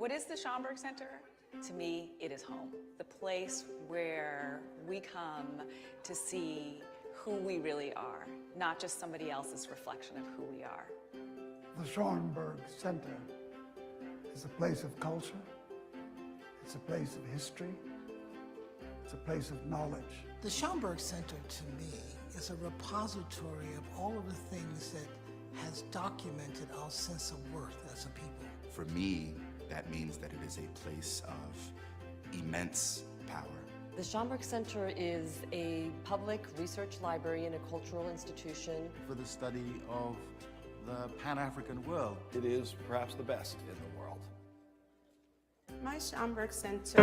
What is the Schomburg Center? To me, it is home. The place where we come to see who we really are, not just somebody else's reflection of who we are. The Schomburg Center is a place of culture, it's a place of history, it's a place of knowledge. The Schomburg Center, to me, is a repository of all of the things that has documented our sense of worth as a people. For me, that means that it is a place of immense power. The Schomburg Center is a public research library and a cultural institution for the study of the Pan-African world. It is perhaps the best in the world. My Schomburg Center.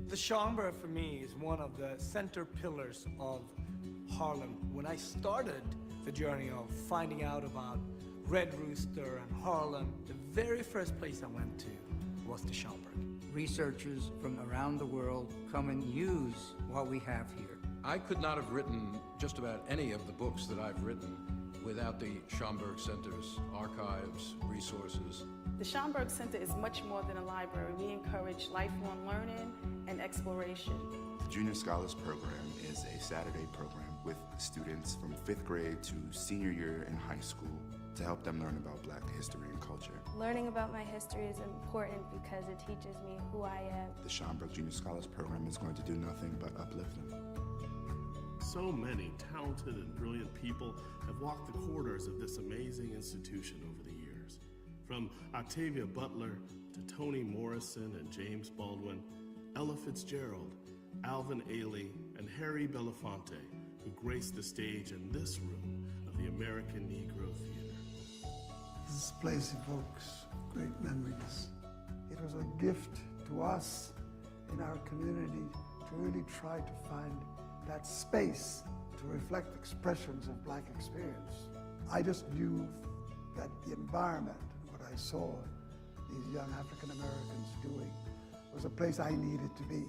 The Schomburg, for me, is one of the center pillars of Harlem. When I started the journey of finding out about Red Rooster and Harlem, the very first place I went to was the Schomburg. Researchers from around the world come and use what we have here. I could not have written just about any of the books that I've written without the Schomburg Center's archives, resources. The Schomburg Center is much more than a library. We encourage lifelong learning and exploration. The Junior Scholars Program is a Saturday program with students from 5th grade to senior year in high school to help them learn about Black history and culture. Learning about my history is important because it teaches me who I am. The Schomburg Junior Scholars Program is going to do nothing but uplift them. So many talented and brilliant people have walked the corridors of this amazing institution over the years. From Octavia Butler to Toni Morrison and James Baldwin, Ella Fitzgerald, Alvin Ailey, and Harry Belafonte, who graced the stage in this room of the American Negro Theater. This place evokes great memories. It was a gift to us in our community to really try to find that space to reflect expressions of Black experience. I just knew that the environment, what I saw these young African Americans doing, was a place I needed to be.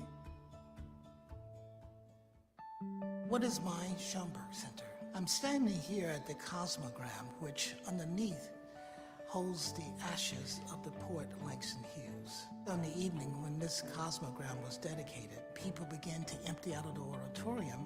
What is my Schomburg Center? I'm standing here at the Cosmogram, which underneath holds the ashes of the poet Langston Hughes. On the evening when this Cosmogram was dedicated, people began to empty out of the auditorium.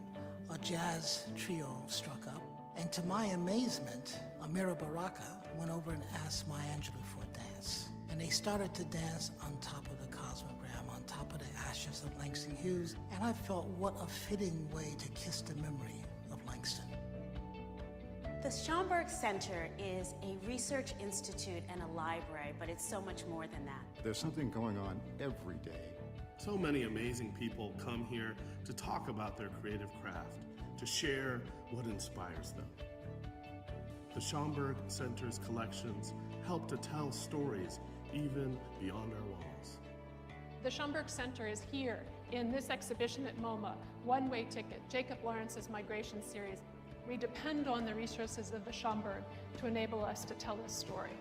A jazz trio struck up, and to my amazement, Amira Baraka went over and asked Maya Angelou for a dance. And they started to dance on top of the Cosmogram, on top of the ashes of Langston Hughes, and I felt what a fitting way to kiss the memory of Langston. The Schomburg Center is a research institute and a library, but it's so much more than that. There's something going on every day. So many amazing people come here to talk about their creative craft, to share what inspires them. The Schomburg Center's collections help to tell stories even beyond our walls. The Schomburg Center is here in this exhibition at MoMA, One-Way Ticket, Jacob Lawrence's Migration Series. We depend on the resources of the Schomburg to enable us to tell this story.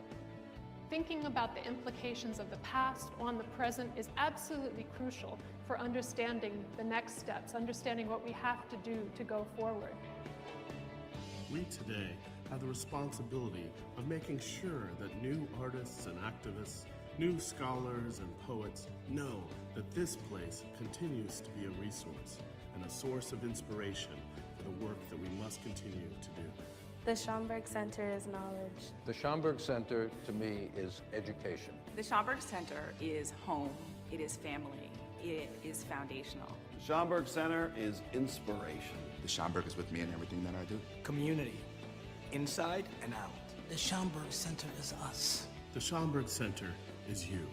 Thinking about the implications of the past on the present is absolutely crucial for understanding the next steps, understanding what we have to do to go forward. We today have the responsibility of making sure that new artists and activists, new scholars and poets know that this place continues to be a resource and a source of inspiration for the work that we must continue to do. The Schomburg Center is knowledge. The Schomburg Center, to me, is education. The Schomburg Center is home, it is family, it is foundational. The Schomburg Center is inspiration. The Schomburg is with me in everything that I do. Community, inside and out. The Schomburg Center is us. The Schomburg Center is you,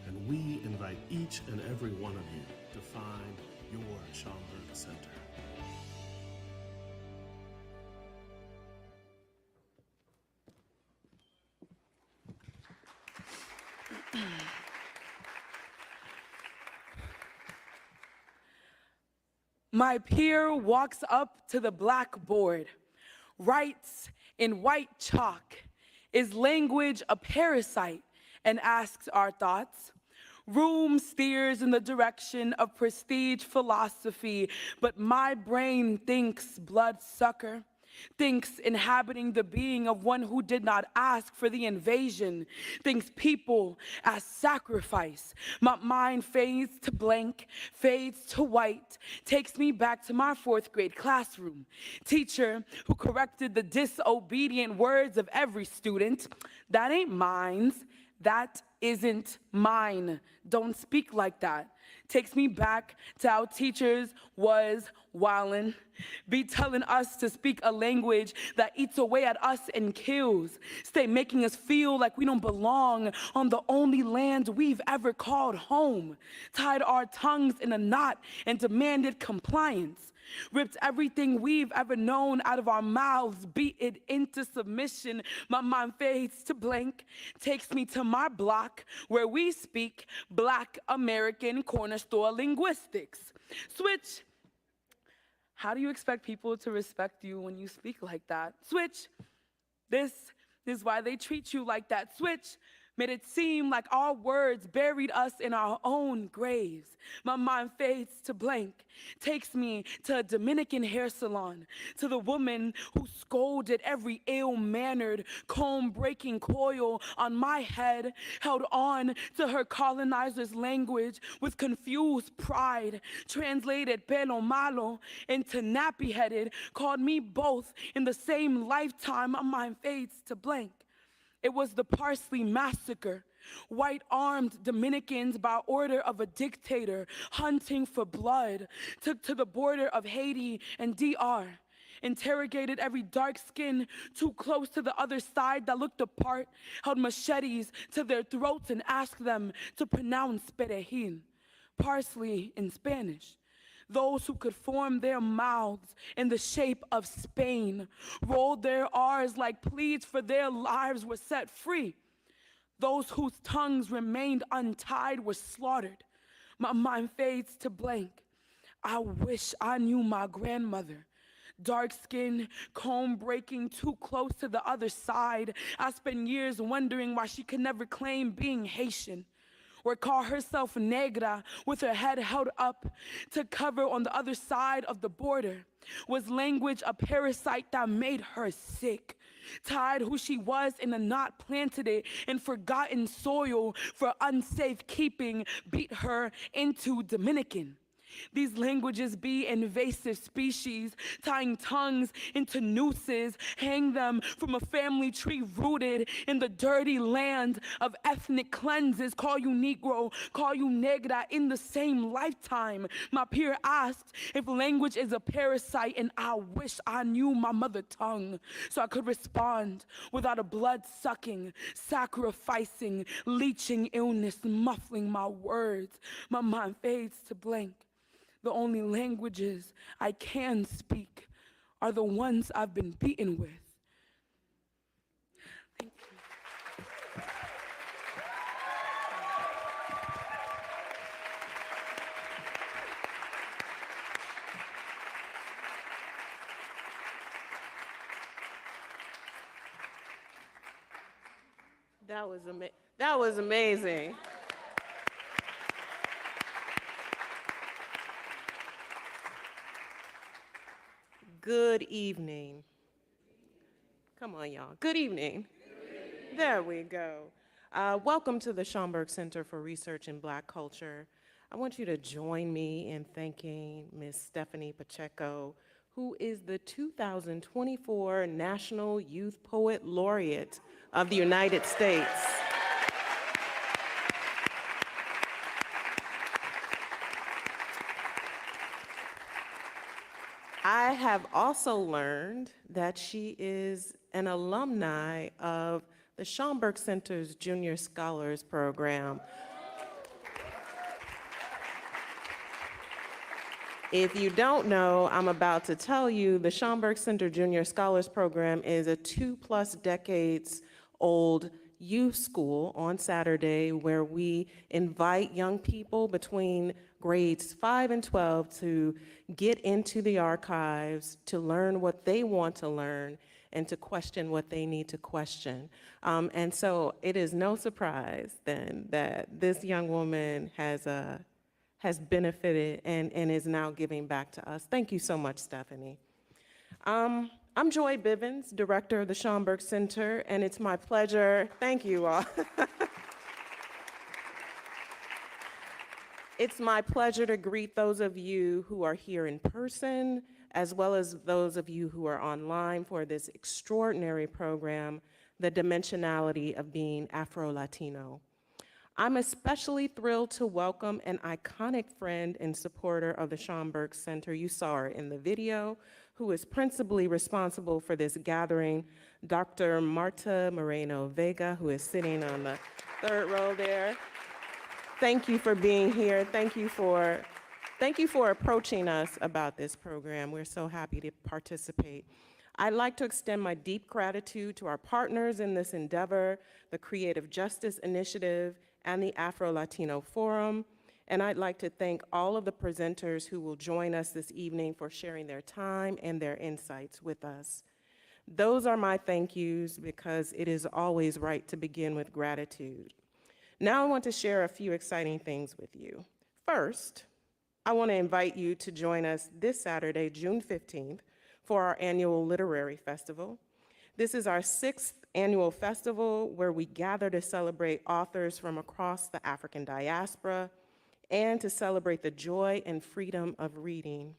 and we invite each and every one of you to find your Schomburg Center. My peer walks up to the blackboard, writes in white chalk, "Is language a parasite?" and asks our thoughts. Room steers in the direction of prestige philosophy, but my brain thinks bloodsucker, thinks inhabiting the being of one who did not ask for the invasion, thinks people as sacrifice. My mind fades to blank, fades to white, takes me back to my 4th grade classroom. Teacher who corrected the disobedient words of every student. "That ain't mine's. That isn't mine. Don't speak like that." Takes me back to how teachers was wildin', be telling us to speak a language that eats away at us and kills. Stay making us feel like we don't belong on the only land we've ever called home. Tied our tongues in a knot and demanded compliance. Ripped everything we've ever known out of our mouths, beat it into submission. My mind fades to blank, takes me to my block where we speak Black American corner store linguistics. Switch. How do you expect people to respect you when you speak like that? Switch. This is why they treat you like that. Switch. Made it seem like our words buried us in our own graves. My mind fades to blank, takes me to a Dominican hair salon, to the woman who scolded every ill-mannered, comb-breaking coil on my head, held on to her colonizer's language with confused pride, translated pelo malo into nappy-headed, called me both in the same lifetime. My mind fades to blank. It was the Parsley Massacre. White-armed Dominicans by order of a dictator hunting for blood took to the border of Haiti and DR. Interrogated every dark skin too close to the other side that looked apart, held machetes to their throats and asked them to pronounce perejil, parsley in Spanish. Those who could form their mouths in the shape of Spain, rolled their R's like pleas for their lives, were set free. Those whose tongues remained untied were slaughtered. My mind fades to blank. I wish I knew my grandmother. Dark skin, comb breaking too close to the other side. I spent years wondering why she could never claim being Haitian, or call herself negra with her head held up to cover on the other side of the border. Was language a parasite that made her sick? Tied who she was in a knot, planted it in forgotten soil for unsafe keeping, beat her into Dominican. These languages be invasive species, tying tongues into nooses, hang them from a family tree rooted in the dirty land of ethnic cleanses. Call you Negro, call you Negra in the same lifetime. My peer asked if language is a parasite, and I wish I knew my mother tongue so I could respond without a blood-sucking, sacrificing, leeching illness muffling my words. My mind fades to blank. The only languages I can speak are the ones I've been beaten with. Thank you. That was amazing. Good evening. Come on, y'all. Good evening. There we go. Welcome to the Schomburg Center for Research in Black Culture. I want you to join me in thanking Ms. Stephanie Pacheco, who is the 2024 National Youth Poet Laureate of the United States. I have also learned that she is an alumni of the Schomburg Center's Junior Scholars Program. If you don't know, I'm about to tell you, the Schomburg Center Junior Scholars Program is a 2+ decades old youth school on Saturday where we invite young people between grades 5 and 12 to get into the archives, to learn what they want to learn, and to question what they need to question. And so it is no surprise then that this young woman has benefited and is now giving back to us. Thank you so much, Stephanie. I'm Joy Bivens, director of the Schomburg Center, and it's my pleasure, thank you all. It's my pleasure to greet those of you who are here in person, as well as those of you who are online for this extraordinary program, The Dimensionality of Being Afro-Latino. I'm especially thrilled to welcome an iconic friend and supporter of the Schomburg Center. You saw her in the video, who is principally responsible for this gathering, Dr. Marta Moreno Vega, who is sitting on the third row there. Thank you for being here. Thank you for approaching us about this program. We're so happy to participate. I'd like to extend my deep gratitude to our partners in this endeavor, the Creative Justice Initiative and the Afro-Latino Forum. And I'd like to thank all of the presenters who will join us this evening for sharing their time and their insights with us. Those are my thank yous because it is always right to begin with gratitude. Now I want to share a few exciting things with you. First, I want to invite you to join us this Saturday, June 15th, for our annual literary festival. This is our 6th annual festival where we gather to celebrate authors from across the African diaspora and to celebrate the joy and freedom of reading.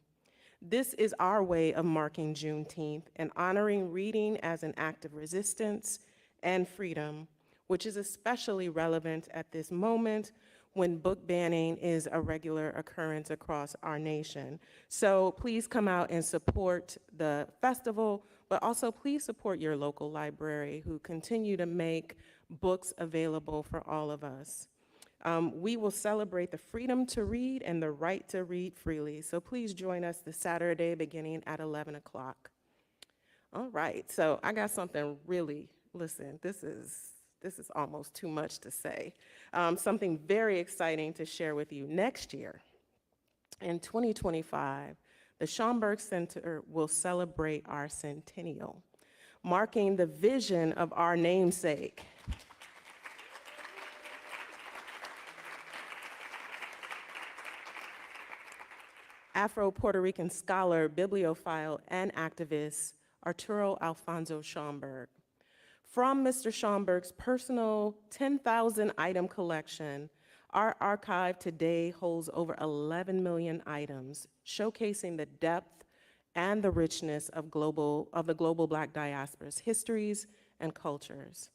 This is our way of marking Juneteenth and honoring reading as an act of resistance and freedom, which is especially relevant at this moment when book banning is a regular occurrence across our nation. So please come out and support the festival, but also please support your local library who continue to make books available for all of us. We will celebrate the freedom to read and the right to read freely. So please join us this Saturday beginning at 11 o'clock. All right, so I got something really, listen, this is almost too much to say. Something very exciting to share with you. Next year, in 2025, the Schomburg Center will celebrate our centennial, marking the vision of our namesake. Afro-Puerto Rican scholar, bibliophile, and activist Arturo Alfonso Schomburg. From Mr. Schomburg's personal 10,000 item collection, our archive today holds over 11 million items, showcasing the depth and the richness of the global Black diaspora's histories and cultures.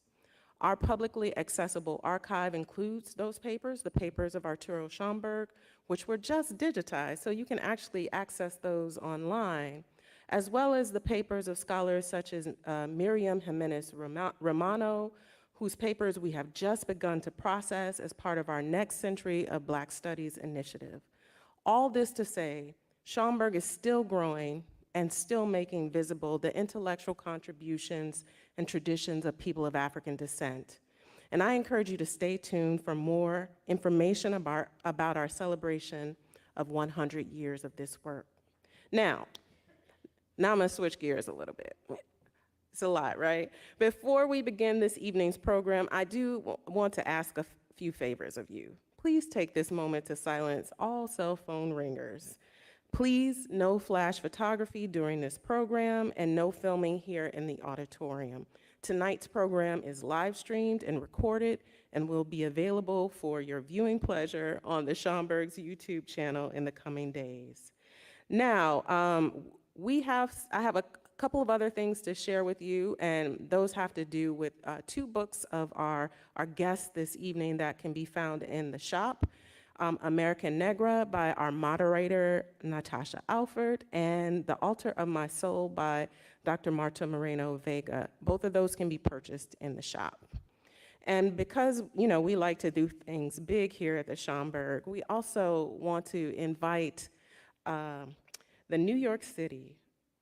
Our publicly accessible archive includes those papers, the papers of Arturo Schomburg, which were just digitized, so you can actually access those online, as well as the papers of scholars such as Miriam Jimenez Romano, whose papers we have just begun to process as part of our Next Century of Black Studies initiative. All this to say, Schomburg is still growing and still making visible the intellectual contributions and traditions of people of African descent. And I encourage you to stay tuned for more information about our celebration of 100 years of this work. Now I'm gonna switch gears a little bit. It's a lot, right? Before we begin this evening's program, I do want to ask a few favors of you. Please take this moment to silence all cell phone ringers. Please, no flash photography during this program and no filming here in the auditorium. Tonight's program is live streamed and recorded and will be available for your viewing pleasure on the Schomburg's YouTube channel in the coming days. Now, I have a couple of other things to share with you, and those have to do with 2 books of our guests this evening that can be found in the shop. American Negra by our moderator, Natasha Alford, and The Altar of My Soul by Dr. Marta Moreno Vega. Both of those can be purchased in the shop. And because, we like to do things big here at the Schomburg, we also want to invite the New York City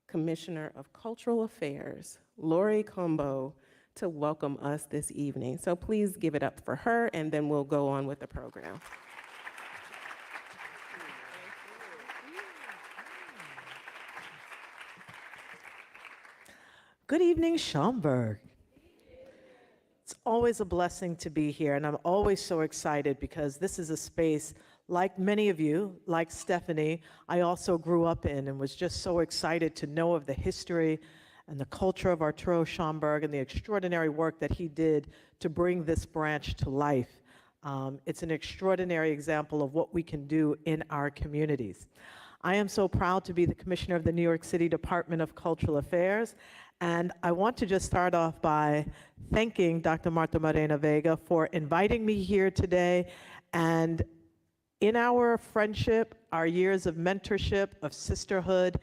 Commissioner of Cultural Affairs, Lori Combo, to welcome us this evening. So please give it up for her, and then we'll go on with the program. Good evening, Schaumburg. It's always a blessing to be here, and I'm always so excited because this is a space, like many of you, like Stephanie, I also grew up in and was just so excited to know of the history and the culture of Arturo Schaumburg and the extraordinary work that he did to bring this branch to life. It's an extraordinary example of what we can do in our communities. I am so proud to be the Commissioner of the New York City Department of Cultural Affairs, and I want to just start off by thanking Dr. Martha Moreno Vega for inviting me here today. And in our friendship, our years of mentorship, of sisterhood,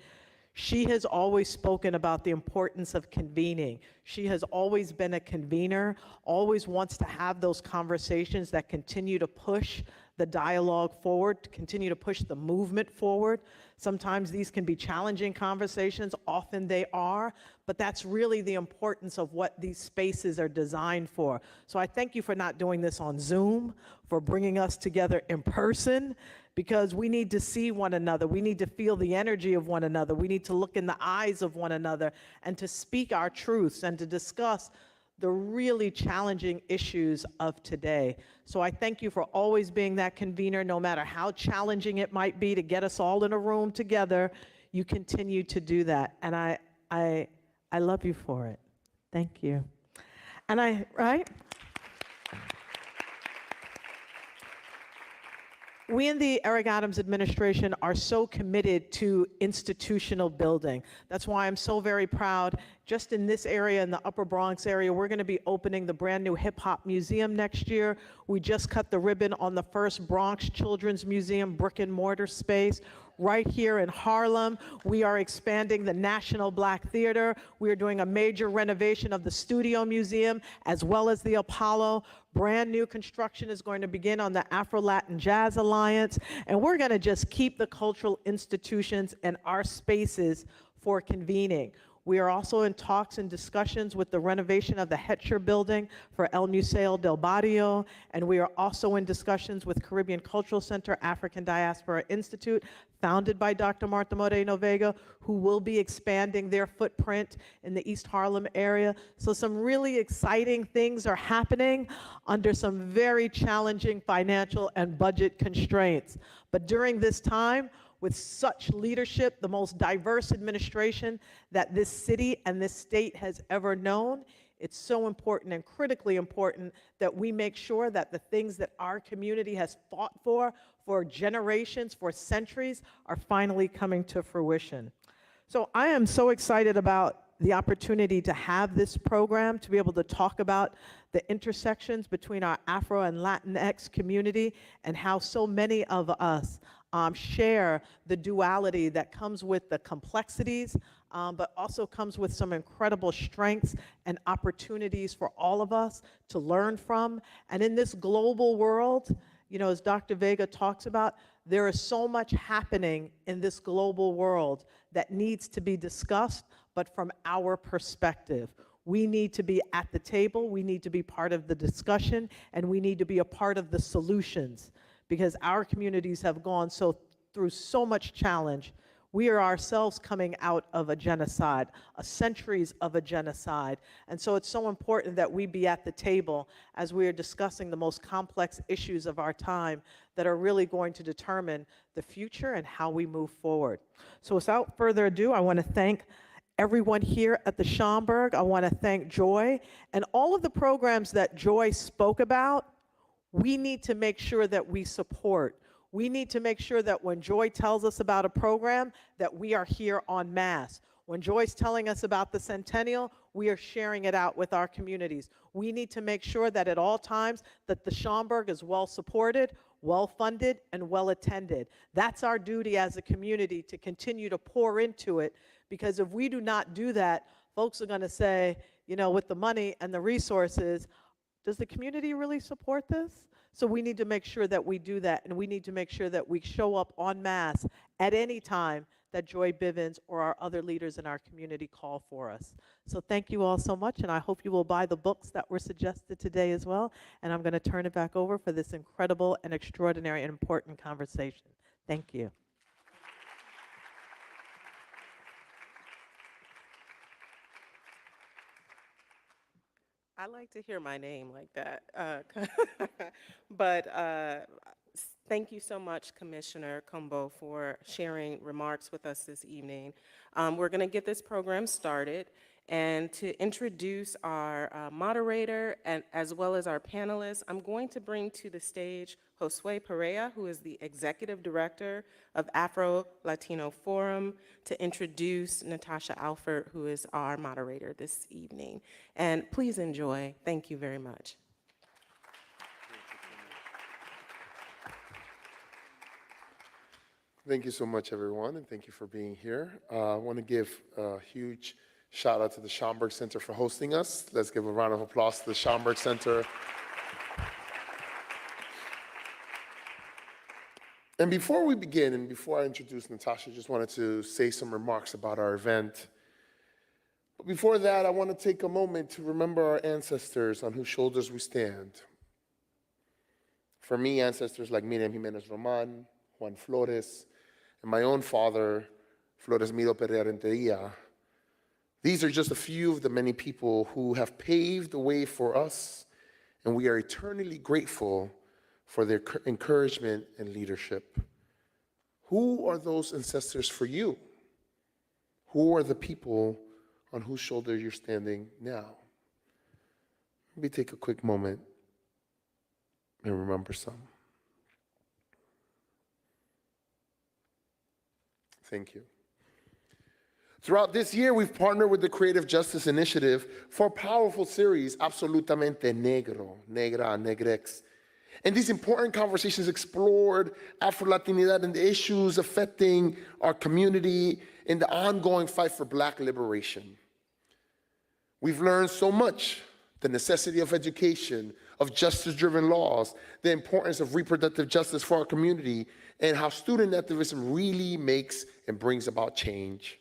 she has always spoken about the importance of convening. She has always been a convener, always wants to have those conversations that continue to push the dialogue forward, to continue to push the movement forward. Sometimes these can be challenging conversations, often they are, but that's really the importance of what these spaces are designed for. So I thank you for not doing this on Zoom, for bringing us together in person, because we need to see one another. We need to feel the energy of one another. We need to look in the eyes of one another and to speak our truths and to discuss the really challenging issues of today. So I thank you for always being that convener, no matter how challenging it might be to get us all in a room together. You continue to do that, and I love you for it. Thank you. And we in the Eric Adams administration are so committed to institutional building. That's why I'm so very proud. Just in this area, in the Upper Bronx area, we're going to be opening the brand new Hip Hop Museum next year. We just cut the ribbon on the first Bronx Children's Museum brick and mortar space. Right here in Harlem, we are expanding the National Black Theater. We are doing a major renovation of the Studio Museum as well as the Apollo. Brand new construction is going to begin on the Afro-Latin Jazz Alliance, and we're going to just keep the cultural institutions and our spaces for convening. We are also in talks and discussions with the renovation of the Hetcher Building for El Museo del Barrio, and we are also in discussions with Caribbean Cultural Center, African Diaspora Institute, founded by Dr. Martha Moreno Vega, who will be expanding their footprint in the East Harlem area. So some really exciting things are happening under some very challenging financial and budget constraints. But during this time, with such leadership, the most diverse administration that this city and this state has ever known, it's so important and critically important that we make sure that the things that our community has fought for generations, for centuries, are finally coming to fruition. So I am so excited about the opportunity to have this program, to be able to talk about the intersections between our Afro and Latinx community and how so many of us share the duality that comes with the complexities, but also comes with some incredible strengths and opportunities for all of us to learn from. And in this global world, you know, as Dr. Vega talks about, there is so much happening in this global world that needs to be discussed, but from our perspective. We need to be at the table, we need to be part of the discussion, and we need to be a part of the solutions, because our communities have gone through so much challenge. We are ourselves coming out of a genocide, centuries of a genocide. And so it's so important that we be at the table as we are discussing the most complex issues of our time that are really going to determine the future and how we move forward. So without further ado, I want to thank everyone here at the Schaumburg. I want to thank Joy and all of the programs that Joy spoke about. We need to make sure that we support. We need to make sure that when Joy tells us about a program, that we are here en masse. When Joy's telling us about the Centennial, we are sharing it out with our communities. We need to make sure that at all times that the Schaumburg is well supported, well funded, and well attended. That's our duty as a community, to continue to pour into it, because if we do not do that, folks are going to say, you know, with the money and the resources, does the community really support this? So we need to make sure that we do that, and we need to make sure that we show up en masse at any time that Joy Bivens or our other leaders in our community call for us. So thank you all so much, and I hope you will buy the books that were suggested today as well. And I'm going to turn it back over for this incredible and extraordinary and important conversation. Thank you. I like to hear my name like that. But thank you so much, Commissioner Combo, for sharing remarks with us this evening. We're going to get this program started. And to introduce our moderator and as well as our panelists, I'm going to bring to the stage Josue Perea, who is the Executive Director of Afro-Latino Forum, to introduce Natasha Alford, who is our moderator this evening. And please enjoy. Thank you very much. Thank you so much, everyone, and thank you for being here. I want to give a huge shout out to the Schomburg Center for hosting us. Let's give a round of applause to the Schomburg Center. And before we begin, and before I introduce Natasha, I just wanted to say some remarks about our event. But before that, I want to take a moment to remember our ancestors on whose shoulders we stand. For me, ancestors like Miriam Jimenez Roman, Juan Flores, and my own father, Flores Miro Pereira Renteria. These are just a few of the many people who have paved the way for us, and we are eternally grateful for their encouragement and leadership. Who are those ancestors for you? Who are the people on whose shoulder you're standing now? Maybe take a quick moment and remember some. Thank you. Throughout this year, we've partnered with the Creative Justice Initiative for a powerful series, Absolutamente Negro, Negra, Negrex. And these important conversations explored Afro-Latinidades and the issues affecting our community in the ongoing fight for Black liberation. We've learned so much: the necessity of education, of justice-driven laws, the importance of reproductive justice for our community, and how student activism really makes and brings about change.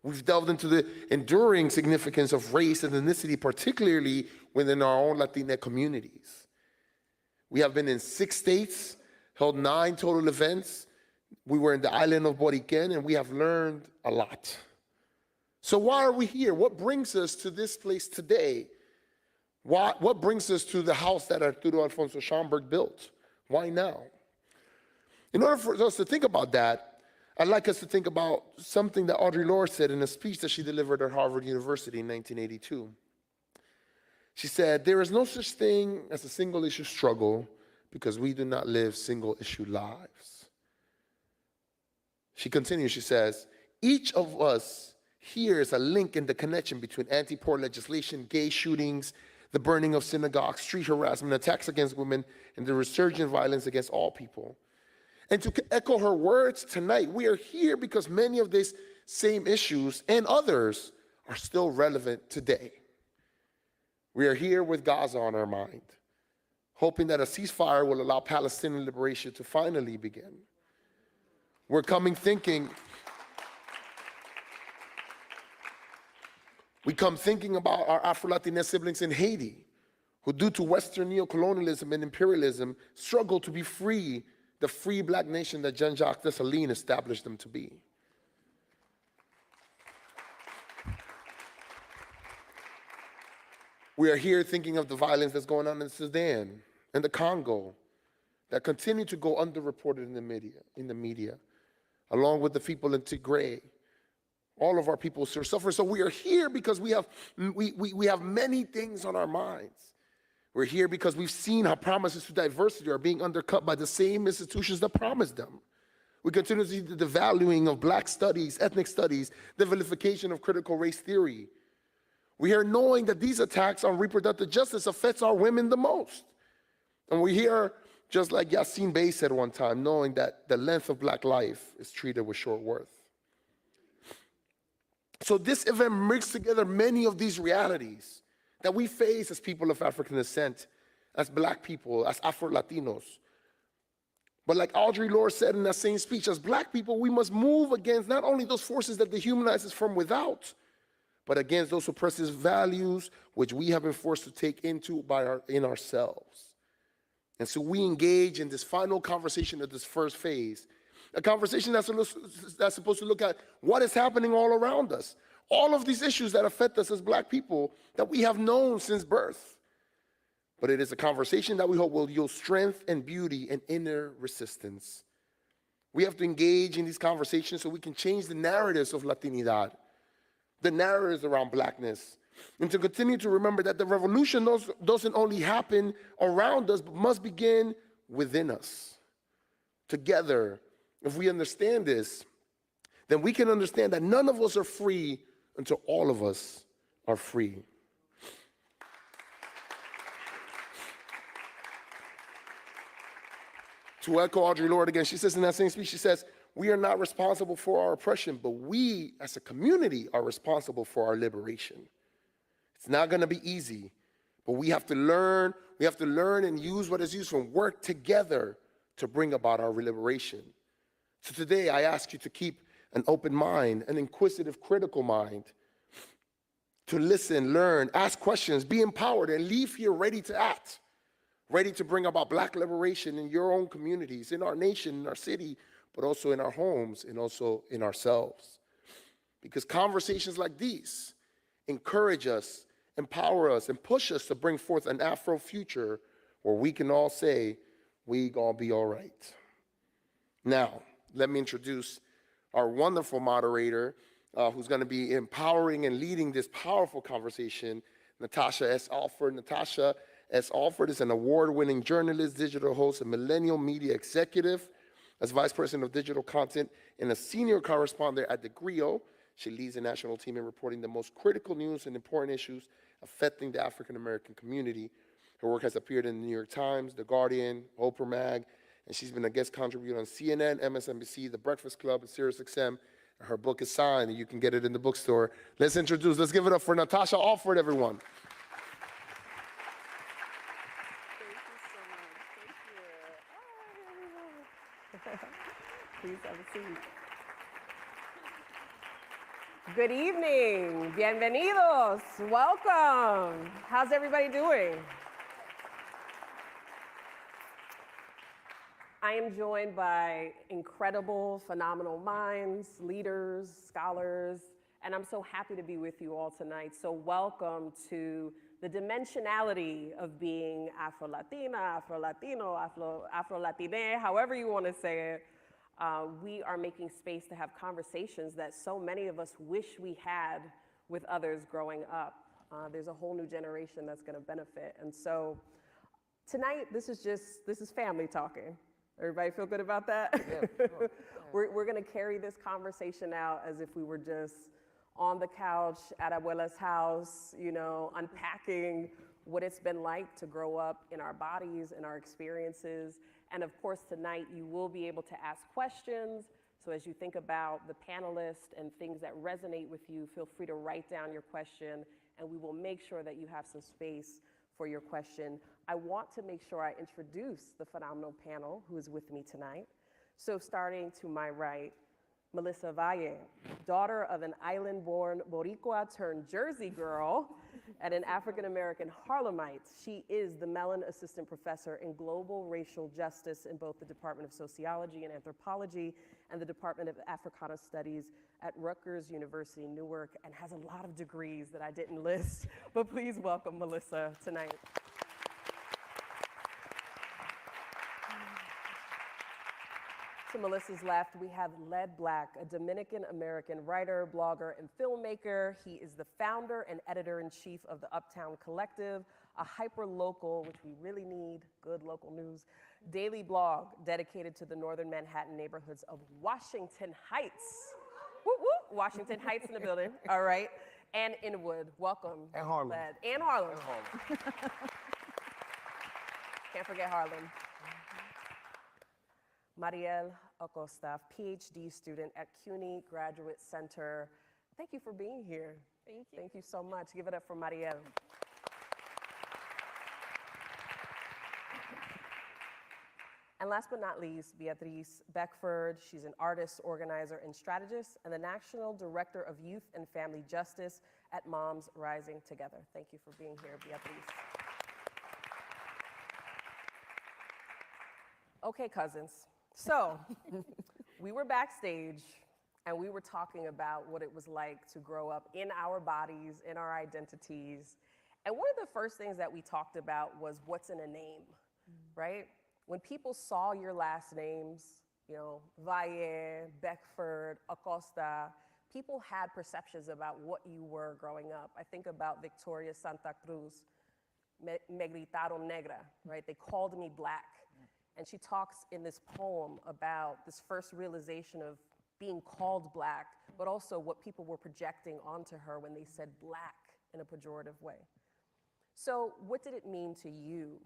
We've delved into the enduring significance of race and ethnicity, particularly within our own Latina communities. We have been in 6 states, held 9 total events. We were in the island of Boriquen, and we have learned a lot. So why are we here? What brings us to this place today? What brings us to the house that Arturo Alfonso Schomburg built? Why now? In order for us to think about that, I'd like us to think about something that Audre Lorde said in a speech that she delivered at Harvard University in 1982. She said, "There is no such thing as a single-issue struggle because we do not live single-issue lives." She continues, she says, "Each of us here is a link in the connection between anti-poor legislation, gay shootings, the burning of synagogues, street harassment, attacks against women, and the resurgent violence against all people." And to echo her words tonight, we are here because many of these same issues and others are still relevant today. We are here with Gaza on our mind, hoping that a ceasefire will allow Palestinian liberation to finally begin. We come thinking about our Afro-Latinx siblings in Haiti, who due to Western neocolonialism and imperialism struggle to be free, the free Black nation that Jean-Jacques Dessalines established them to be. We are here thinking of the violence that's going on in Sudan and the Congo that continue to go underreported in the media, along with the people in Tigray, all of our people who are suffering. So we are here because we have many things on our minds. We're here because we've seen how promises to diversity are being undercut by the same institutions that promised them. We continue to see the devaluing of Black studies, ethnic studies, the vilification of critical race theory. We are knowing that these attacks on reproductive justice affects our women the most. And we hear, just like Yassine Bey said one time, knowing that the length of Black life is treated with short worth. So this event brings together many of these realities that we face as people of African descent, as Black people, as Afro-Latinos. But like Audre Lorde said in that same speech, as Black people, we must move against not only those forces that dehumanize us from without, but against those oppressive values which we have been forced to take into in ourselves. And so we engage in this final conversation of this first phase, a conversation that's supposed to look at what is happening all around us, all of these issues that affect us as Black people that we have known since birth. But it is a conversation that we hope will yield strength and beauty and inner resistance. We have to engage in these conversations so we can change the narratives of Latinidad, the narratives around Blackness, and to continue to remember that the revolution doesn't only happen around us, but must begin within us. Together, if we understand this, then we can understand that none of us are free until all of us are free. To echo Audre Lorde again, she says in that same speech, she says, we are not responsible for our oppression, but we as a community are responsible for our liberation. It's not gonna be easy, but we have to learn and use what is useful and work together to bring about our liberation. So today I ask you to keep an open mind, an inquisitive, critical mind, to listen, learn, ask questions, be empowered, and leave here ready to act. Ready to bring about Black liberation in your own communities, in our nation, in our city, but also in our homes and also in ourselves. Because conversations like these encourage us, empower us, and push us to bring forth an Afro future where we can all say, we gonna be all right. Now, let me introduce our wonderful moderator who's gonna be empowering and leading this powerful conversation, Natasha S. Alford. Natasha S. Alford is an award-winning journalist, digital host, and millennial media executive. As Vice President of Digital Content and a senior correspondent at The Griot, she leads a national team in reporting the most critical news and important issues affecting the African-American community. Her work has appeared in the New York Times, The Guardian, Oprah Mag, and she's been a guest contributor on CNN, MSNBC, The Breakfast Club, and SiriusXM. Her book is signed, and you can get it in the bookstore. Let's give it up for Natasha Alford, everyone. Please have a seat. Good evening. Bienvenidos. Welcome. How's everybody doing? I am joined by incredible, phenomenal minds, leaders, scholars, and I'm so happy to be with you all tonight. So welcome to the dimensionality of being Afro-Latina, Afro-Latino, AfroLatinx, however you want to say it. We are making space to have conversations that so many of us wish we had with others growing up. There's a whole new generation that's going to benefit. And so tonight, this is family talking. Everybody feel good about that? Yeah, sure. We're going to carry this conversation out as if we were just on the couch at Abuela's house, you know, unpacking what it's been like to grow up in our bodies and our experiences. And of course, tonight you will be able to ask questions. So as you think about the panelists and things that resonate with you, feel free to write down your question, and we will make sure that you have some space for your question. I want to make sure I introduce the phenomenal panel who is with me tonight. So starting to my right, Melissa Valle, daughter of an island-born Boricua turned Jersey girl and an African-American Harlemite. She is the Mellon Assistant Professor in Global Racial Justice in both the Department of Sociology and Anthropology and the Department of Africana Studies at Rutgers University, Newark, and has a lot of degrees that I didn't list, but please welcome Melissa tonight. To Melissa's left, we have Led Black, a Dominican-American writer, blogger, and filmmaker. He is the founder and editor-in-chief of the Uptown Collective, a hyper-local, which we really need, good local news, daily blog dedicated to the northern Manhattan neighborhoods of Washington Heights. Woo woo, Washington Heights in the building, all right. And Inwood, welcome. And Harlem. Led. And Harlem. And Harlem. Can't forget Harlem. Mariel Acosta, PhD student at CUNY Graduate Center. Thank you for being here. Thank you. Thank you so much. Give it up for Mariel. And last but not least, Beatriz Beckford. She's an artist, organizer, and strategist, and the National Director of Youth and Family Justice at Moms Rising Together. Thank you for being here, Beatriz. Okay, cousins. So we were backstage, and we were talking about what it was like to grow up in our bodies, in our identities. And one of the first things that we talked about was what's in a name, right? When people saw your last names, you know, Valle, Beckford, Acosta, people had perceptions about what you were growing up. I think about Victoria Santa Cruz, me gritaron negra, right? They called me black. And she talks in this poem about this first realization of being called black, but also what people were projecting onto her when they said black in a pejorative way. So what did it mean to you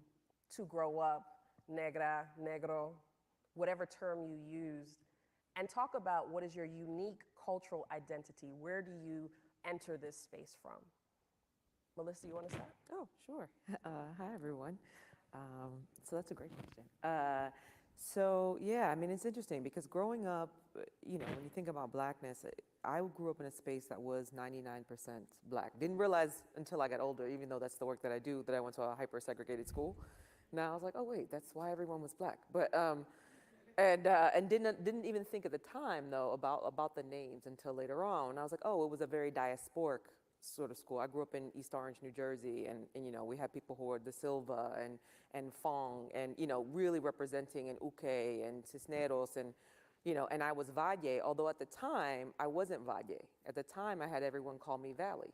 to grow up negra, negro, whatever term you used, and talk about what is your unique cultural identity? Where do you enter this space from? Melissa, you want to start? Oh, sure. Hi, everyone. So that's a great question. So yeah, I mean, it's interesting because growing up, you know, when you think about blackness, I grew up in a space that was 99% black. Didn't realize until I got older, even though that's the work that I do, that I went to a hyper-segregated school. Now I was like, oh wait, that's why everyone was black. But and didn't even think at the time though about the names until later on. I was like, oh, it was a very diasporic sort of school. I grew up in East Orange, New Jersey, and you know, we had people who were De Silva and Fong, and you know, really representing and Uke and Cisneros, and you know, and I was Valle, although at the time I wasn't Valle. At the time I had everyone call me Valley.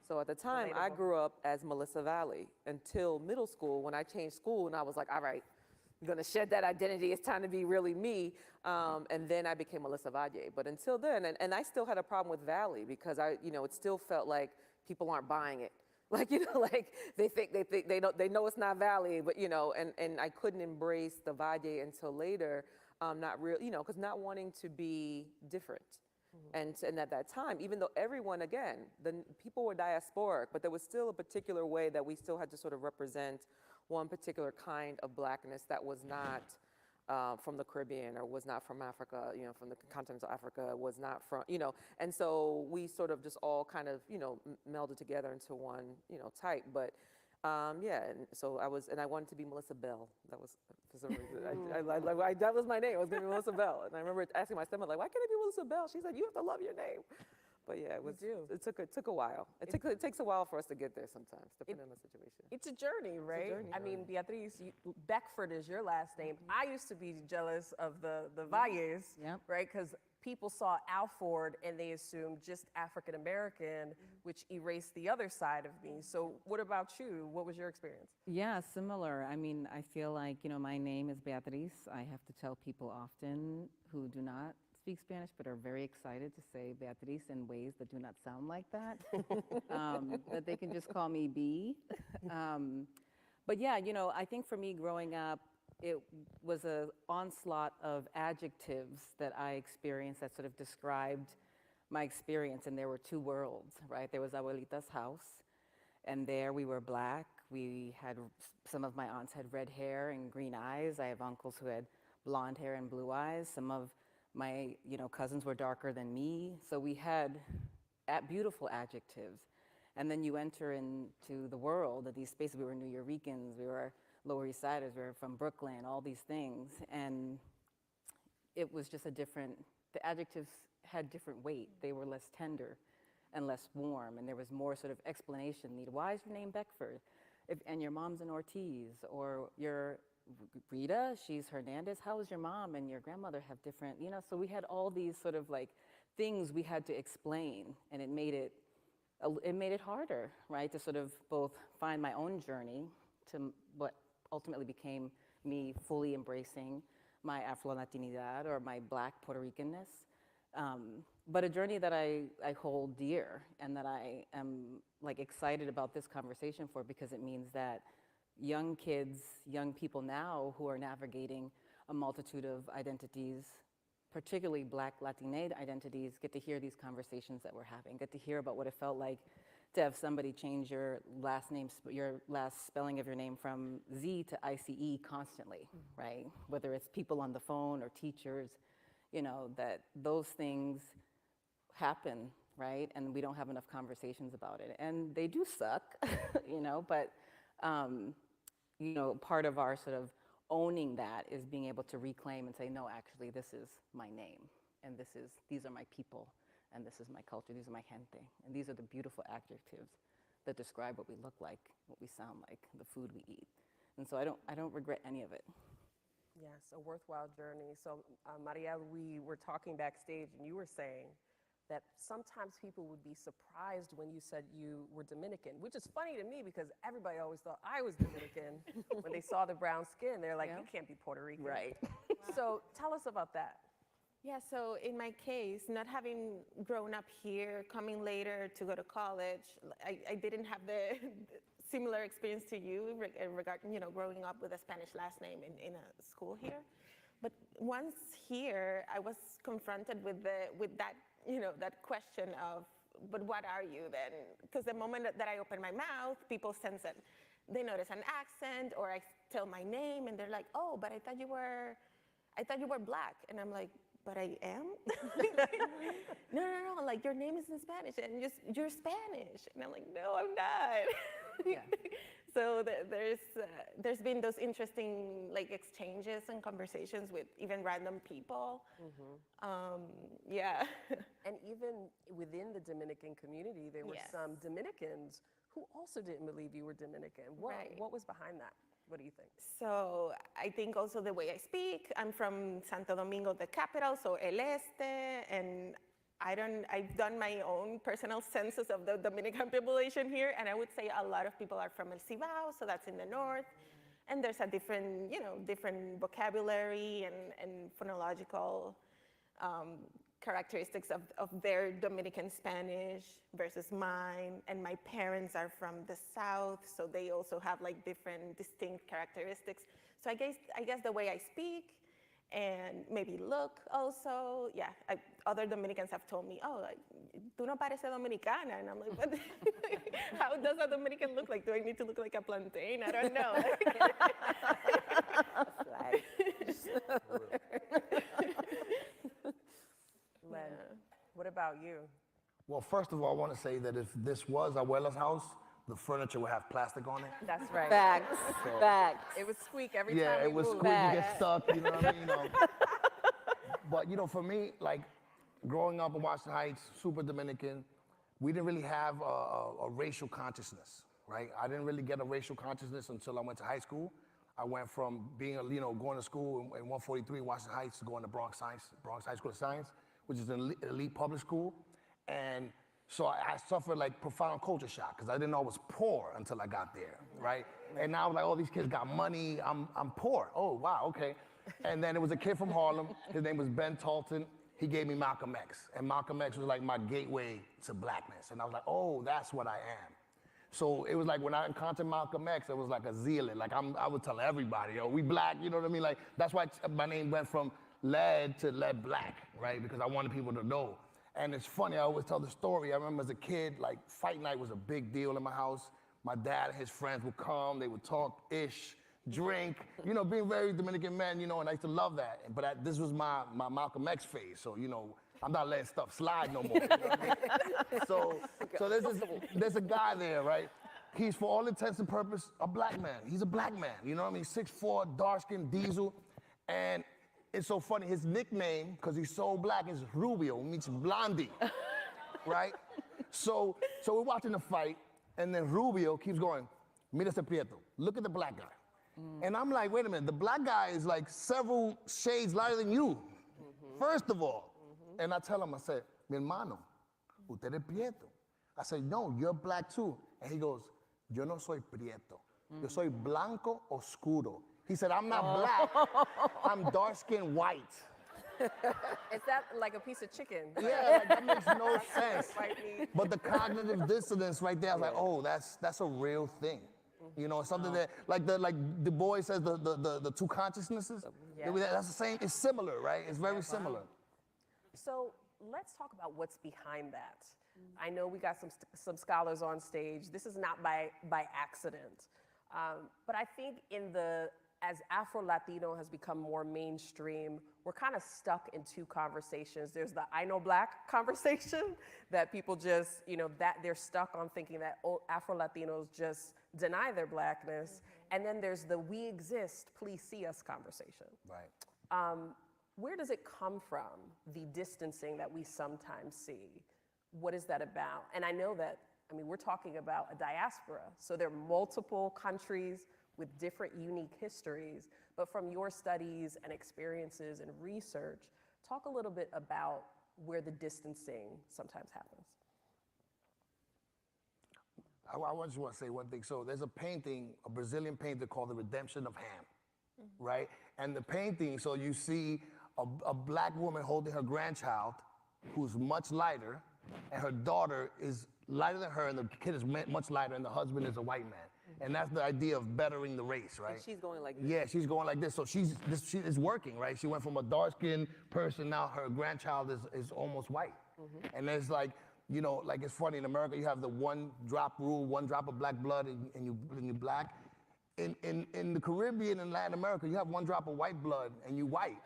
So at the time I grew up as Melissa Valley until middle school when I changed school, and I was like, all right, I'm gonna shed that identity, it's time to be really me, and then I became Melissa Valle. But until then, and I still had a problem with Valley because you know, it still felt like people aren't buying it. Like, you know, like they know it's not Valley, but you know, and I couldn't embrace the Valle until later, not real, you know, because not wanting to be different. And at that time, even though everyone, again, the people were diasporic, but there was still a particular way that we still had to sort of represent one particular kind of blackness that was not from the Caribbean or was not from Africa, you know, from the continent of Africa, was not from, you know, and so we sort of just all kind of, you know, melded together into one, you know, type. But yeah, and so I wanted to be Melissa Bell. That was, for some reason, that was my name. I was going to be Melissa Bell. And I remember asking my stepmother, like, why can't I be Melissa Bell? She said, you have to love your name. But yeah, it took a while. It takes a while for us to get there sometimes, depending on the situation. It's a journey, right? It's a journey. I mean, Beatriz, Beckford is your last name. I used to be jealous of the Valles, right? Because people saw Alford and they assumed just African American, which erased the other side of me. So what about you? What was your experience? Yeah, similar. I mean, I feel like, you know, my name is Beatriz. I have to tell people often who do not speak Spanish but are very excited to say Beatriz in ways that do not sound like that, that they can just call me B. But yeah, you know, I think for me growing up, it was an onslaught of adjectives that I experienced that sort of described my experience, and there were two worlds, right? There was Abuelita's house, and there we were black. We had, some of my aunts had red hair and green eyes. I have uncles who had blonde hair and blue eyes. Some of my, you know, cousins were darker than me. So we had beautiful adjectives. And then you enter into the world of these spaces. We were New Yorkers, we were Lower East Siders, we were from Brooklyn, all these things. And it was just a different, the adjectives had different weight. They were less tender and less warm. And there was more sort of explanation needed. Why is your name Beckford? And your mom's an Ortiz, or your Rita, she's Hernandez. How is your mom and your grandmother have different, you know? So we had all these sort of like things we had to explain, and it made it harder, right? To sort of both find my own journey to what ultimately became me fully embracing my Afro-Latinidad or my Black Puerto Ricanness, but a journey that I hold dear and that I am like excited about this conversation for, because it means that young kids, young people now who are navigating a multitude of identities, particularly Black Latina identities, get to hear these conversations that we're having, get to hear about what it felt like to have somebody change your last name, your last spelling of your name from Z to ICE constantly, right? Whether it's people on the phone or teachers, you know, that those things happen, right? And we don't have enough conversations about it. And they do suck, you know, but, you know, part of our sort of owning that is being able to reclaim and say, no, actually, this is my name, and these are my people, and this is my culture, these are my gente, and these are the beautiful adjectives that describe what we look like, what we sound like, the food we eat. And so I don't regret any of it. Yes, a worthwhile journey. So, Mariel, we were talking backstage, and you were saying that sometimes people would be surprised when you said you were Dominican, which is funny to me because everybody always thought I was Dominican. When they saw the brown skin, they're like, you can't be Puerto Rican. Right. So tell us about that. Yeah, so in my case, not having grown up here, coming later to go to college, I didn't have the similar experience to you regarding, you know, growing up with a Spanish last name in a school here. But once here, I was confronted with that, you know, that question of, but what are you then? Because the moment that I open my mouth, people sense it. They notice an accent, or I tell my name, and they're like, oh, but I thought you were Black. And I'm like, but I am? No, like your name is in Spanish, and you're Spanish. And I'm like, no, I'm not. Yeah. So there's been those interesting like exchanges and conversations with even random people. Yeah. And even within the Dominican community, there were some Dominicans who also didn't believe you were Dominican. What was behind that? What do you think? So I think also the way I speak, I'm from Santo Domingo, the capital, so El Este, and I've done my own personal census of the Dominican population here, and I would say a lot of people are from El Cibao, so that's in the north, and there's a different, you know, different vocabulary and phonological characteristics of their Dominican Spanish versus mine, and my parents are from the South, so they also have like different distinct characteristics. So I guess the way I speak and maybe look also, yeah, other Dominicans have told me, oh, tú no pareces dominicana, and I'm like, what? How does a Dominican look like? Do I need to look like a plantain? I don't know. Len, what about you? Well, first of all, I want to say that if this was Abuela's house, the furniture would have plastic on it. That's right. Facts. So, Facts. It would squeak every yeah, time it would moved. squeak, you get stuck, you know what I mean? You know. But, you know, for me, like, growing up in Washington Heights, super Dominican, we didn't really have a racial consciousness, right? I didn't really get a racial consciousness until I went to high school. I went from being, going to school in 143 Washington Heights to going to Bronx High School of Science, which is an elite public school. And so I suffered like profound culture shock because I didn't know I was poor until I got there, right? And now like, oh, these kids got money, I'm poor. Oh, wow, okay. And then it was a kid from Harlem, his name was Ben Talton. He gave me Malcolm X, and Malcolm X was like my gateway to blackness. And I was like, oh, that's what I am. So it was like when I encountered Malcolm X, it was like a zealot. Like I would tell everybody, yo, we black, you know what I mean? Like that's why my name went from Led to Led Black, right? Because I wanted people to know. And it's funny, I always tell the story. I remember as a kid, like fight night was a big deal in my house. My dad and his friends would come, they would talk ish, drink, being very Dominican men, and I used to love that. But this was my Malcolm X phase, so, I'm not letting stuff slide no more. You know what I mean? So there's a guy there, right? He's, for all intents and purposes, a black man. He's a black man, you know what I mean? 6'4", dark-skinned, diesel. And it's so funny, his nickname, because he's so black, is Rubio, which means blondie, right? So we're watching the fight, and then Rubio keeps going, mira ese prieto, look at the black guy. And I'm like, wait a minute, the black guy is like several shades lighter than you, first of all. And I tell him, I said, mi hermano, usted es prieto. I said, no, you're black too. And he goes, yo no soy prieto, yo soy blanco oscuro. He said, I'm not black, I'm dark-skinned white. Is that like a piece of chicken? Yeah, like, that makes no sense. But the cognitive dissonance right there, I was like, oh, that's a real thing. Something that, like Du Bois says, the two consciousnesses, that's the same, it's similar, right? It's very similar. So let's talk about what's behind that. I know we got some scholars on stage. This is not by accident. But I think as Afro-Latino has become more mainstream, we're kind of stuck in two conversations. There's the I know Black conversation that people just, that they're stuck on thinking that Afro-Latinos just deny their Blackness. And then there's the we exist, please see us conversation. Right. Where does it come from, the distancing that we sometimes see? What is that about? And I know that, we're talking about a diaspora, so there are multiple countries with different unique histories, but from your studies and experiences and research, talk a little bit about where the distancing sometimes happens. I just want to say one thing. So there's a painting, a Brazilian painter called The Redemption of Ham, right? And the painting, so you see a Black woman holding her grandchild who's much lighter, and her daughter is lighter than her, and the kid is much lighter, and the husband is a white man. And that's the idea of bettering the race, right? And she's going like this. Yeah, she's going like this. So she is working, right? She went from a dark-skinned person, now her grandchild is almost white. And there's like, like it's funny, in America you have the one drop rule, one drop of Black blood and you're Black. In the Caribbean and Latin America, you have one drop of white blood and you white.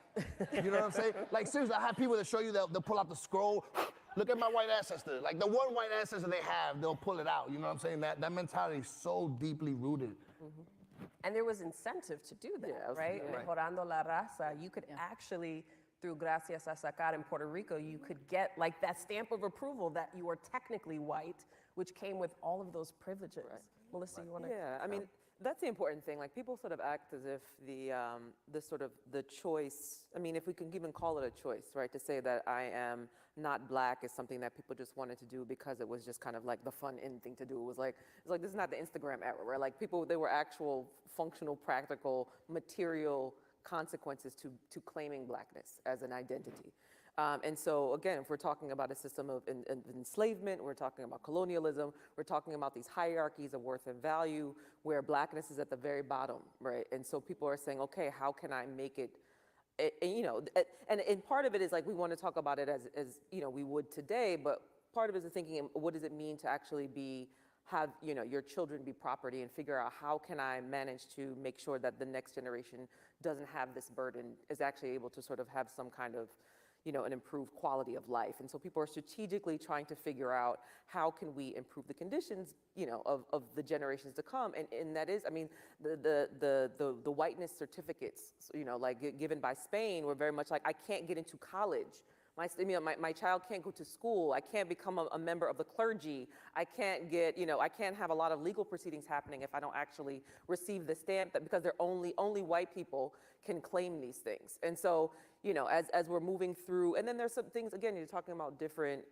You know what I'm saying? Like seriously, I have people that show you, they'll pull out the scroll, look at my white ancestor. Like the one white ancestor they have, they'll pull it out. You know what I'm saying? That mentality is so deeply rooted. And there was incentive to do that, right? Mejorando la raza. You could actually, through Gracias a Sacar in Puerto Rico, you could get like that stamp of approval that you are technically white, which came with all of those privileges. Melissa, you want to? Yeah, that's the important thing. Like people sort of act as if the choice, if we can even call it a choice, right? To say that I am not Black is something that people just wanted to do because it was just kind of like the fun in thing to do. It was like, this is not the Instagram era, right? Like people, there were actual functional, practical, material consequences to claiming Blackness as an identity. And so again, if we're talking about a system of enslavement, we're talking about colonialism, we're talking about these hierarchies of worth and value where Blackness is at the very bottom, right? And so people are saying, okay, how can I make it, and part of it is like we want to talk about it as we would today, but part of it is thinking, what does it mean to actually have your children be property, and figure out how can I manage to make sure that the next generation doesn't have this burden, is actually able to sort of have some kind of an improved quality of life. And so people are strategically trying to figure out how can we improve the conditions, of the generations to come. And that is, the whiteness certificates, like given by Spain were very much like, I can't get into college. My child can't go to school. I can't become a member of the clergy. I can't get, I can't have a lot of legal proceedings happening if I don't actually receive the stamp, because they're only white people can claim these things. And so, as we're moving through, and then there's some things, again, you're talking about different,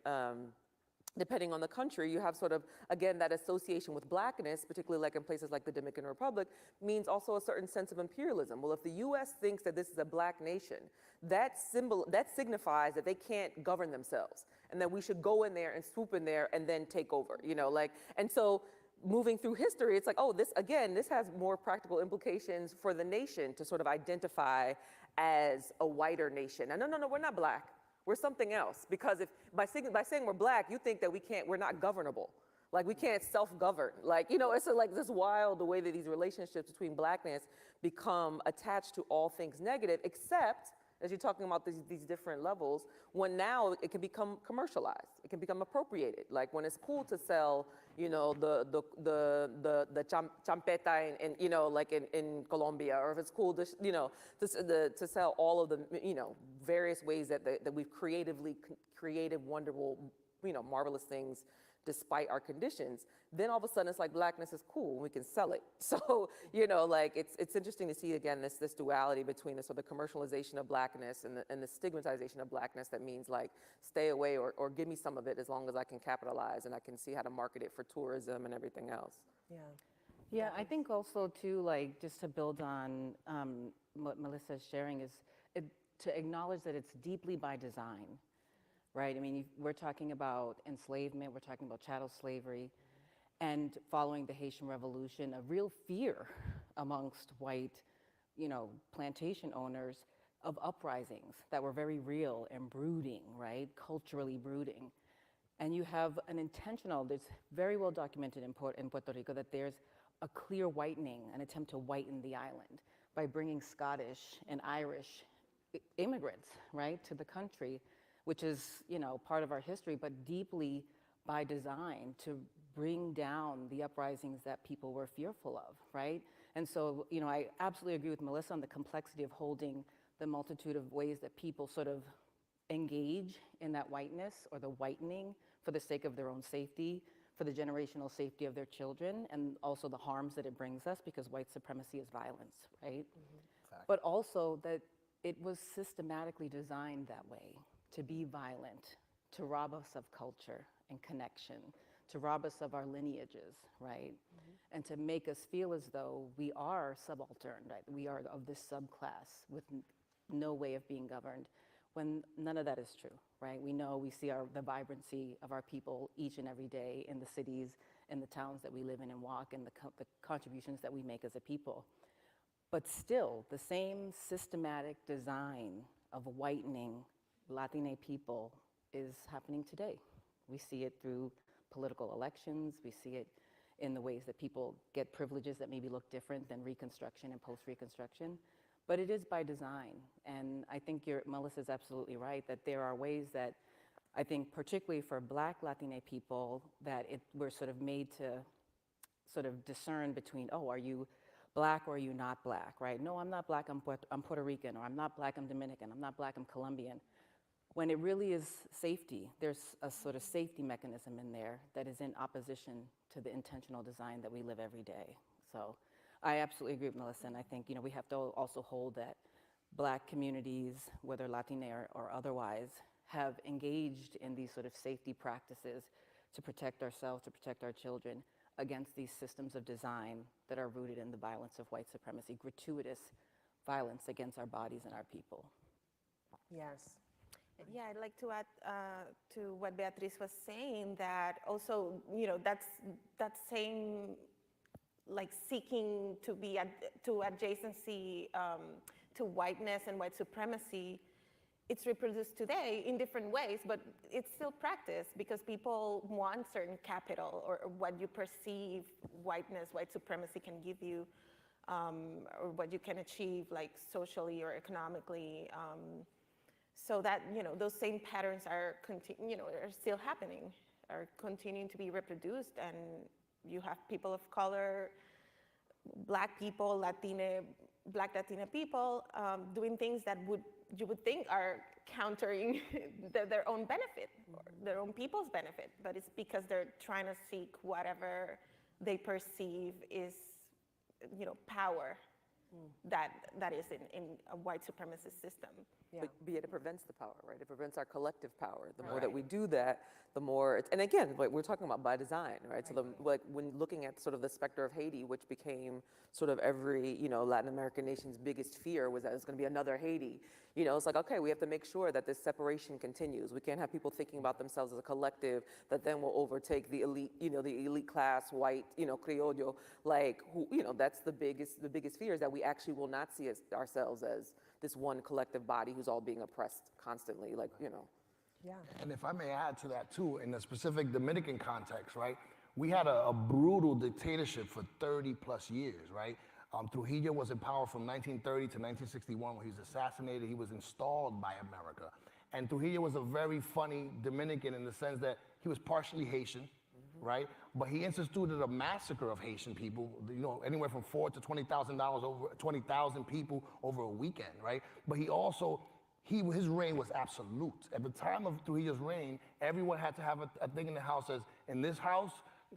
depending on the country, you have sort of, again, that association with Blackness, particularly like in places like the Dominican Republic, means also a certain sense of imperialism. Well, if the US thinks that this is a Black nation, that signifies that they can't govern themselves, and that we should go in there and swoop in there and then take over, and so moving through history, it's like, oh, this has more practical implications for the nation to sort of identify as a whiter nation. And no, we're not Black. We're something else, because if by saying we're Black, you think that we're not governable. Like we can't self-govern. Like, it's like this wild, the way that these relationships between Blackness become attached to all things negative, except as you're talking about these different levels, when now it can become commercialized, it can become appropriated. Like when it's cool to sell, the champeta in Colombia, or if it's cool to, to sell all of the, various ways that we've creatively created wonderful, marvelous things despite our conditions, then all of a sudden it's like Blackness is cool and we can sell it. So, like it's interesting to see again this duality between the sort of commercialization of Blackness and the stigmatization of Blackness that means like stay away or give me some of it as long as I can capitalize and I can see how to market it for tourism and everything else. Yeah, I think also too, like just to build on what Melissa's sharing is to acknowledge that it's deeply by design. Right? We're talking about enslavement, we're talking about chattel slavery, and following the Haitian Revolution, a real fear amongst white, plantation owners of uprisings that were very real and brooding, right? Culturally brooding. And you have an intentional, there's very well documented in Puerto Rico that there's a clear whitening, an attempt to whiten the island by bringing Scottish and Irish immigrants, right, to the country, which is, you know, part of our history, but deeply by design to bring down the uprisings that people were fearful of, right? And so, you know, I absolutely agree with Melissa on the complexity of holding the multitude of ways that people sort of engage in that whiteness or the whitening for the sake of their own safety, for the generational safety of their children, and also the harms that it brings us, because white supremacy is violence, right? But also that it was systematically designed that way, to be violent, to rob us of culture and connection, to rob us of our lineages, right? And to make us feel as though we are subaltern, right? We are of this subclass with no way of being governed, when none of that is true, right? We know, we see the vibrancy of our people each and every day in the cities, in the towns that we live in and walk, and the contributions that we make as a people. But still, the same systematic design of whitening Latina people is happening today. We see it through political elections. We see it in the ways that people get privileges that maybe look different than Reconstruction and post-Reconstruction. But it is by design. And I think Melissa's absolutely right that there are ways that I think particularly for Black Latina people that we're sort of made to sort of discern between, oh, are you Black or are you not Black, right? No, I'm not Black, I'm Puerto Rican, or I'm not Black, I'm Dominican, I'm not Black, I'm Colombian. When it really is safety, there's a sort of safety mechanism in there that is in opposition to the intentional design that we live every day. So I absolutely agree with Melissa, and I think, you know, we have to also hold that Black communities, whether Latina or otherwise, have engaged in these sort of safety practices to protect ourselves, to protect our children against these systems of design that are rooted in the violence of white supremacy, gratuitous violence against our bodies and our people. Yes. Yeah, I'd like to add to what Beatriz was saying, that also, you know, that same, like, seeking to be to adjacency to whiteness and white supremacy, it's reproduced today in different ways, but it's still practiced because people want certain capital or what you perceive whiteness, white supremacy can give you, or what you can achieve, like, socially or economically. So that, you know, those same patterns are still happening, are continuing to be reproduced, and you have people of color, Black people, Black Latina people doing things that you would think are countering their own benefit, or their own people's benefit, but it's because they're trying to seek whatever they perceive is, you know, power that is in a white supremacist system. But yet it prevents the power, right? It prevents our collective power. The more that we do that, the more, and again, like we're talking about by design, right? So like when looking at sort of the specter of Haiti, which became sort of every, you know, Latin American nation's biggest fear was that it's gonna be another Haiti. You know, it's like, okay, we have to make sure that this separation continues. We can't have people thinking about themselves as a collective that then will overtake the elite, you know, the elite class, white, you know, criollo, like, who, you know, that's the biggest fear, is that we actually will not see ourselves as this one collective body who's all being oppressed constantly, like, you know. Yeah. And if I may add to that too, in the specific Dominican context, right? We had a brutal dictatorship for 30 plus years, right? Trujillo was in power from 1930 to 1961 when he was assassinated. He was installed by America. And Trujillo was a very funny Dominican in the sense that he was partially Haitian, right? But he instituted a massacre of Haitian people, you know, anywhere from $4,000 to $20,000, over 20,000 people over a weekend, right? But he also, his reign was absolute. At the time of Trujillo's reign, everyone had to have a thing in the house as, in this house,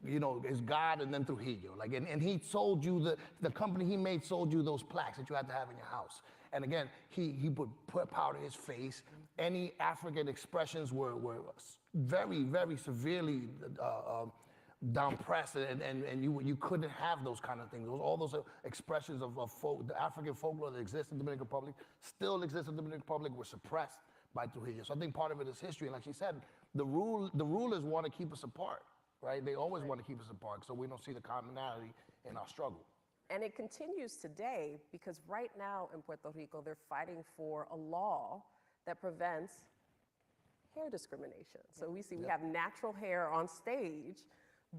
you know, is God and then Trujillo. Like, and he sold you, the company he made sold you those plaques that you had to have in your house. And again, he would put powder in his face. Any African expressions were very, very severely down pressed, and you couldn't have those kind of things. All those expressions of the African folklore that exists in the Dominican Republic, still exist in the Dominican Republic, were suppressed by Trujillo. So I think part of it is history, and like she said, the rulers want to keep us apart, right? They always want to keep us apart, so we don't see the commonality in our struggle. And it continues today, because right now in Puerto Rico, they're fighting for a law that prevents hair discrimination. So we see we have natural hair on stage,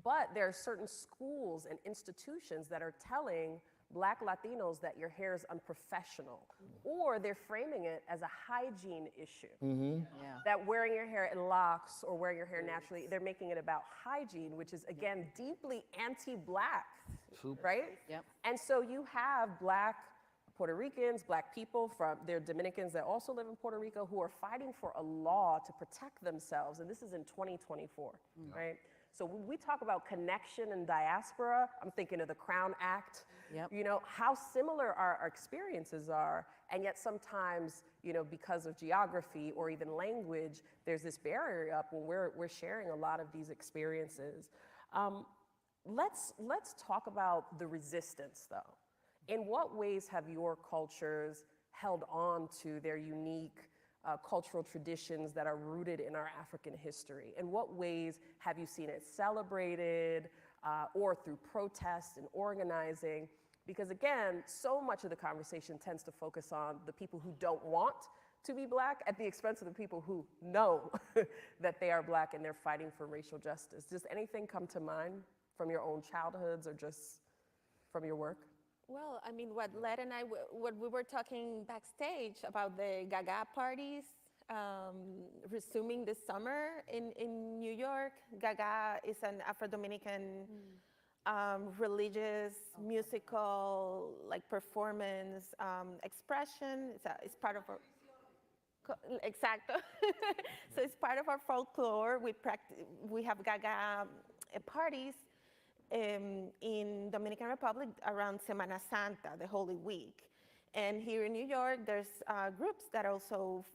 but there are certain schools and institutions that are telling Black Latinos that your hair is unprofessional, or they're framing it as a hygiene issue. That wearing your hair in locks or wearing your hair naturally, they're making it about hygiene, which is again deeply anti-Black, right? And so you have Black Puerto Ricans, Black people they're Dominicans that also live in Puerto Rico who are fighting for a law to protect themselves, and this is in 2024, right? So when we talk about connection and diaspora, I'm thinking of the Crown Act, you know, how similar our experiences are, and yet sometimes, you know, because of geography or even language, there's this barrier up when we're sharing a lot of these experiences. Let's talk about the resistance, though. In what ways have your cultures held on to their unique cultural traditions that are rooted in our African history? In what ways have you seen it celebrated or through protests and organizing? Because again, so much of the conversation tends to focus on the people who don't want to be Black at the expense of the people who know that they are Black and they're fighting for racial justice. Does anything come to mind from your own childhoods or just from your work? Well, I mean, what Led and I, what we were talking backstage about the Gaga parties resuming this summer in New York. Gaga is an Afro-Dominican religious, musical, like performance expression. It's part of our, exacto. So it's part of our folklore. We have Gaga parties in Dominican Republic around Semana Santa, the Holy Week. And here in New York, there's groups that also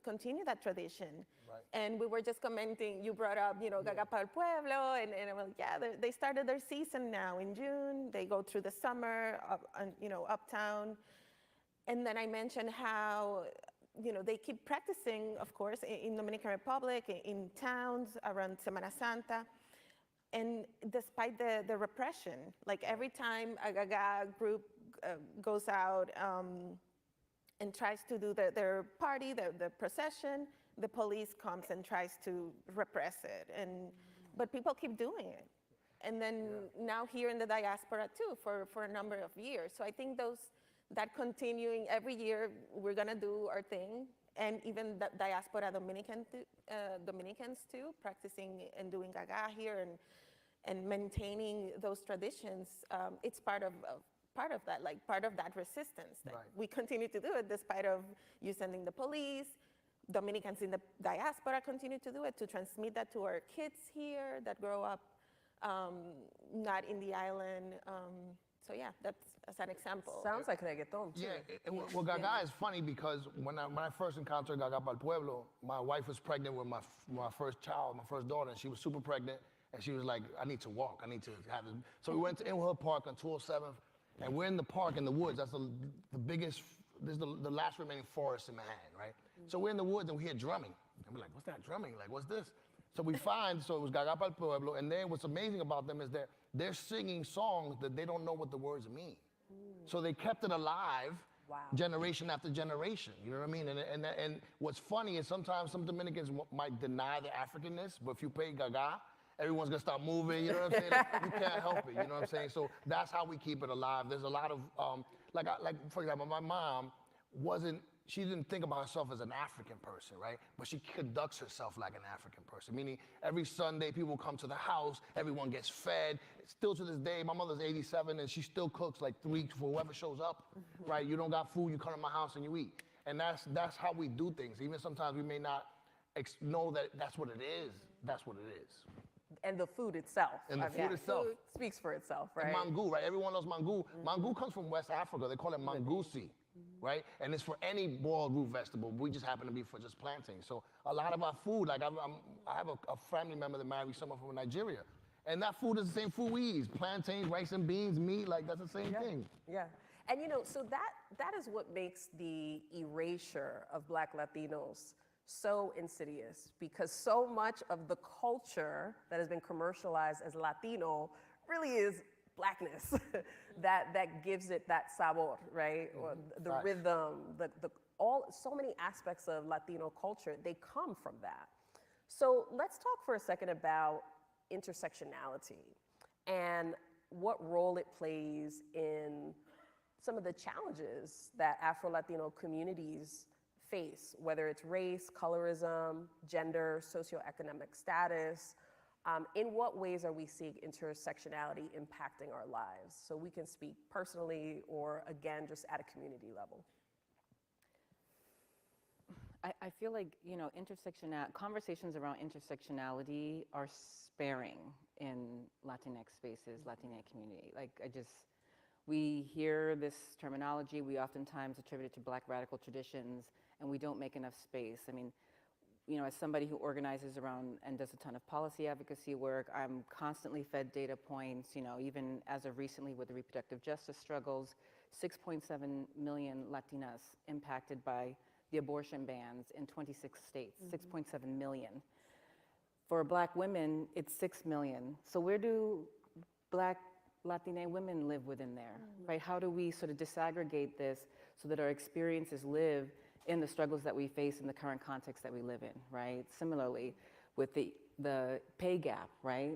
continue that tradition. Right. And we were just commenting, you brought up, you know, Gaga para el Pueblo, and I'm like, yeah, they started their season now in June. They go through the summer, you know, uptown. And then I mentioned how, you know, they keep practicing, of course, in Dominican Republic, in towns around Semana Santa. And despite the repression, like every time a Gaga group goes out and tries to do their party, the procession, the police comes and tries to repress it. But people keep doing it. And then now here in the diaspora too, for a number of years. So I think that continuing every year, we're gonna do our thing. And even the diaspora Dominicans too, practicing and doing Gaga here and maintaining those traditions. It's part of that, like part of that resistance. That we continue to do it despite of you sending the police. Dominicans in the diaspora continue to do it, to transmit that to our kids here that grow up not in the island. So yeah, that's as an example. Sounds like reggaeton too. Yeah, well, Gaga is funny because when I first encountered Gaga para el Pueblo, my wife was pregnant with my first child, my first daughter, and she was super pregnant, and she was like, I need to walk, I need to have this. So we went to Inwood Park on 207th, and we're in the park in the woods. That's the biggest, this is the last remaining forest in Manhattan, right? So we're in the woods and we hear drumming. And we're like, what's that drumming? Like, what's this? So we find, so it was Gaga para el Pueblo, and then what's amazing about them is that they're singing songs that they don't know what the words mean. So they kept it alive generation after generation, you know what I mean? And what's funny is sometimes some Dominicans might deny the Africanness, but if you play Gaga, everyone's gonna start moving, you know what I'm saying? Like, you can't help it, you know what I'm saying? So that's how we keep it alive. There's a lot of, like for example, my mom she didn't think about herself as an African person, right? But she conducts herself like an African person, meaning every Sunday people come to the house, everyone gets fed. Still to this day, my mother's 87 and she still cooks like 3 for whoever shows up, right? You don't got food, you come to my house and you eat. And that's how we do things. Even sometimes we may not know that that's what it is. That's what it is. And the food itself. And the food itself. Food speaks for itself, right? And mango, right? Everyone knows mango. Mango comes from West Africa. They call it mangusi, right? And it's for any boiled root vegetable. We just happen to be for just planting. So a lot of our food, like I have a family member that married someone from Nigeria. And that food is the same food we eat. Plantains, rice and beans, meat, like that's the same thing. Yeah. And you know, so that is what makes the erasure of Black Latinos so insidious, because so much of the culture that has been commercialized as Latino really is Blackness. that gives it that sabor, right? Or the rhythm, so many aspects of Latino culture, they come from that. So let's talk for a second about intersectionality and what role it plays in some of the challenges that Afro-Latino communities face, whether it's race, colorism, gender, socioeconomic status. In what ways are we seeing intersectionality impacting our lives? So we can speak personally or, again, just at a community level. I feel like, conversations around intersectionality are sparing in Latinx spaces, Latina community. We hear this terminology, we oftentimes attribute it to Black radical traditions, and we don't make enough space. I mean, as somebody who organizes around and does a ton of policy advocacy work, I'm constantly fed data points, even as of recently with the reproductive justice struggles, 6.7 million Latinas impacted by the abortion bans in 26 states, 6.7 million. For Black women, it's 6 million. So where do Black Latina women live within there, right? How do we sort of disaggregate this so that our experiences live in the struggles that we face in the current context that we live in, right? Similarly, with the pay gap, right?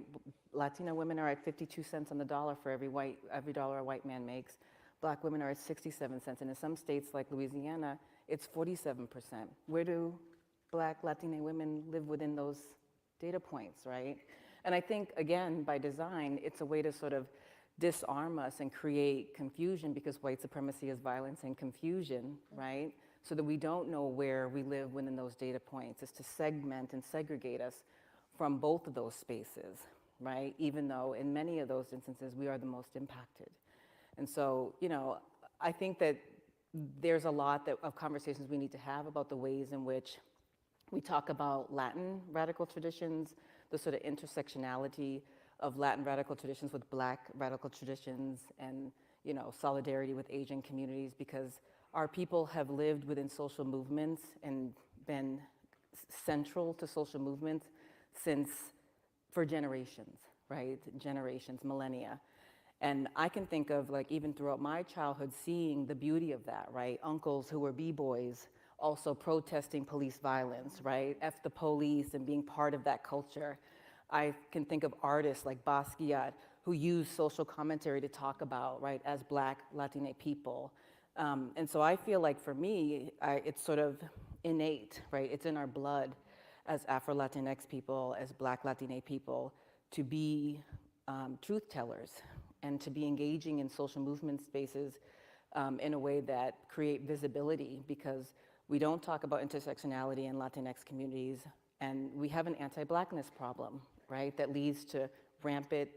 Latina women are at 52 cents on the dollar for every dollar a white man makes. Black women are at 67 cents, and in some states like Louisiana, it's 47%. Where do Black Latina women live within those data points, right? And I think, again, by design, it's a way to sort of disarm us and create confusion, because white supremacy is violence and confusion, right? So that we don't know where we live within those data points, is to segment and segregate us from both of those spaces, right? Even though in many of those instances, we are the most impacted. And so, I think that there's a lot of conversations we need to have about the ways in which we talk about Latin radical traditions, the sort of intersectionality of Latin radical traditions with Black radical traditions, and solidarity with Asian communities, because our people have lived within social movements and been central to social movements for generations, right? Generations, millennia. And I can think of, even throughout my childhood, seeing the beauty of that, right? Uncles who were b-boys also protesting police violence, right? F the police, and being part of that culture. I can think of artists like Basquiat who use social commentary to talk about, right, as Black Latina people. And so I feel like for me, it's sort of innate, right? It's in our blood as Afro-Latinx people, as Black Latina people, to be truth tellers and to be engaging in social movement spaces in a way that create visibility, because we don't talk about intersectionality in Latinx communities, and we have an anti-Blackness problem, right, that leads to rampant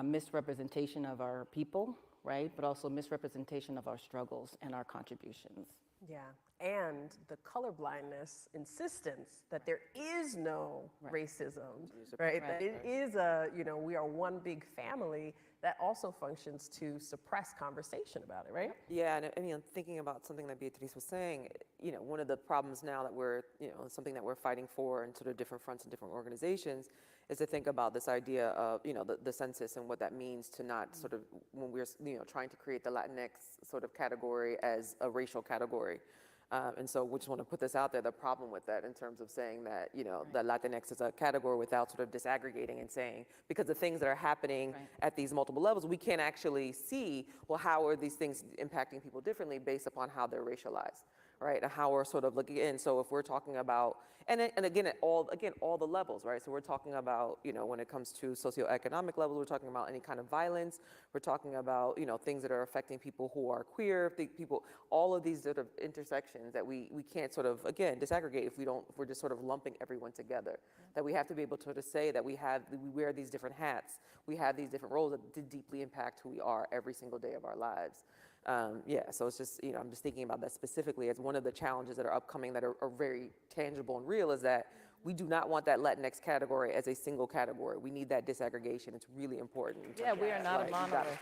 misrepresentation of our people, right, but also misrepresentation of our struggles and our contributions. Yeah, and the colorblindness insistence that there is no racism, right? That it is we are one big family, that also functions to suppress conversation about it, right? Yeah, and I mean, thinking about something that Beatriz was saying, one of the problems now that we're, something that we're fighting for in sort of different fronts and different organizations is to think about this idea of, the census and what that means to not sort of, when we're, trying to create the Latinx sort of category as a racial category. And so we just want to put this out there, the problem with that in terms of saying that, that Latinx is a category without sort of disaggregating and saying, because the things that are happening at these multiple levels, we can't actually see, well, how are these things impacting people differently based upon how they're racialized, right? And how we're sort of looking in. So if we're talking about, and again, all the levels, right? So we're talking about, when it comes to socioeconomic levels, we're talking about any kind of violence. We're talking about, things that are affecting people who are queer, people, all of these sort of intersections that we can't sort of, again, disaggregate if we're just sort of lumping everyone together. That we have to be able to say that we wear these different hats, we have these different roles that deeply impact who we are every single day of our lives. So it's just, I'm just thinking about that specifically as one of the challenges that are upcoming that are very tangible and real, is that we do not want that Latinx category as a single category. We need that disaggregation. It's really important. Yeah, we are not a monolith.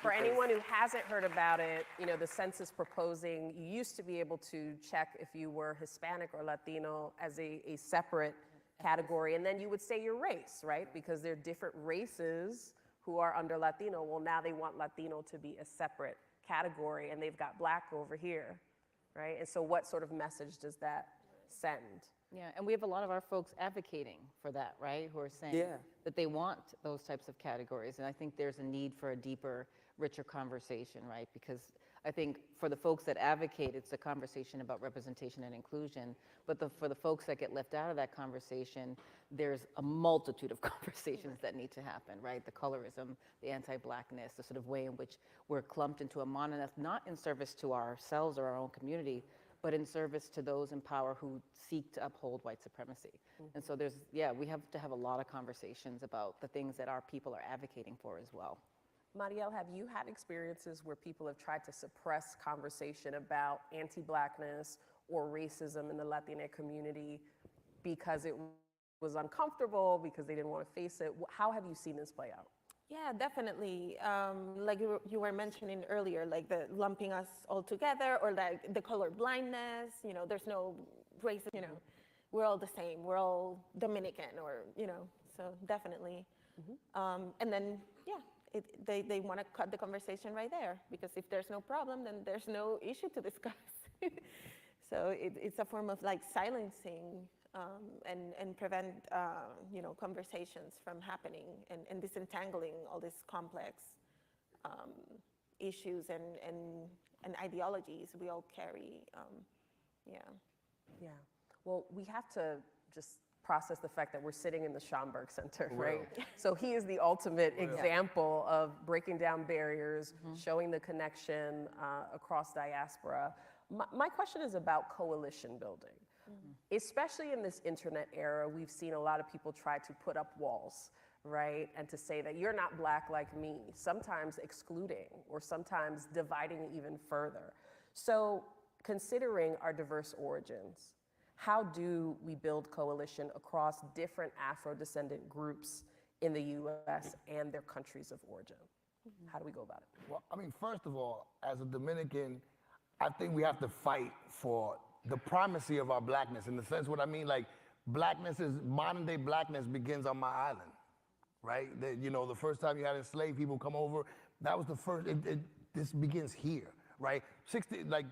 For anyone who hasn't heard about it, the census proposing, you used to be able to check if you were Hispanic or Latino as a separate category, and then you would say your race, right? Because there are different races who are under Latino. Well, now they want Latino to be a separate category, and they've got Black over here, right? And so what sort of message does that send? Yeah, and we have a lot of our folks advocating for that, right? Who are saying that they want those types of categories. And I think there's a need for a deeper, richer conversation, right? Because I think for the folks that advocate, it's a conversation about representation and inclusion. But for the folks that get left out of that conversation, there's a multitude of conversations that need to happen, right? The colorism, the anti-Blackness, the sort of way in which we're clumped into a monolith, not in service to ourselves or our own community, but in service to those in power who seek to uphold white supremacy. And so we have to have a lot of conversations about the things that our people are advocating for as well. Mariel, have you had experiences where people have tried to suppress conversation about anti-Blackness or racism in the Latina community because it was uncomfortable, because they didn't want to face it? How have you seen this play out? Yeah, definitely. Like you were mentioning earlier, like the lumping us all together, or like the color blindness, you know, there's no racism, you know, we're all the same, we're all Dominican, or, you know, so definitely. And then, yeah, they want to cut the conversation right there, because if there's no problem, then there's no issue to discuss. So it's a form of like silencing and prevent you know, conversations from happening and disentangling all these complex issues and ideologies we all carry. Yeah. Well, we have to just process the fact that we're sitting in the Schomburg Center, right? So he is the ultimate example of breaking down barriers, showing the connection across diaspora. My question is about coalition building. Especially in this internet era, we've seen a lot of people try to put up walls, right? And to say that you're not Black like me, sometimes excluding or sometimes dividing even further. So considering our diverse origins, how do we build coalition across different Afro-descendant groups in the US and their countries of origin? How do we go about it? Well, I mean, first of all, as a Dominican, I think we have to fight for the primacy of our Blackness, in the sense, what I mean, like, Blackness is, modern day Blackness begins on my island, right? You know, the first time you had enslaved people come over, that was the first, this begins here, right?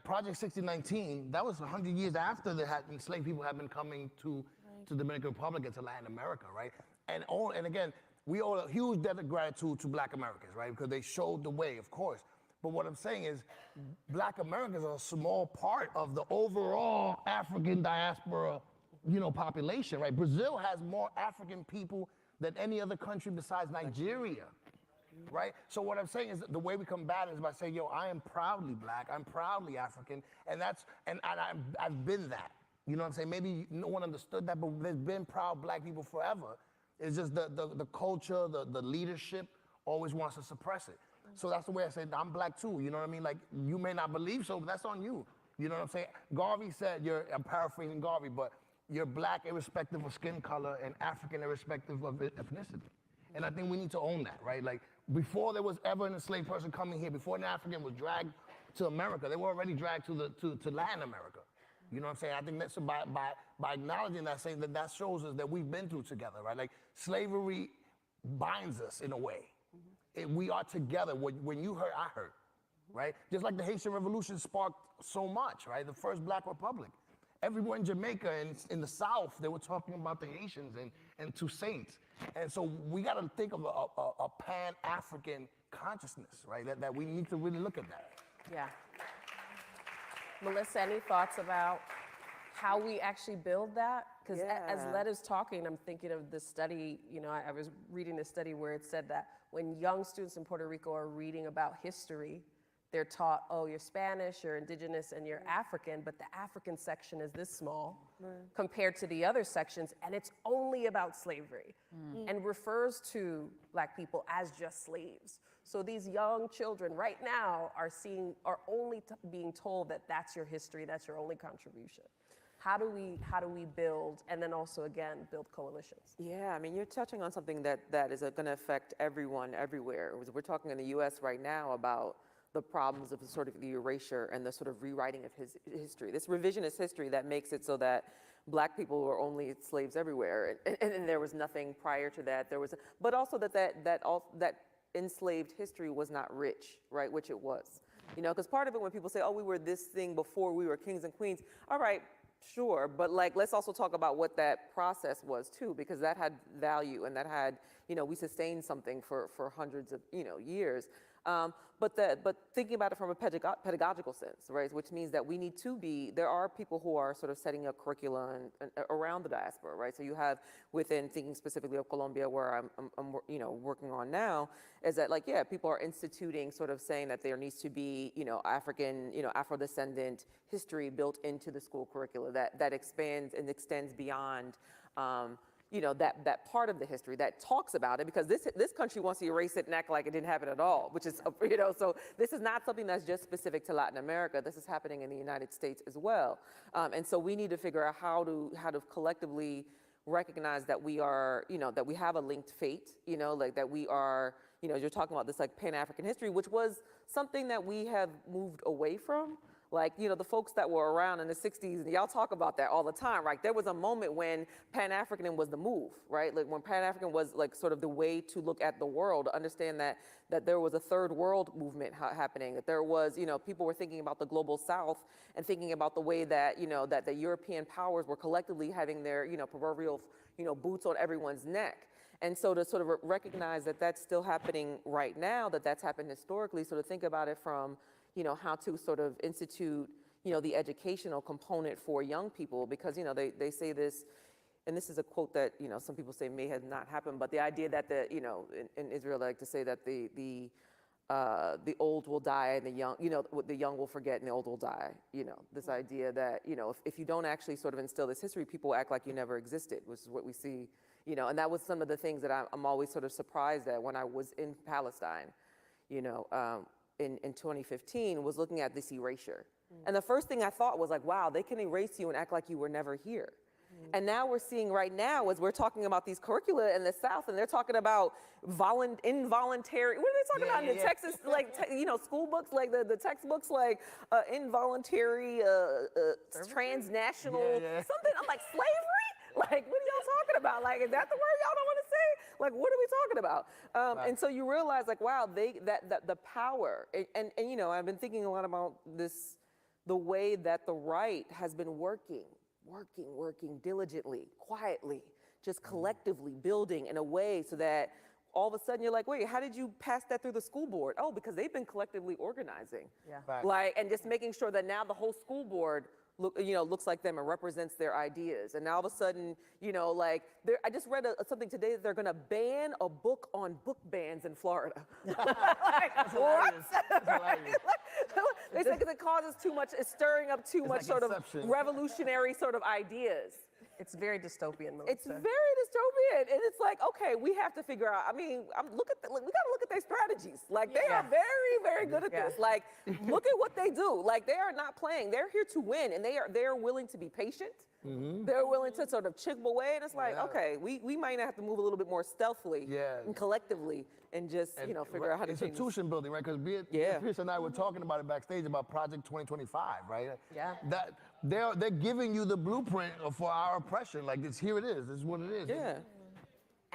Project 6019, that was 100 years after enslaved people had been coming to the Dominican Republic and to Latin America, right? And again, we owe a huge debt of gratitude to Black Americans, right? Because they showed the way, of course. But what I'm saying is, Black Americans are a small part of the overall African diaspora, you know, population, right? Brazil has more African people than any other country besides Nigeria, right? So what I'm saying is, the way we combat it is by saying, yo, I am proudly Black, I'm proudly African, and I've been that. You know what I'm saying? Maybe no one understood that, but there's been proud Black people forever. It's just the culture, the leadership always wants to suppress it. So that's the way I said, I'm Black too, you know what I mean? Like, you may not believe so, but that's on you. You know what I'm saying? Garvey said, I'm paraphrasing Garvey, but you're Black irrespective of skin color and African irrespective of ethnicity. And I think we need to own that, right? Like, before there was ever an enslaved person coming here, before an African was dragged to America, they were already dragged to Latin America. You know what I'm saying? I think that's by acknowledging that, saying that shows us that we've been through together, right? Like, slavery binds us in a way. We are together. When you hurt, I hurt, right? Just like the Haitian Revolution sparked so much, right? The first Black Republic. Everywhere in Jamaica and in the South, they were talking about the Haitians and Toussaint. And so we got to think of a pan-African consciousness, right? That we need to really look at that. Yeah. Melissa, any thoughts about how we actually build that? Because as Led is talking, I'm thinking of this study, you know, I was reading this study where it said that when young students in Puerto Rico are reading about history, they're taught, oh, you're Spanish, you're indigenous, and you're African, but the African section is this small compared to the other sections, and it's only about slavery and refers to Black people as just slaves. So these young children right now are only being told that that's your history, that's your only contribution. How do we build, and then also, again, build coalitions? Yeah, I mean, you're touching on something that is going to affect everyone everywhere. We're talking in the US right now about the problems of sort of the erasure and the sort of rewriting of his history. This revisionist history that makes it so that Black people were only slaves everywhere, and there was nothing prior to that. But also that enslaved history was not rich, right, which it was. You know, because part of it when people say, oh, we were this thing before we were kings and queens, all right, sure, but like, let's also talk about what that process was too, because that had value and that had, you know, we sustained something for hundreds of, you know, years. But thinking about it from a pedagogical sense, right, which means that we need to be, there are people who are sort of setting up curricula and around the diaspora, right? So you have within, thinking specifically of Colombia, where I'm you know, working on now, is that like, yeah, people are instituting sort of saying that there needs to be, you know, African, you know, Afro-descendant history built into the school curricula that expands and extends beyond, you know, that part of the history that talks about it, because this country wants to erase it and act like it didn't happen at all, which is, you know, so this is not something that's just specific to Latin America. This is happening in the United States as well. And so we need to figure out how to collectively recognize that we are, you know, that we have a linked fate, you know, like that we are, you know, you're talking about this like Pan-African history, which was something that we have moved away from. Like, you know, the folks that were around in the 60s, and y'all talk about that all the time, right? There was a moment when Pan-African was the move, right? Like when Pan-African was like sort of the way to look at the world, understand that there was a third world movement happening, that there was, you know, people were thinking about the global South and thinking about the way that, you know, that the European powers were collectively having their, you know, proverbial, you know, boots on everyone's neck. And so to sort of recognize that that's still happening right now, that that's happened historically, sort of think about it from, you know, how to sort of institute, you know, the educational component for young people, because, you know, they say this, and this is a quote that, you know, some people say may have not happened, but the idea that you know, in Israel, they like to say that the old will die and the young, you know, the young will forget and the old will die, you know, this idea that, you know, if you don't actually sort of instill this history, people act like you never existed, which is what we see, you know, and that was some of the things that I'm always sort of surprised at when I was in Palestine, you know, in 2015, was looking at this erasure. And the first thing I thought was like, wow, they can erase you and act like you were never here. And now we're seeing right now, as we're talking about these curricula in the South, and they're talking about involuntary, what are they talking about in the Texas, like, you know, school books, like the textbooks, like involuntary, transnational, something, I'm like, slavery? Like, what are y'all talking about? Like, is that the word y'all don't want to say? Like, what are we talking about? And so you realize, like, wow, that the power, and you know, I've been thinking a lot about this, the way that the right has been working diligently, quietly, just collectively building in a way so that all of a sudden you're like, wait, how did you pass that through the school board? Oh, because they've been collectively organizing. Like, and just making sure that now the whole school board looks like them and represents their ideas. And now all of a sudden, you know, like, I just read something today that they're gonna ban a book on book bans in Florida. Like, what? They say because it causes too much, it's stirring up too much sort of revolutionary sort of ideas. It's very dystopian, Melissa. It's very dystopian, and it's like, okay, we have to figure out. I mean, we gotta look at their strategies. Like, they are very, very good at this. Like, look at what they do. Like, they are not playing. They're here to win, and they are willing to be patient. They're willing to sort of chip away, and it's like, okay, we might have to move a little bit more stealthily and collectively, and just you know, figure out how to change institution building, right? Because Pierce and I were talking about it backstage about Project 2025, right? That they're giving you the blueprint for our oppression. Like, here it is. This is what it is.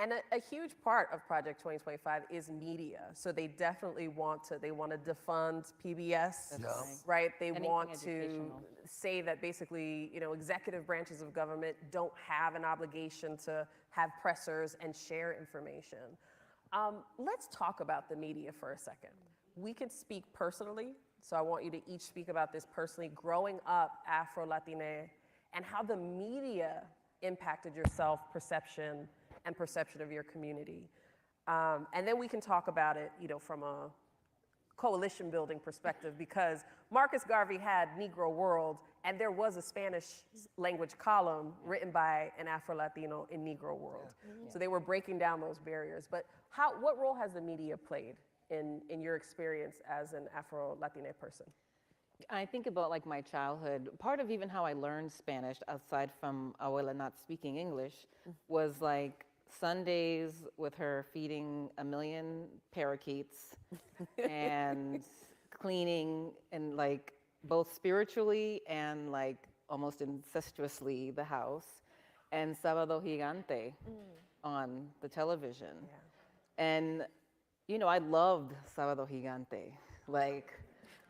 And a huge part of Project 2025 is media. So they definitely want to defund PBS, right? They want to say that basically, you know, executive branches of government don't have an obligation to have pressers and share information. Let's talk about the media for a second. We can speak personally, so I want you to each speak about this personally, growing up Afro-Latine, and how the media impacted your self-perception and perception of your community. And then we can talk about it, you know, from a coalition building perspective, because Marcus Garvey had Negro World, and there was a Spanish language column written by an Afro-Latino in Negro World. So they were breaking down those barriers. But what role has the media played in your experience as an Afro-Latina person? I think about like my childhood. Part of even how I learned Spanish, aside from Abuela not speaking English, was like Sundays with her feeding 1 million parakeets and cleaning, and like both spiritually and like almost incestuously the house, and Sábado Gigante on the television. And You know, I loved Sábado Gigante. Like,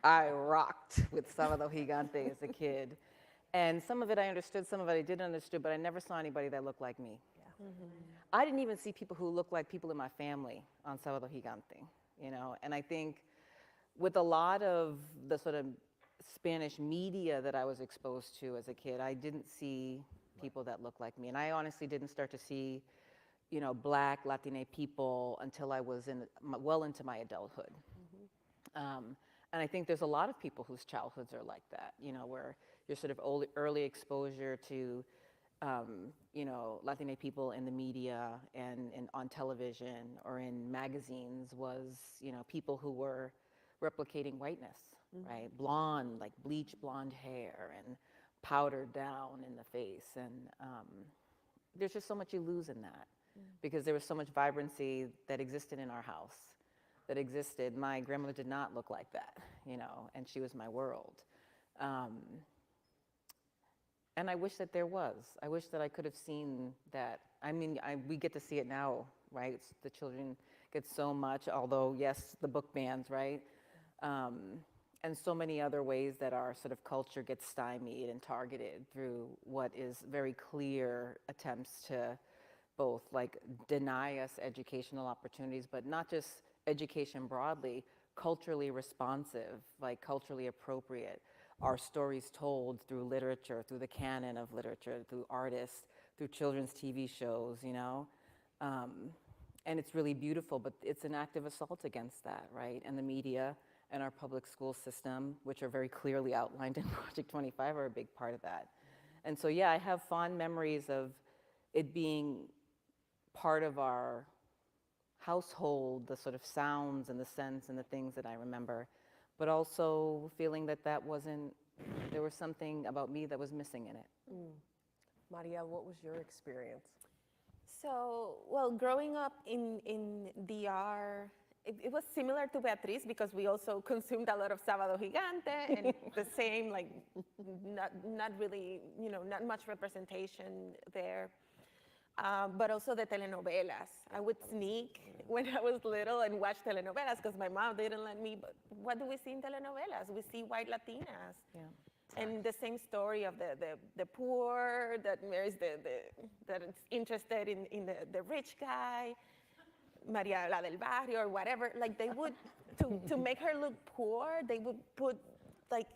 I rocked with Sábado Gigante as a kid. And some of it I understood, some of it I didn't understand, but I never saw anybody that looked like me. Yeah. I didn't even see people who looked like people in my family on Sábado Gigante, you know? And I think with a lot of the sort of Spanish media that I was exposed to as a kid, I didn't see people that looked like me. And I honestly didn't start to see, you know, Black, Latina people until I was well into my adulthood. And I think there's a lot of people whose childhoods are like that, you know, where your sort of early exposure to, you know, Latina people in the media and on television or in magazines was, you know, people who were replicating whiteness, right? Blonde, like bleach blonde hair and powdered down in the face. And there's just so much you lose in that because there was so much vibrancy that existed in our house. That existed. My grandmother did not look like that, you know, and she was my world. And I wish that there was. I wish that I could have seen that. I mean, we get to see it now, right? The children get so much, although, yes, the book bans, right? And so many other ways that our sort of culture gets stymied and targeted through what is very clear attempts to both, like, deny us educational opportunities, but not just education broadly, culturally responsive, like culturally appropriate. Our stories told through literature, through the canon of literature, through artists, through children's TV shows, you know? And it's really beautiful, but it's an active assault against that, right? And the media and our public school system, which are very clearly outlined in Project 25, are a big part of that. And so, yeah, I have fond memories of it being part of our household, the sort of sounds and the scents and the things that I remember, but also feeling that there was something about me that was missing in it. Maria, what was your experience? So, well, growing up in DR, it was similar to Beatriz because we also consumed a lot of Sábado Gigante and the same, like, not really, you know, not much representation there. But also the telenovelas. I would sneak when I was little and watch telenovelas because my mom didn't let me. But what do we see in telenovelas? We see white Latinas. Yeah. And the same story of the poor that marries that is interested in the rich guy, Maria la del Barrio or whatever. Like they would, to make her look poor, they would put like,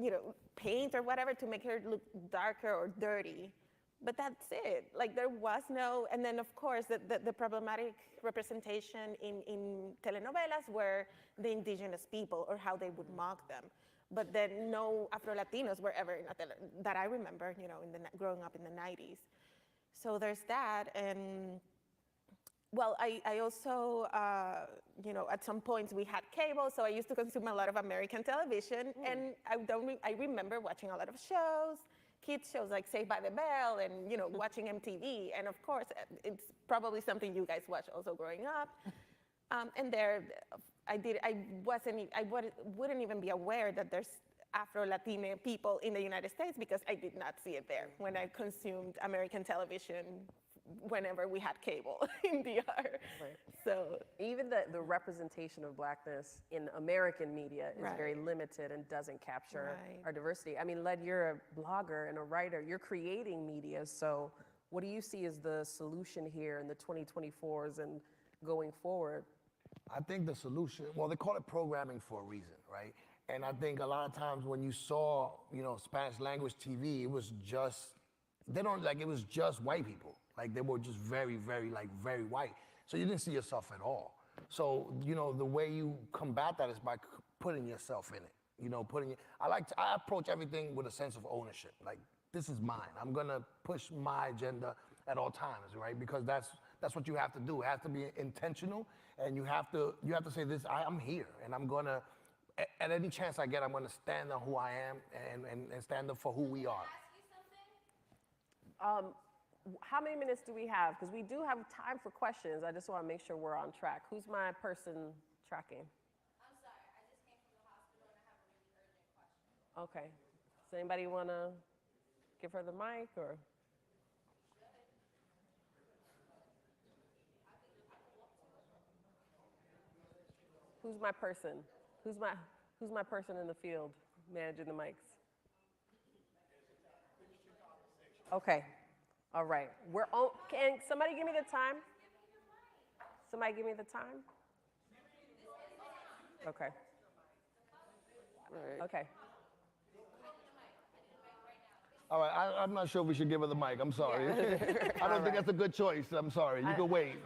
you know, paint or whatever to make her look darker or dirty. But that's it. Like there was no, and then of course the problematic representation in telenovelas were the indigenous people or how they would mock them. But then no Afro-Latinos were ever in a that I remember, you know, growing up in the 90s. So there's that, and well, I also, you know, at some points we had cable, so I used to consume a lot of American television, and I remember watching a lot of shows. Kids shows like Saved by the Bell and, you know, watching MTV. And of course, it's probably something you guys watched also growing up. And there, I wouldn't even be aware that there's Afro-Latina people in the United States because I did not see it there when I consumed American television whenever we had cable in DR. Right. So even the representation of Blackness in American media is very limited and doesn't capture our diversity. I mean, Led, you're a blogger and a writer. You're creating media. So what do you see as the solution here in the 2024s and going forward? I think the solution, well, they call it programming for a reason, right? And I think a lot of times when you saw, you know, Spanish language TV, it was just, it was just white people. Like they were just very, very, very white. So you didn't see yourself at all. So, you know, the way you combat that is by putting yourself in it. You know, I approach everything with a sense of ownership. Like, this is mine. I'm gonna push my agenda at all times, right? Because that's what you have to do. It has to be intentional, and you have to say this, I'm here, and I'm gonna, at any chance I get, I'm gonna stand on who I am and stand up for who we are. How many minutes do we have? Because we do have time for questions. I just want to make sure we're on track. Who's my person tracking? I'm sorry, I just came from the hospital and I have a really urgent question. Okay. Does anybody want to give her the mic or? Who's my person? Who's my person in the field managing the mics? Okay. All right. Can somebody give me the time? Somebody give me the time? Okay. Right. Okay. All right, I'm not sure if we should give her the mic. I'm sorry. I don't think that's a good choice. I'm sorry. You can wait.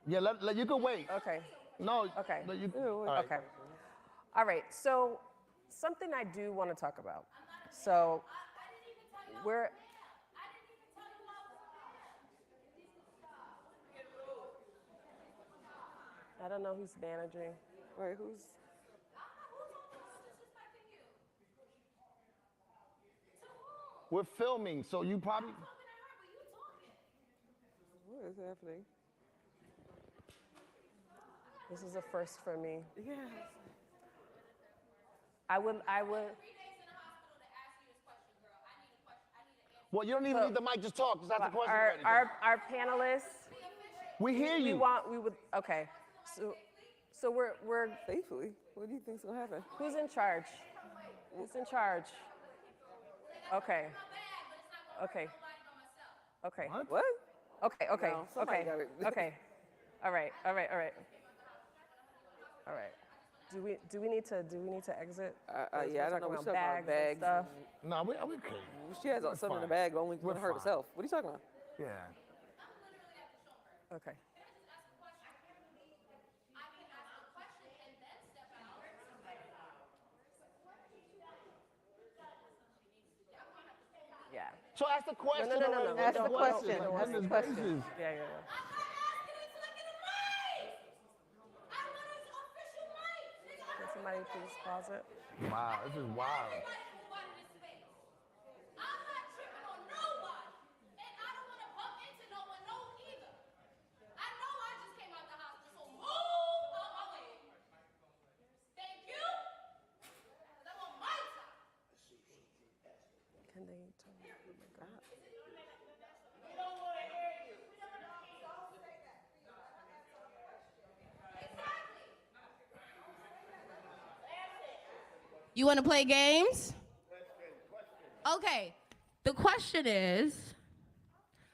Yeah, you can wait. Okay. No. Okay. All right. Okay. All right. So something I do want to talk about. So I don't know who's managing. Right, who's? We're filming, so you probably. What is happening? This is a first for me. Yes. I would. Well, you don't even need the mic. Just talk. Just ask the question already. Our panelists. We hear you. We would. Okay. So we're safely. What do you think's gonna happen? Who's in charge? Who's in charge? Okay. Okay. Okay. What? Okay. Okay. No, somebody Okay. got it. Okay. All right. All right. All right. All right. Do we need to exit? Yeah, I don't know. We're We're talking talking about about bags. and stuff. No, we okay. She has something in the bag, but only We're to hurt fine. herself. What are you talking about? Yeah. Okay. Yeah. So ask the question. No. Ask the question. Ask the question. Yeah. Can somebody please pause it? Wow, this is wild. Can they turn the mic on? You want to play games? Okay. The question is,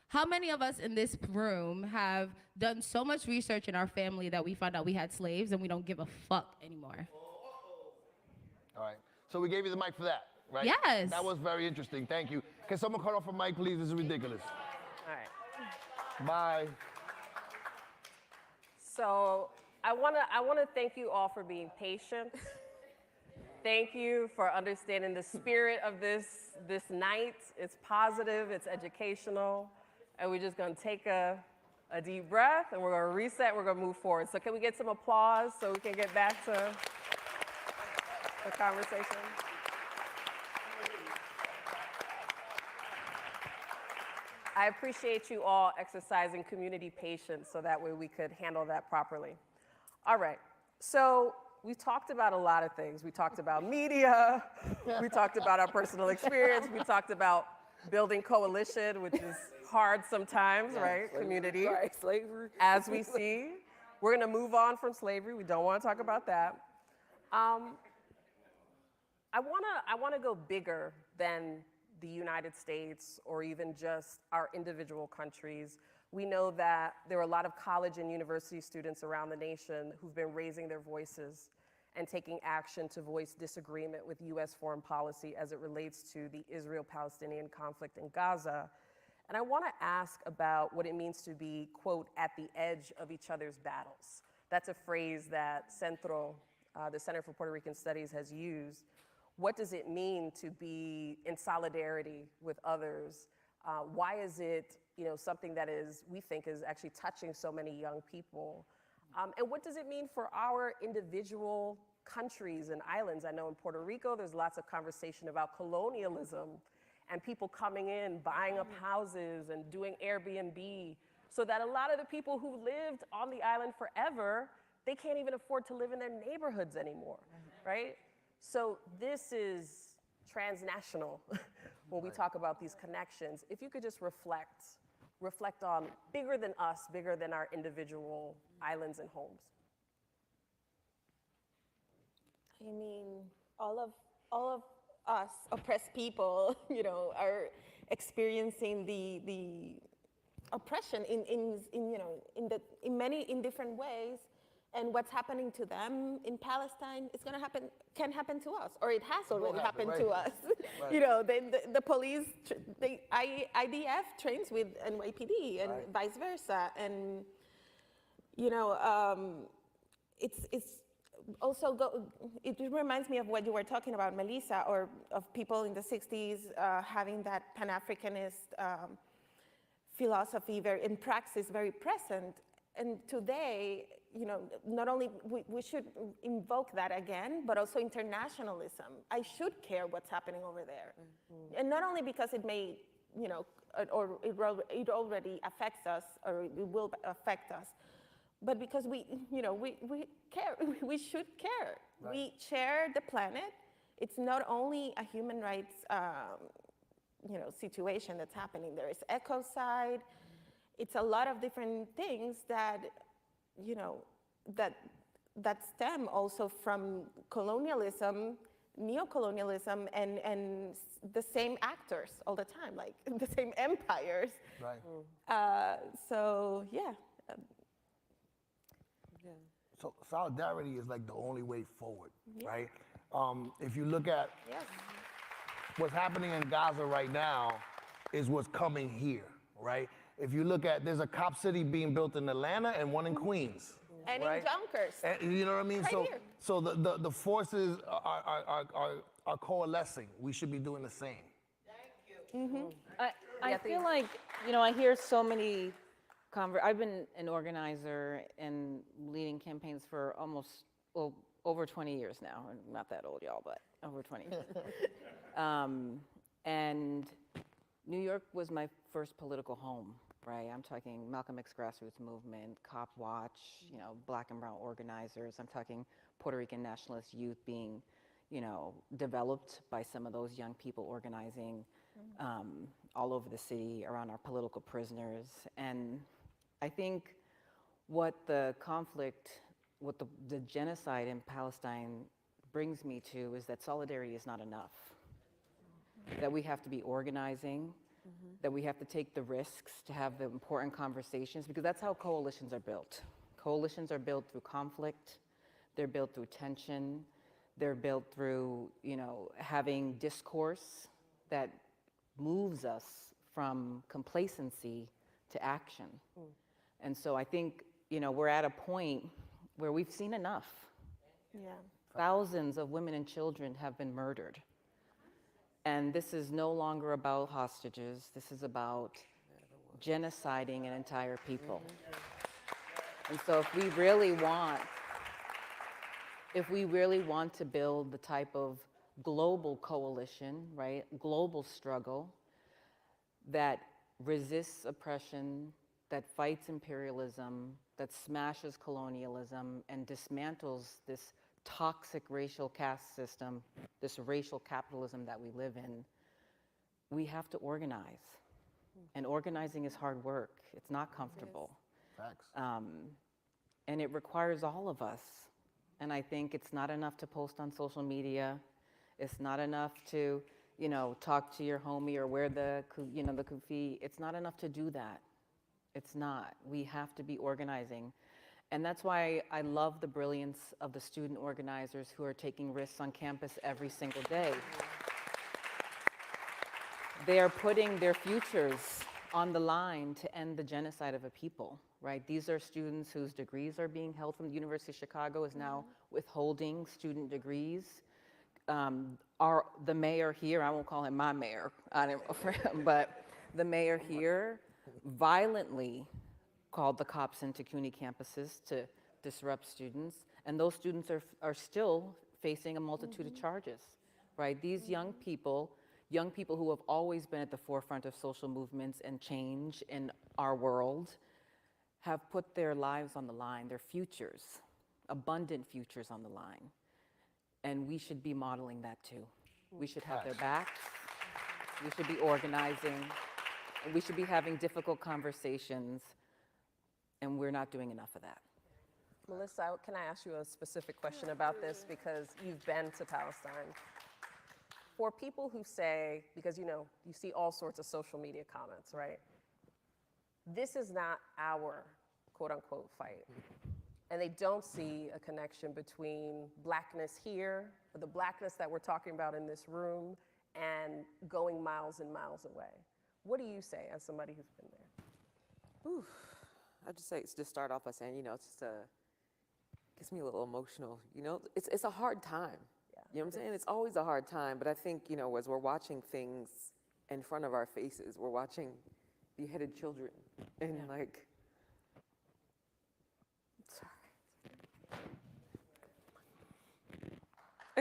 how many of us in this room have done so much research in our family that we found out we had slaves and we don't give a fuck anymore? All right. So we gave you the mic for that, right? Yes. That was very interesting. Thank you. Can someone cut off a mic, please? This is ridiculous. All right. Bye. So I wanna thank you all for being patient. Thank you for understanding the spirit of this night. It's positive, it's educational, and we're just gonna take a deep breath and we're gonna reset, we're gonna move forward. So can we get some applause so we can get back to the conversation? I appreciate you all exercising community patience so that way we could handle that properly. All right, so we talked about a lot of things. We talked about media, we talked about our personal experience, we talked about building coalition, which is hard sometimes, right? Community, Right, slavery. as we see. We're gonna move on from slavery. We don't wanna talk about that. I wanna go bigger than the United States or even just our individual countries. We know that there are a lot of college and university students around the nation who've been raising their voices and taking action to voice disagreement with US foreign policy as it relates to the Israel-Palestinian conflict in Gaza. And I wanna ask about what it means to be, quote, at the edge of each other's battles. That's a phrase that Centro, the Center for Puerto Rican Studies, has used. What does it mean to be in solidarity with others? Why is it something that we think is actually touching so many young people? And what does it mean for our individual countries and islands? I know in Puerto Rico, there's lots of conversation about colonialism and people coming in, buying up houses and doing Airbnb, so that a lot of the people who lived on the island forever, they can't even afford to live in their neighborhoods anymore, right? So this is transnational when we talk about these connections. If you could just reflect reflect on bigger than us, bigger than our individual islands and homes? I mean, all of us oppressed people, are experiencing the oppression in different ways, and what's happening to them in Palestine is can happen to us, or it has already happened to us. Right. The police, IDF trains with NYPD and vice versa, and it's also it reminds me of what you were talking about, Melissa, or of people in the 60s having that Pan-Africanist philosophy in praxis very present. And today, not only we should invoke that again, but also internationalism. I should care what's happening over there. And not only because it may, or it already affects us, or it will affect us, but because we care, we should care. Right. We share the planet. It's not only a human rights, situation that's happening. There is ecocide. It's a lot of different things that, that stem also from colonialism, neocolonialism, and the same actors all the time, like the same empires. Right. So yeah. So solidarity is like the only way forward, right? If you look at what's happening in Gaza right now is what's coming here, right? If you look at, there's a cop city being built in Atlanta and one in Queens. And right? in Yonkers. And, you know what I mean? Right so here. so the forces are coalescing. We should be doing the same. Thank you. I feel like, I hear so many I've been an organizer and leading campaigns for over 20 years now. I'm not that old, y'all, but over 20 years. And New York was my first political home, right? I'm talking Malcolm X grassroots movement, Cop Watch, Black and brown organizers. I'm talking Puerto Rican nationalist youth being, developed by some of those young people organizing all over the city around our political prisoners. And I think what the conflict, what the genocide in Palestine brings me to is that solidarity is not enough. That we have to be organizing, that we have to take the risks to have the important conversations, because that's how coalitions are built. Coalitions are built through conflict, they're built through tension, they're built through, having discourse that moves us from complacency to action. And so I think, we're at a point where we've seen enough. Yeah. Thousands of women and children have been murdered. And this is no longer about hostages. This is about genociding an entire people. And so if we really want to build the type of global coalition, right, global struggle that resists oppression, that fights imperialism, that smashes colonialism, and dismantles this toxic racial caste system, this racial capitalism that we live in, we have to organize. And organizing is hard work. It's not comfortable. Facts. And it requires all of us. And I think it's not enough to post on social media. It's not enough to, talk to your homie or wear the kufi. It's not enough to do that. It's not. We have to be organizing. And that's why I love the brilliance of the student organizers who are taking risks on campus every single day. They are putting their futures on the line to end the genocide of a people, right? These are students whose degrees are being held from the University of Chicago is now withholding student degrees. The mayor here, I won't call him my mayor, but the mayor here violently called the cops into CUNY campuses to disrupt students, and those students are still facing a multitude of charges, right? These young people who have always been at the forefront of social movements and change in our world, have put their lives on the line, their futures, abundant futures on the line. And we should be modeling that too. We should have their backs, we should be organizing, We should be having difficult conversations, and we're not doing enough of that. Melissa, can I ask you a specific question about this because you've been to Palestine? For people who say, because you see all sorts of social media comments, right? This is not our quote unquote fight. And they don't see a connection between blackness here, or the blackness that we're talking about in this room, and going miles and miles away. What do you say as somebody who's been there? Oof. I'd just say, to start off by saying, it's just gets me a little emotional. It's a hard time. Yeah, you know what I'm saying? It's always a hard time, but I think, as we're watching things in front of our faces, we're watching beheaded children, and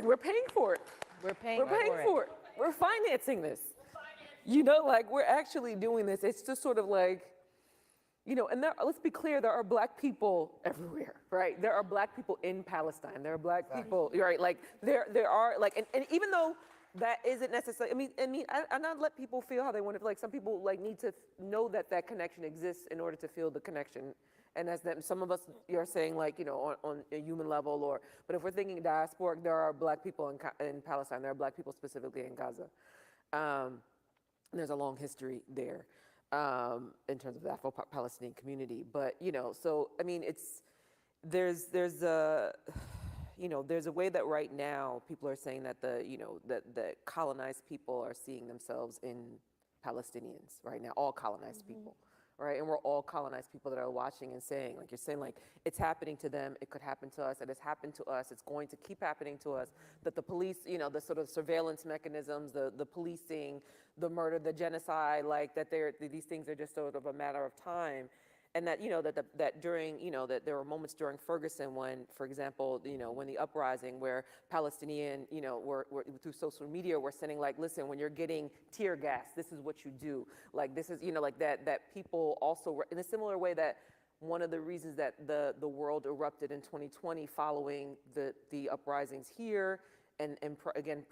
we're paying for it. We're paying for it. We're financing this. We're actually doing this. It's just sort of like, and let's be clear, there are Black people everywhere, right? There are Black people in Palestine. There are Black people, right? There are, and even though that isn't necessarily, I not let people feel how they want to, some people need to know that connection exists in order to feel the connection. And as that, some of us are saying on a human level, but if we're thinking diasporic, there are Black people in Palestine. There are Black people specifically in Gaza. There's a long history there in terms of the Afro-Palestinian community. But so there's a way that right now people are saying that that colonized people are seeing themselves in Palestinians right now, all colonized people. Right, and we're all colonized people that are watching and saying, you're saying, it's happening to them, it could happen to us, it has happened to us, it's going to keep happening to us, that the police, the sort of surveillance mechanisms, the policing, the murder, the genocide, that these things are just sort of a matter of time. And that, that during, that there were moments during Ferguson when, for example, when the uprising where Palestinian, were through social media, were sending listen, when you're getting tear gas, this is what you do. This is, that people also were, in a similar way that one of the reasons that the world erupted in 2020 following the uprisings here, and again,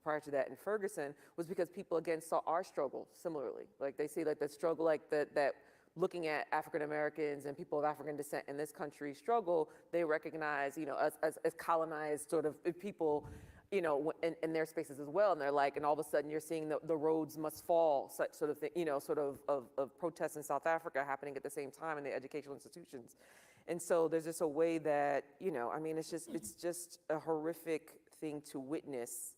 prior to that in Ferguson, was because people again saw our struggle similarly. They see the struggle that looking at African Americans and people of African descent in this country struggle, they recognize, us as colonized sort of people, in their spaces as well. And they're and all of a sudden you're seeing the roads must fall, such sort of thing, sort of protests in South Africa happening at the same time in the educational institutions. And so there's just a way that, it's just a horrific thing to witness,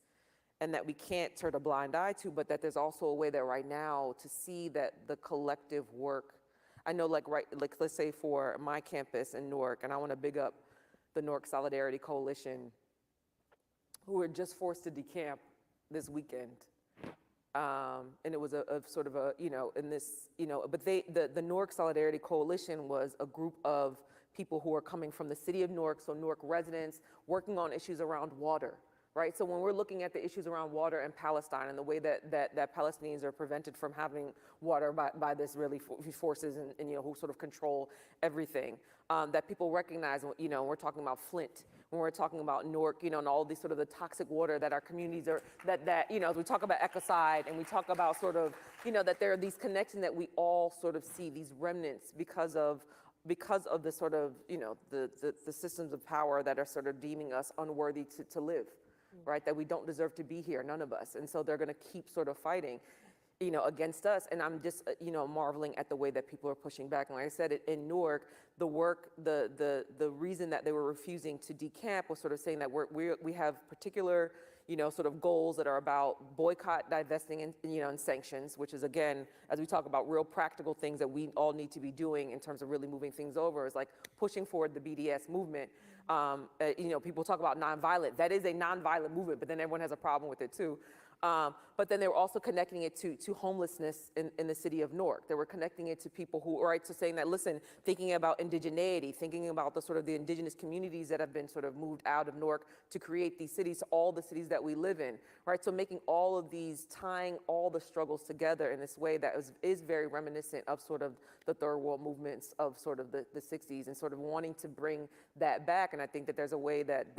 and that we can't turn a blind eye to, but that there's also a way that right now to see that the collective work, I know let's say for my campus in Newark, and I want to big up the Newark Solidarity Coalition, who were just forced to decamp this weekend. And it was a sort of a, in this, but the Newark Solidarity Coalition was a group of people who are coming from the city of Newark, so Newark residents, working on issues around water. Right, so when we're looking at the issues around water in Palestine and the way that Palestinians are prevented from having water by this really forces and who sort of control everything, that people recognize, we're talking about Flint, when we're talking about Newark, and all these sort of the toxic water that our communities are, as we talk about ecocide and we talk about sort of, that there are these connections that we all sort of see, these remnants because of the sort of, the systems of power that are sort of deeming us unworthy to live. Right, that we don't deserve to be here, none of us. And so they're going to keep sort of fighting, against us. And I'm just, marveling at the way that people are pushing back. And like I said, in Newark, the reason that they were refusing to decamp was sort of saying that we have particular, sort of goals that are about boycott, divesting, and sanctions, which is, again, as we talk about real practical things that we all need to be doing in terms of really moving things over, is pushing forward the BDS movement. People talk about nonviolent. That is a nonviolent movement, but then everyone has a problem with it too. But then they were also connecting it to homelessness in the city of Newark. They were connecting it to people who, right, so saying that, listen, thinking about indigeneity, thinking about the sort of the indigenous communities that have been sort of moved out of Newark to create these cities, all the cities that we live in, right? So making all of these, tying all the struggles together in this way that is very reminiscent of sort of the third world movements of sort of the 60s, and sort of wanting to bring that back. And I think that there's a way that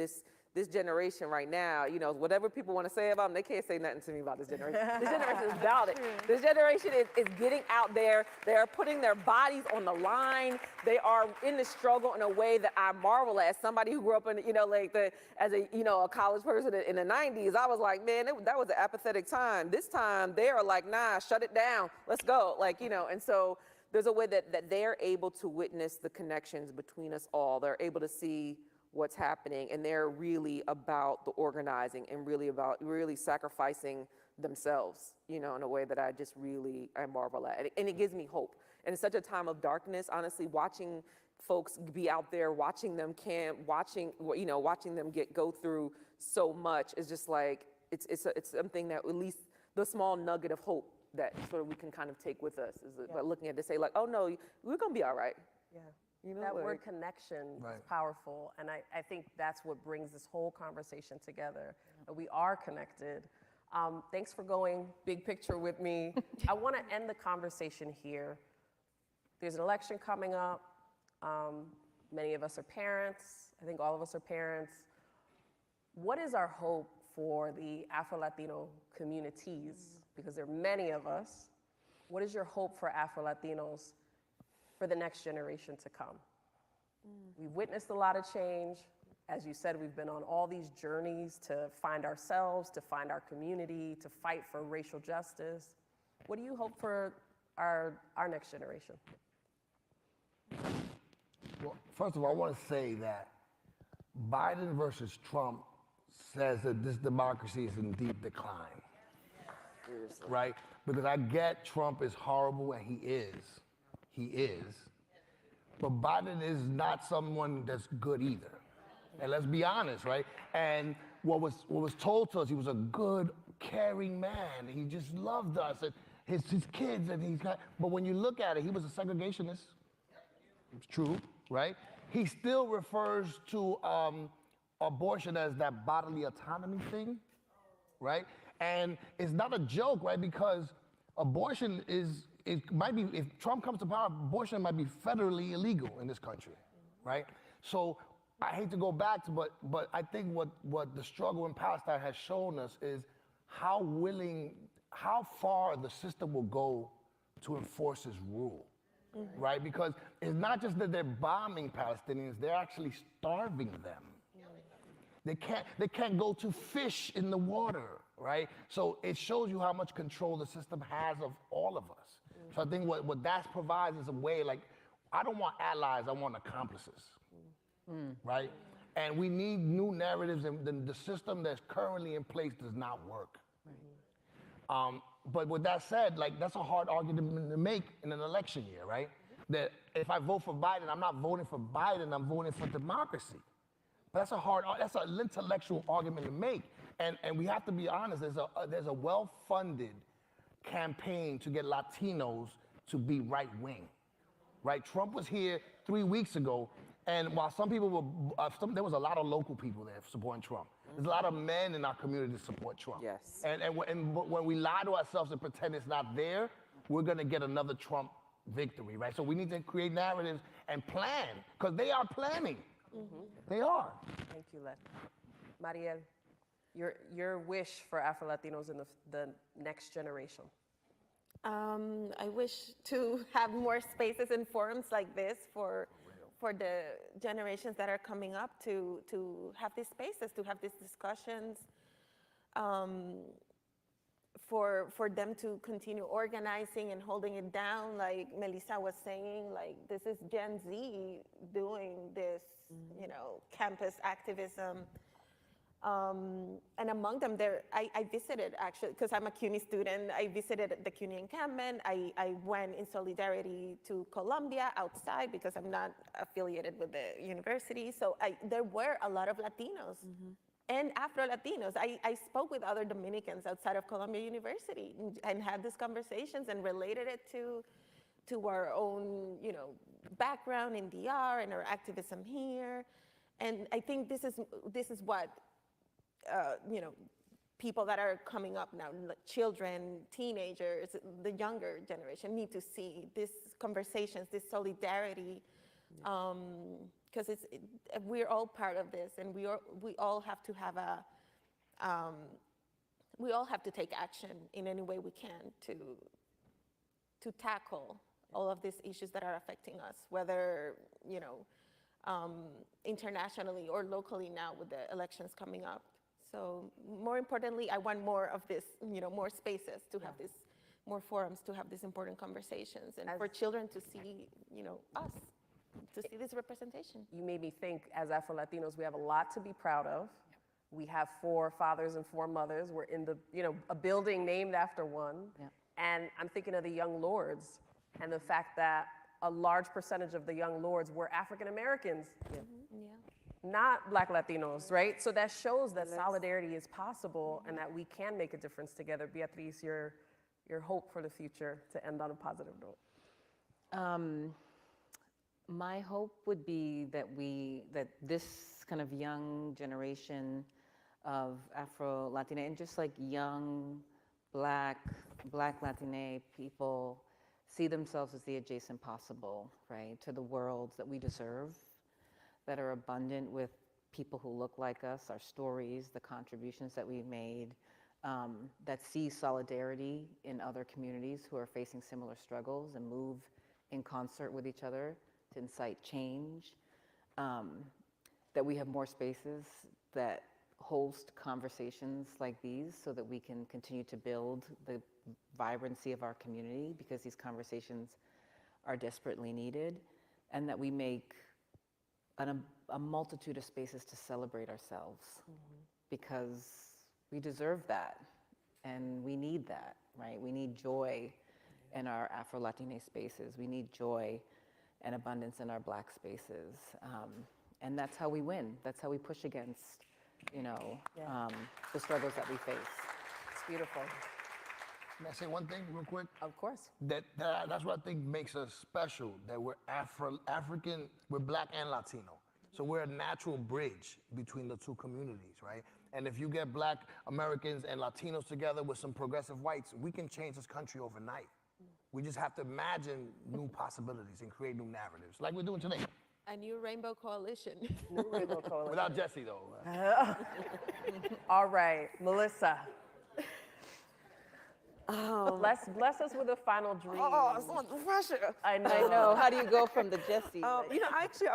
this generation right now, you know, whatever people want to say about them, they can't say nothing to me about this generation. This generation is about it. This generation is getting out there. They are putting their bodies on the line. They are in the struggle in a way that I marvel at. As somebody who grew up in, you know, like as a, you know, a college person in the 90s, I was like, man, that was an apathetic time. This time they are like, nah, shut it down. Let's go. Like, you know, and so there's a way that they're able to witness the connections between us all. They're able to see what's happening, and they're really about the organizing and really sacrificing themselves, you know, in a way that I marvel at. And it gives me hope. And it's such a time of darkness, honestly, watching folks be out there, watching them camp, watching them go through so much is just like, it's something that at least the small nugget of hope that sort of we can kind of take with us is by looking at it to say like, oh no, we're gonna be all right. Yeah. You know, that like, word connection is powerful, and I think that's what brings this whole conversation together. That we are connected. Thanks for going big picture with me. I want to end the conversation here. There's an election coming up. Many of us are parents. I think all of us are parents. What is our hope for the Afro-Latino communities? Because there are many of us. What is your hope for Afro-Latinos for the next generation to come? We've witnessed a lot of change. As you said, we've been on all these journeys to find ourselves, to find our community, to fight for racial justice. What do you hope for our next generation? Well, first of all, I want to say that Biden versus Trump says that this democracy is in deep decline. Seriously. Right? Because I get Trump is horrible, and he is. He is. But Biden is not someone that's good either. And let's be honest, right? And what was told to us, he was a good, caring man. He just loved us and his kids, and but when you look at it, he was a segregationist. It's true, right? He still refers to abortion as that bodily autonomy thing, right? And it's not a joke, right? Because abortion it might be, if Trump comes to power, abortion might be federally illegal in this country, right? So I hate to go back to, but I think what the struggle in Palestine has shown us is how far the system will go to enforce its rule, right? Because it's not just that they're bombing Palestinians, they're actually starving them. They can't go to fish in the water, right? So it shows you how much control the system has of all of us. So I think what that provides is a way, like, I don't want allies, I want accomplices, right? And we need new narratives, and the system that's currently in place does not work. But with that said, like, that's a hard argument to make in an election year, right? That if I vote for Biden, I'm not voting for Biden, I'm voting for democracy. But that's an intellectual argument to make. And we have to be honest, there's a well-funded campaign to get Latinos to be right-wing, right? Trump was here 3 weeks ago, and while some people were, there was a lot of local people there supporting Trump. There's a lot of men in our community that support Trump. Yes. And when we lie to ourselves and pretend it's not there, we're gonna get another Trump victory, right? So we need to create narratives and plan, because they are planning. They are. Thank you, Len. Mariel, your wish for Afro-Latinos in the next generation? I wish to have more spaces and forums like this for the generations that are coming up to have these spaces, to have these discussions, for them to continue organizing and holding it down. Like Melissa was saying, like, this is Gen Z doing this, you know, campus activism. And among them, I visited, actually, because I'm a CUNY student, I visited the CUNY encampment. I went in solidarity to Colombia outside because I'm not affiliated with the university. So there were a lot of Latinos and Afro-Latinos. I spoke with other Dominicans outside of Columbia University and had these conversations and related it to our own, you know, background in DR and our activism here. And I think this is what, you know, people that are coming up now, children, teenagers, the younger generation need to see these conversations, this solidarity, we're all part of this, and we all have to have we all have to take action in any way we can to tackle all of these issues that are affecting us, whether, internationally or locally now with the elections coming up. So more importantly, I want more of this, more spaces to have this, more forums to have these important conversations, and for children to see, us, to see this representation. You made me think, as Afro-Latinos, we have a lot to be proud of. We have 4 fathers and 4 mothers. We're in the, a building named after one. And I'm thinking of the Young Lords and the fact that a large percentage of the Young Lords were African Americans, not Black Latinos, right? So that shows that solidarity is possible and that we can make a difference together. Beatriz, your hope for the future, to end on a positive note. My hope would be that this kind of young generation of Afro-Latina and just like young Black Latina people see themselves as the adjacent possible, right, to the worlds that we deserve, that are abundant with people who look like us, our stories, the contributions that we've made, that see solidarity in other communities who are facing similar struggles and move in concert with each other to incite change, that we have more spaces that host conversations like these so that we can continue to build the vibrancy of our community, because these conversations are desperately needed, and that we make a multitude of spaces to celebrate ourselves, because we deserve that and we need that, right? We need joy in our Afro-Latina spaces. We need joy and abundance in our Black spaces. And that's how we win. That's how we push against, the struggles that we face. It's beautiful. Can I say one thing real quick? Of course. That's what I think makes us special, that we're African, we're Black and Latino. So we're a natural bridge between the two communities, right? And if you get Black Americans and Latinos together with some progressive whites, we can change this country overnight. We just have to imagine new possibilities and create new narratives, like we're doing today. A new rainbow coalition. New rainbow coalition. Without Jesse, though. All right, Melissa. Bless us with a final dream. Oh, so much pressure. I know. How do you go from the Jesse? I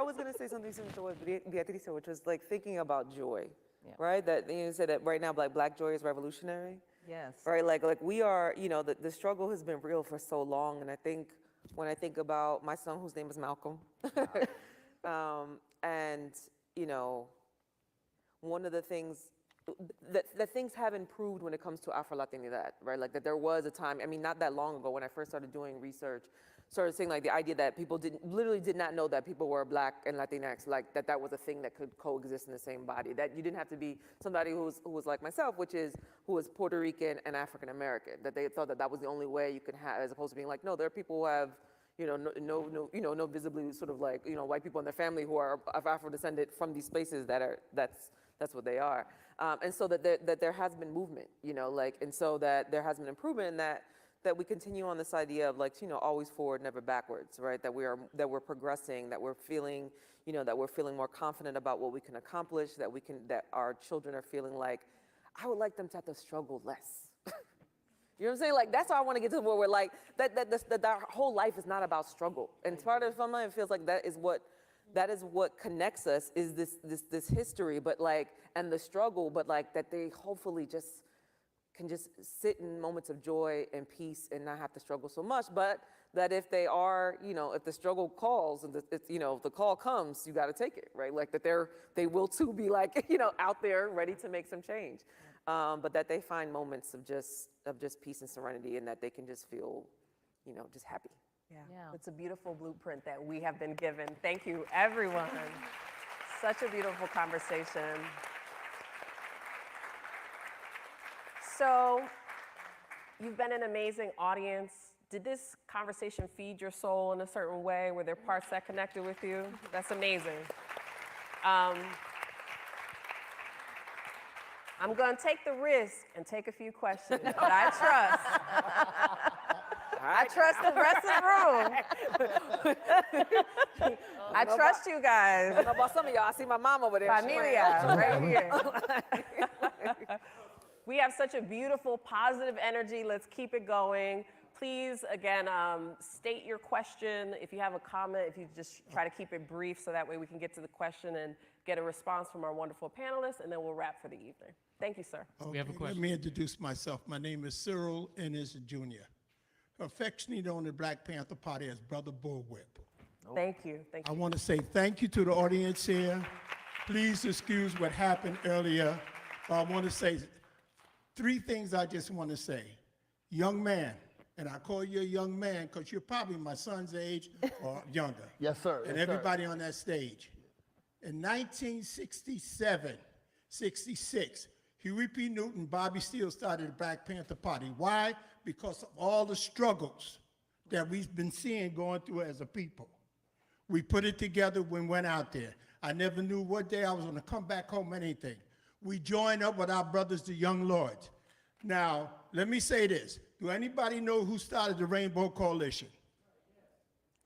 was going to say something similar to what Beatriz said, which was like thinking about joy, right? That you said that right now, Black joy is revolutionary. Yes. Right, like we are, the struggle has been real for so long, and I think when I think about my son, whose name is Malcolm, and one of the things that things have improved when it comes to Afro-Latinidad, right? Like that there was a time, not that long ago when I first started doing research, started seeing like the idea that people literally did not know that people were Black and Latinx, like that was a thing that could coexist in the same body, that you didn't have to be somebody who was like myself, who was Puerto Rican and African American, that they thought that was the only way you could have, as opposed to being like, no, there are people who have, no visibly sort of like, white people in their family who are of Afro-descended from these spaces that's what they are. And so that there has been movement, and so that there has been improvement in that we continue on this idea of always forward, never backwards, right? That we're progressing, that we're feeling, that we're feeling more confident about what we can accomplish, that our children are feeling like, I would like them to have to struggle less. You know what I'm saying? Like, that's how I want to get to where we're like, that our whole life is not about struggle. And part of it feels like that is what connects us, is this history, but like, and the struggle, but like that they hopefully can just sit in moments of joy and peace and not have to struggle so much. But that if they are, if the struggle calls and if the call comes, you got to take it, right? Like that they will too be like, out there ready to make some change. But that they find moments of just peace and serenity, and that they can just feel, just happy. Yeah, it's a beautiful blueprint that we have been given. Thank you, everyone. Such a beautiful conversation. So, you've been an amazing audience. Did this conversation feed your soul in a certain way? Were there parts that connected with you? That's amazing. I'm going to take the risk and take a few questions, but I trust. I trust the rest of the room. I trust you guys. I don't know about some of y'all. I see my mom over there. Familia, right here. We have such a beautiful, positive energy. Let's keep it going. Please, again, state your question. If you have a comment, if you just try to keep it brief so that way we can get to the question and get a response from our wonderful panelists, and then we'll wrap for the evening. Thank you, sir. We have a question. Let me introduce myself. My name is Cyril Ennis Jr., affectionately known in the Black Panther Party as Brother Bullwhip. Thank you. Thank I you. want to say thank you to the audience here. Please excuse what happened earlier. I want to say 3 things I just want to say. Young man, and I call you a young man because you're probably my son's age or younger. Yes, sir. And Yes, sir. everybody on that stage. In 1967, 66, Huey P. Newton, Bobby Steele started the Black Panther Party. Why? Because of all the struggles that we've been seeing going through as a people. We put it together when we went out there. I never knew what day I was going to come back home or anything. We joined up with our brothers, the Young Lords. Now, let me say this. Do anybody know who started the Rainbow Coalition?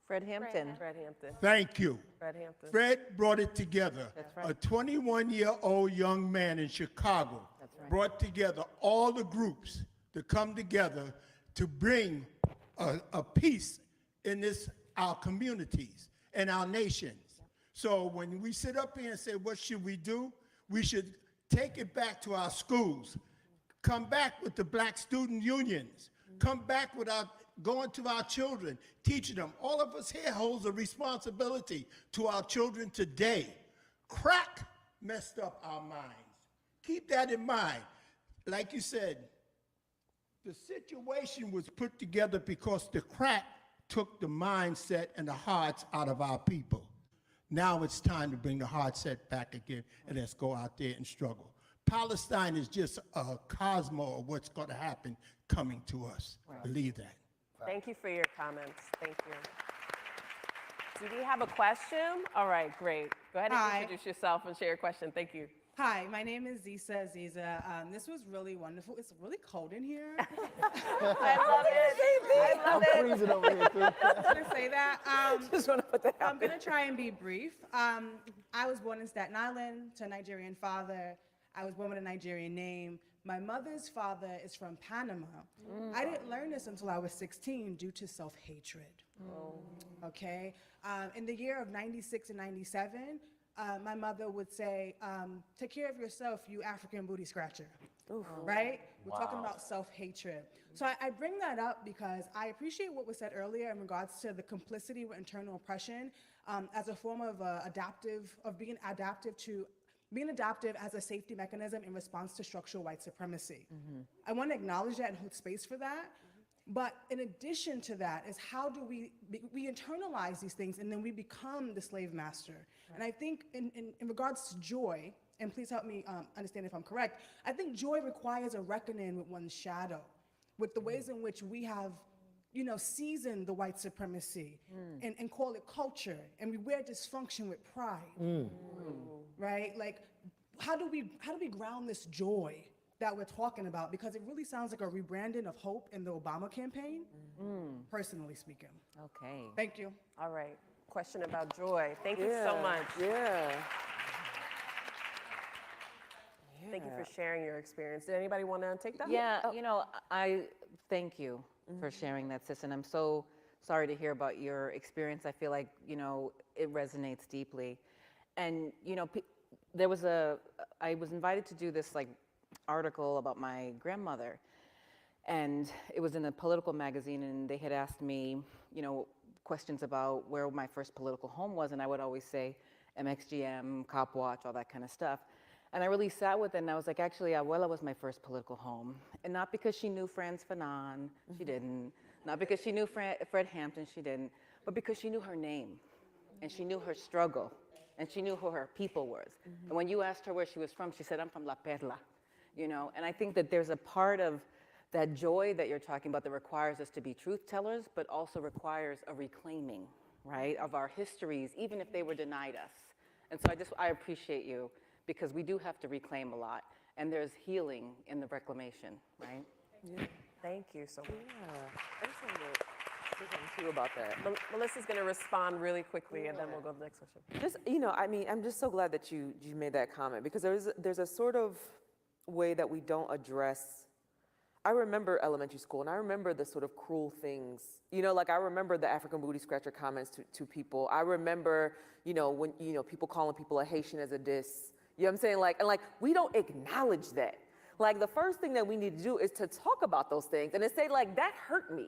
Fred Hampton. Fred Hampton. Thank you. Fred Hampton. Fred brought it together. That's right. A 21-year-old young man in Chicago brought together all the groups to come together to bring a peace in our communities and our nations. So when we sit up here and say, what should we do? We should take it back to our schools, come back with the Black student unions, come back without going to our children, teaching them. All of us here holds a responsibility to our children today. Crack messed up our minds. Keep that in mind. Like you said, the situation was put together because the crack took the mindset and the hearts out of our people. Now it's time to bring the heart set back again, and let's go out there and struggle. Palestine is just a cosmo of what's going to happen coming to us. Right. Believe that. Thank you for your comments. Thank you. Do we have a question? All right, great. Go ahead and Hi. introduce yourself and share your question. Thank you. Hi, my name is Zisa Aziza. This was really wonderful. It's really cold in here. I love it. I love I'm freezing over here, too. I was going to say that. Just want to put that out I'm going to try and be brief. I was born in Staten Island to a Nigerian father. I was born with a Nigerian name. My mother's father is from Panama. I didn't learn this until I was 16 due to self-hatred. Okay? In the year of 96 and 97, my mother would say, take care of yourself, you African booty scratcher. Right? We're talking about self-hatred. So I bring that up because I appreciate what was said earlier in regards to the complicity with internal oppression as a form of being adaptive as a safety mechanism in response to structural white supremacy. I want to acknowledge that and hold space for that. But in addition to that is how do we internalize these things and then we become the slave master. Right. And I think in regards to joy, and please help me understand if I'm correct, I think joy requires a reckoning with one's shadow, with the ways in which we have seasoned the white supremacy and call it culture, and we wear dysfunction with pride, right? Like, how do we ground this joy that we're talking about? Because it really sounds like a rebranding of hope in the Obama campaign, personally speaking. Okay. Thank you. All right. Question about joy. Thank you so much. Yeah. Thank you for sharing your experience. Did anybody want to take that? Yeah, I thank you for sharing that, sis, and I'm so sorry to hear about your experience. I feel like, it resonates deeply. And, I was invited to do this, article about my grandmother, and it was in a political magazine, and they had asked me, questions about where my first political home was, and I would always say MXGM, Cop Watch, all that kind of stuff. And I really sat with it, and I was like, actually, Abuela was my first political home. And not because she knew Franz Fanon, she didn't. Not because she knew Fred Hampton, she didn't. But because she knew her name, and she knew her struggle, and she knew who her people was. And when you asked her where she was from, she said, I'm from La Perla. And I think that there's a part of that joy that you're talking about that requires us to be truth tellers, but also requires a reclaiming, right, of our histories, even if they were denied us. And so I appreciate you, because we do have to reclaim a lot, and there's healing in the reclamation, right? Yeah. Thank you so much. I just wanted to say something too about that. Melissa's going to respond really quickly, and then we'll go to the next question. Just, I mean, I'm just so glad that you made that comment, because there's a sort of way that we don't address. I remember elementary school, and I remember the sort of cruel things. Like I remember the African booty scratcher comments to people. I remember, when people calling people a Haitian as a diss. You know what I'm saying? Like we don't acknowledge that. Like the first thing that we need to do is to talk about those things and to say like that hurt me.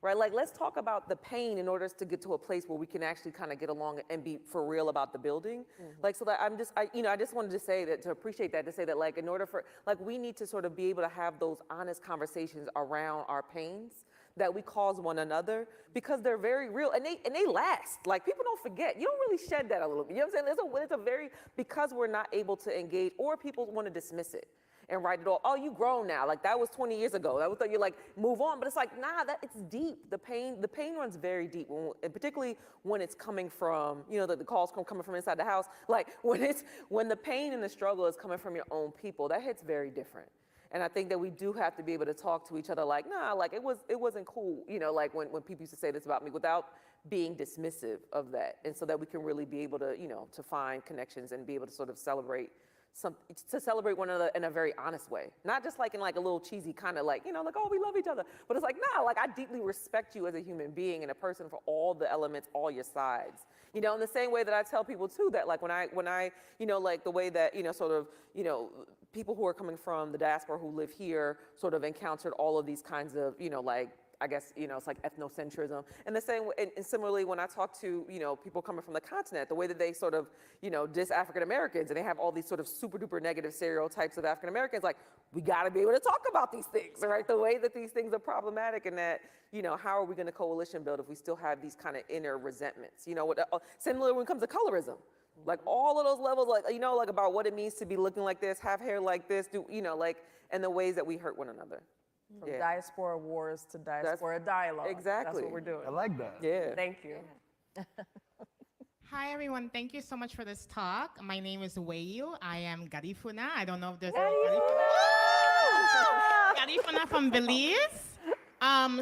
Right? Like, let's talk about the pain in order to get to a place where we can actually kind of get along and be for real about the building. Like, so that I just wanted to say that, to appreciate that, to say that, like, in order for, like, we need to sort of be able to have those honest conversations around our pains that we cause one another, because they're very real and they last. Like, people don't forget. You don't really shed that a little bit. You know what I'm saying? It's a very, because we're not able to engage, or people want to dismiss it and write it all. Oh, you grown now. Like that was 20 years ago. That was, you're like, move on. But it's like, nah, it's deep. The pain runs very deep, and particularly when it's coming from, the calls coming from inside the house. Like when the pain and the struggle is coming from your own people, that hits very different. And I think that we do have to be able to talk to each other like, nah, like it wasn't cool. Like when people used to say this about me, without being dismissive of that. And so that we can really be able to, to find connections and be able to sort of celebrate one another in a very honest way. Not just like in like a little cheesy kind of like, like, oh, we love each other. But it's like, nah, like I deeply respect you as a human being and a person for all the elements, all your sides. In the same way that I tell people too, that like when I, like the way that, sort of, people who are coming from the diaspora who live here sort of encountered all of these kinds of, like, I guess, it's like ethnocentrism. And the same way, and similarly, when I talk to, people coming from the continent, the way that they sort of, diss African Americans, and they have all these sort of super duper negative stereotypes of African Americans, like, we gotta be able to talk about these things, right? The way that these things are problematic, and that, how are we gonna coalition build if we still have these kind of inner resentments? Similar when it comes to colorism. Like all of those levels, like, like about what it means to be looking like this, have hair like this, like, and the ways that we hurt one another. From diaspora wars to diaspora dialogue. Exactly. That's what we're doing. I like that. Yeah. Thank you. Hi, everyone. Thank you so much for this talk. My name is Weiyu. I am Garifuna. I don't know if there's Garifuna from Belize.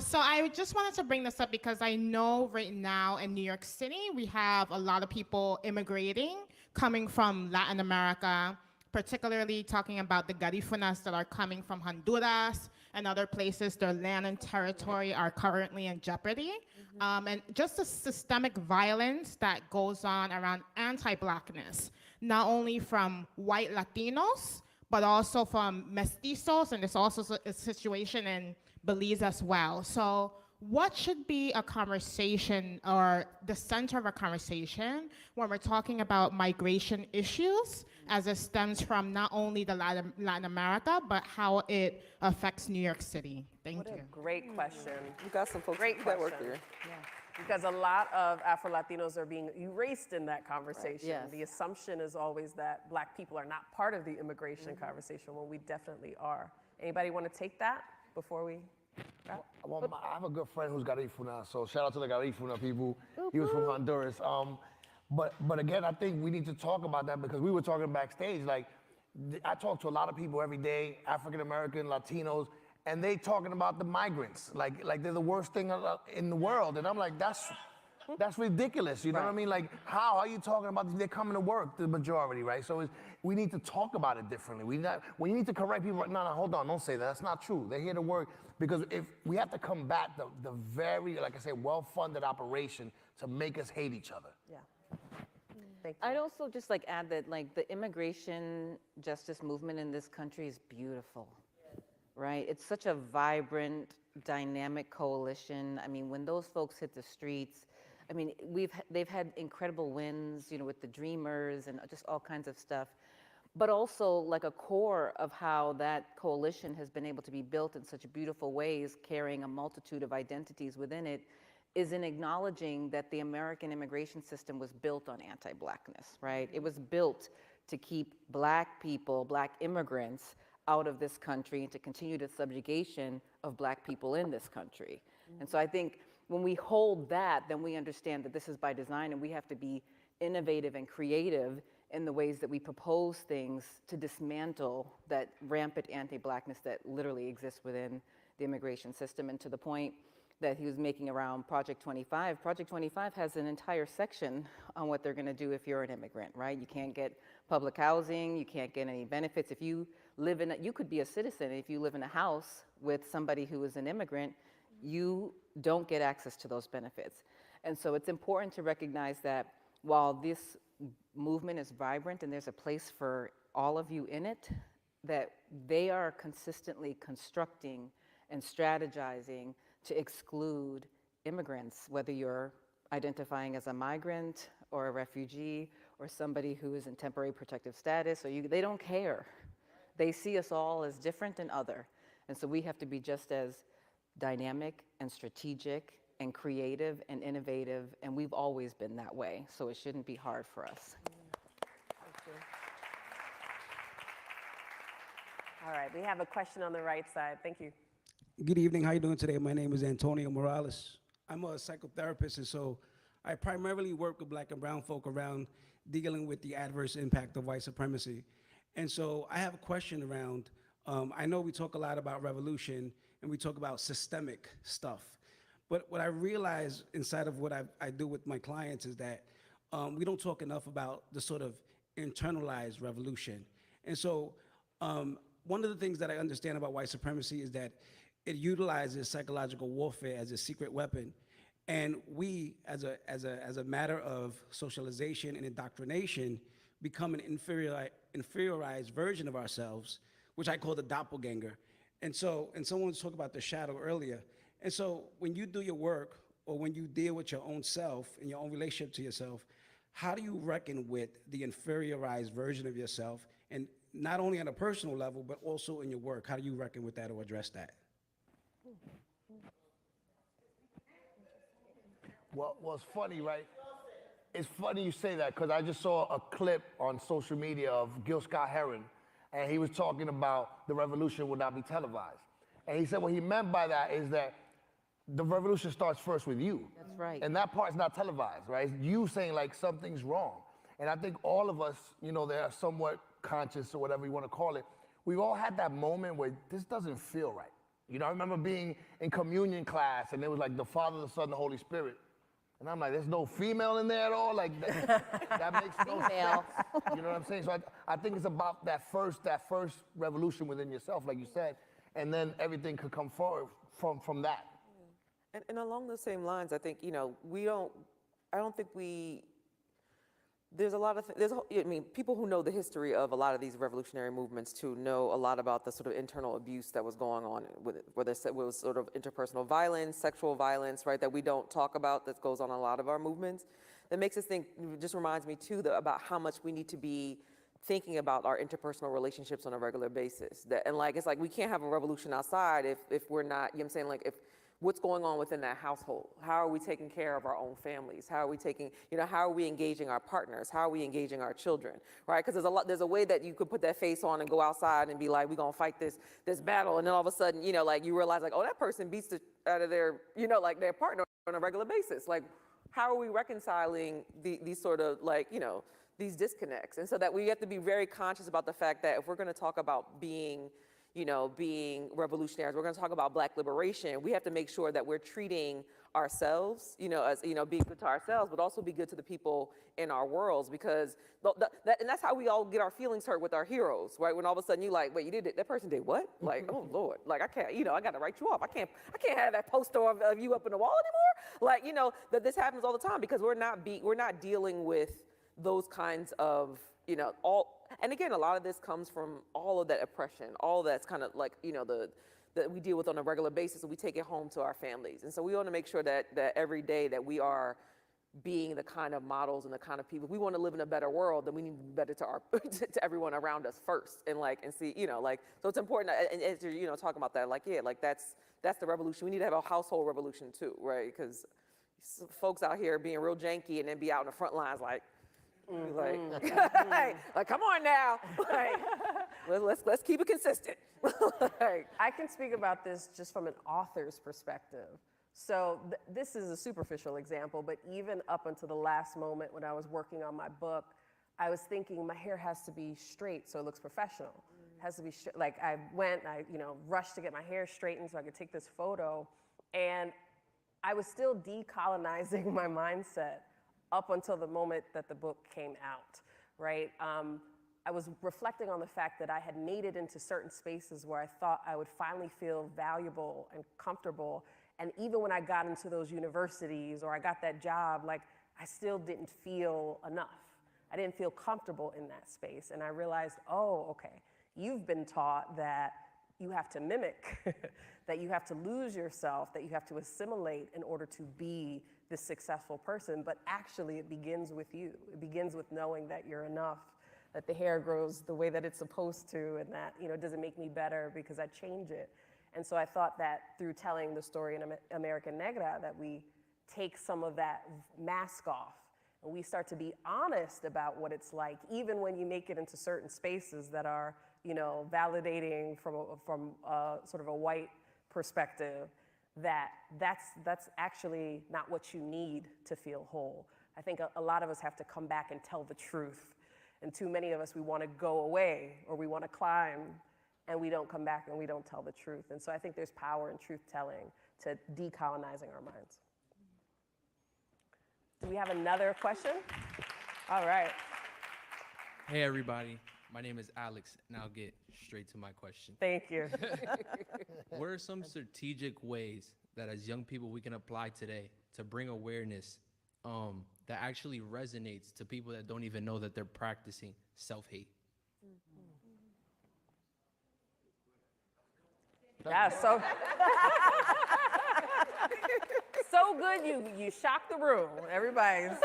So I just wanted to bring this up because I know right now in New York City, we have a lot of people immigrating, coming from Latin America, particularly talking about the Garifunas that are coming from Honduras and other places. Their land and territory are currently in jeopardy. And just the systemic violence that goes on around anti-Blackness, not only from white Latinos, but also from mestizos, and there's also a situation in Belize as well. So what should be a conversation or the center of a conversation when we're talking about migration issues, as it stems from not only the Latin America, but how it affects New York City? Thank you. Great question. You got some folks that work here. Yeah. Because a lot of Afro-Latinos are being erased in that conversation. Right. Yes. The assumption is always that Black people are not part of the immigration conversation, when we definitely are. Anybody want to take that before we wrap? Well, I have a good friend who's Garifuna, so shout out to the Garifuna people. He was from Honduras. But again, I think we need to talk about that, because we were talking backstage. Like, I talk to a lot of people every day, African American, Latinos, and they talking about the migrants, like they're the worst thing in the world. And I'm like, that's ridiculous. You know what I mean? Like, how are you talking about these? They're coming to work, the majority, right? So we need to talk about it differently. When you need to correct people, no, hold on, don't say that. That's not true. They're here to work, because if we have to combat the very, like I say, well-funded operation to make us hate each other. Yeah. I'd also just like add that like the immigration justice movement in this country is beautiful, right? It's such a vibrant, dynamic coalition. I mean, when those folks hit the streets, I mean, they've had incredible wins, with the Dreamers and just all kinds of stuff. But also like a core of how that coalition has been able to be built in such beautiful ways, carrying a multitude of identities within it, is in acknowledging that the American immigration system was built on anti-Blackness, right? It was built to keep Black people, Black immigrants, out of this country and to continue the subjugation of Black people in this country. And so I think when we hold that, then we understand that this is by design, and we have to be innovative and creative in the ways that we propose things to dismantle that rampant anti-Blackness that literally exists within the immigration system. And to the point that he was making around Project 25, Project 25 has an entire section on what they're gonna do if you're an immigrant, right? You can't get public housing, you can't get any benefits. If you live in, you could be a citizen, if you live in a house with somebody who is an immigrant, you don't get access to those benefits. And so it's important to recognize that while this movement is vibrant and there's a place for all of you in it, that they are consistently constructing and strategizing to exclude immigrants, whether you're identifying as a migrant or a refugee or somebody who is in temporary protective status, or they don't care. They see us all as different and other. And so we have to be just as dynamic and strategic and creative and innovative, and we've always been that way, so it shouldn't be hard for us. All right, we have a question on the right side. Thank you. Good evening. How you doing today? My name is Antonio Morales. I'm a psychotherapist, and so I primarily work with Black and brown folk around dealing with the adverse impact of white supremacy. And so I have a question around, I know we talk a lot about revolution and we talk about systemic stuff, but what I realize inside of what I do with my clients is that we don't talk enough about the sort of internalized revolution. And so one of the things that I understand about white supremacy is that it utilizes psychological warfare as a secret weapon. And we, as a matter of socialization and indoctrination, become an inferiorized version of ourselves, which I call the doppelganger. And someone was talking about the shadow earlier. And so when you do your work, or when you deal with your own self and your own relationship to yourself, how do you reckon with the inferiorized version of yourself? And not only on a personal level, but also in your work, how do you reckon with that or address that? Well, it's funny, right? It's funny you say that, because I just saw a clip on social media of Gil Scott-Heron, and he was talking about the revolution would not be televised. And he said what he meant by that is that the revolution starts first with you. That's right. And that part's not televised, right? It's you saying like something's wrong. And I think all of us, you know, they are somewhat conscious or whatever you want to call it. We've all had that moment where this doesn't feel right. You know, I remember being in communion class and it was like the Father, the Son, the Holy Spirit. And I'm like, there's no female in there at all? Like, that makes no sense. You know what I'm saying? So I think it's about that first revolution within yourself, like you said, and then everything could come forward from that. And along those same lines, I think, you know, I don't think there's a lot of, I mean, people who know the history of a lot of these revolutionary movements too know a lot about the sort of internal abuse that was going on with it, whether it was sort of interpersonal violence, sexual violence, right, that we don't talk about, that goes on in a lot of our movements. That makes us think, just reminds me too, about how much we need to be thinking about our interpersonal relationships on a regular basis. And like, it's like we can't have a revolution outside if we're not, you know what I'm saying, like if, what's going on within that household? How are we taking care of our own families? How are we taking, you know, how are we engaging our partners? How are we engaging our children, right? Because there's a way that you could put that face on and go outside and be like, we're gonna fight this battle, and then all of a sudden, you know, like you realize like, oh, that person beats the out of their, you know, like their partner on a regular basis. Like, how are we reconciling these sort of like, you know, these disconnects? And so that we have to be very conscious about the fact that if we're gonna talk about being revolutionaries, we're going to talk about Black liberation, we have to make sure that we're treating ourselves, you know, as, you know, being good to ourselves, but also be good to the people in our worlds, because and that's how we all get our feelings hurt with our heroes, right? When all of a sudden you like, wait, you did it, that person did what? Like, oh Lord, like I can't, you know, I got to write you off. I can't have that poster of you up in the wall anymore. Like, you know, that this happens all the time because we're not dealing with those kinds of, you know, and again, a lot of this comes from all of that oppression, all that's kind of like, you know, that we deal with on a regular basis, and we take it home to our families. And so we want to make sure that every day that we are being the kind of models and the kind of people, we want to live in a better world, then we need to be better to everyone around us first, and see, you know, like, so it's important, and as you're, you know, talking about that, like, yeah, like that's the revolution. We need to have a household revolution too, right? Because folks out here being real janky and then be out in the front lines like, like, come on now, like, let's keep it consistent. I can speak about this just from an author's perspective. So this is a superficial example, but even up until the last moment when I was working on my book, I was thinking my hair has to be straight so it looks professional. It has to be like I rushed to get my hair straightened so I could take this photo, and I was still decolonizing my mindset up until the moment that the book came out, right? I was reflecting on the fact that I had made it into certain spaces where I thought I would finally feel valuable and comfortable, and even when I got into those universities or I got that job, like I still didn't feel enough. I didn't feel comfortable in that space, and I realized, oh, okay, you've been taught that you have to mimic, that you have to lose yourself, that you have to assimilate in order to be this successful person, but actually it begins with you. It begins with knowing that you're enough, that the hair grows the way that it's supposed to, and that it doesn't make me better because I change it. And so I thought that through telling the story in America Negra, that we take some of that mask off, and we start to be honest about what it's like, even when you make it into certain spaces that are validating from sort of a white perspective, that's actually not what you need to feel whole. I think a lot of us have to come back and tell the truth. And too many of us, we want to go away or we want to climb, and we don't come back and we don't tell the truth. And so I think there's power in truth telling to decolonizing our minds. Do we have another question? All right. Hey, everybody. My name is Alex, and I'll get straight to my question. Thank you. What are some strategic ways that as young people we can apply today to bring awareness that actually resonates to people that don't even know that they're practicing self-hate? Yeah, so good you shocked the room. Everybody's,